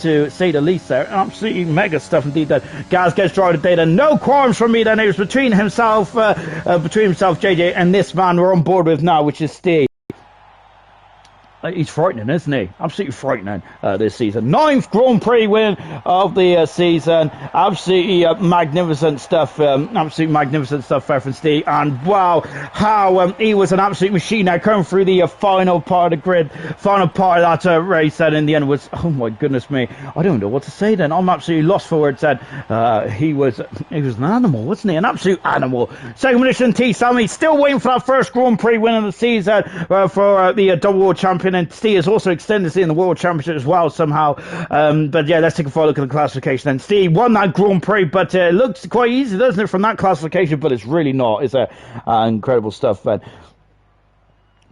To say the least there. Absolutely mega stuff indeed. That Gaz gets drive today. Then no qualms from me. Then it was between himself, JJ, and this man we're on board with now, which is Steve. He's frightening, isn't he? Absolutely frightening this season. 9th Grand Prix win of the season. Absolutely magnificent stuff. Absolutely magnificent stuff there from Steve. And wow, how he was an absolute machine now coming through the final part of the grid, final part of that race. And in the end was, oh my goodness me, I don't know what to say then. I'm absolutely lost for words then. He was an animal, wasn't he? An absolute animal. Second position, T. Sammy, still waiting for that first Grand Prix win of the season for the double world champion. And Steve has also extended in the World Championship as well somehow. But yeah, let's take a final look at the classification. And Steve won that Grand Prix, but it looks quite easy, doesn't it, from that classification? But it's really not. It's incredible stuff. But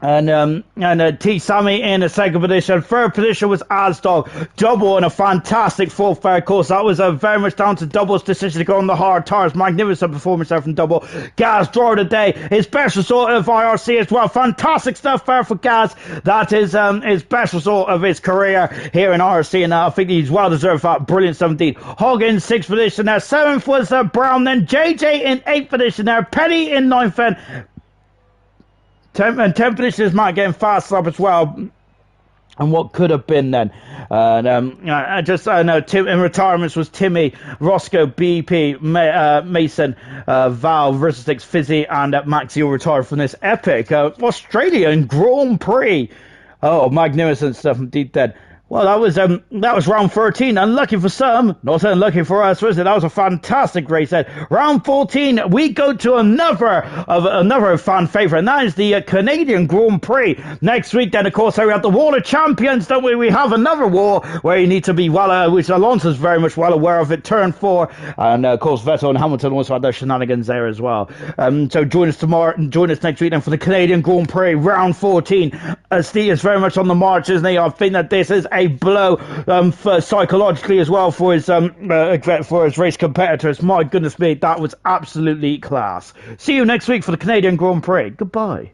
And T. Sammy in the second position. Third position was Asdog. Double and a fantastic fourth fair course. That was very much down to Double's decision to go on the hard tires. Magnificent performance there from Double. Gaz, draw of the day. His best result of IRC as well. Fantastic stuff there for Gaz. That is his best result of his career here in IRC. And I think he's well deserved for that. Brilliant 17. Hog in sixth position there. Seventh was Brown. Then JJ in eighth position there. Penny in ninth. And 10th position is Matt getting fast up as well. And what could have been then? I know Tim in retirements was Timmy, Roscoe, BP, Mason, Val, Versatix, Fizzy, and Maxi all retired from this epic Australian Grand Prix. Oh, magnificent stuff indeed then. Well, that was round 13. Unlucky for some, not unlucky for us, was it? That was a fantastic race. Round 14, we go to another fan favourite, and that is the Canadian Grand Prix. Next week, then, of course, we have the War of Champions, don't we? We have another war where you need to be which Alonso's very much well aware of it. Turn 4, and of course, Vettel and Hamilton also had their shenanigans there as well. So join us next week then for the Canadian Grand Prix, round 14. Steve is very much on the march, isn't he? I think that this is a blow psychologically as well for his race competitors. My goodness me, that was absolutely class. See you next week for the Canadian Grand Prix. Goodbye.